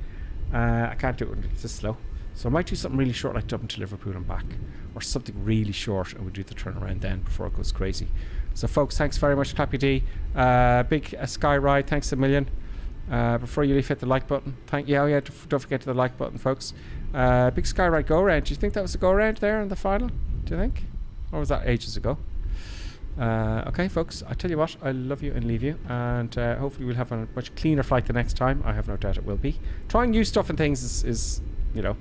I can't do it when it's this slow. So I might do something really short like Dublin to Liverpool and back, or something really short, and we'll do the turnaround then before it goes crazy. So folks, thanks very much, Clappy D. Big Sky Ride, thanks a million. Before you leave, hit the like button. Don't forget to the like button, folks. Big Sky Ride go round. Do you think that was a go round there in the final? Do you think? Or was that ages ago? Okay, folks, I tell you what, I love you and leave you, and hopefully we'll have a much cleaner flight the next time. I have no doubt it will be. Trying new stuff and things is you know,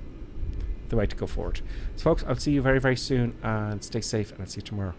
the way to go forward. So folks, I'll see you very, very soon, and stay safe, and I'll see you tomorrow.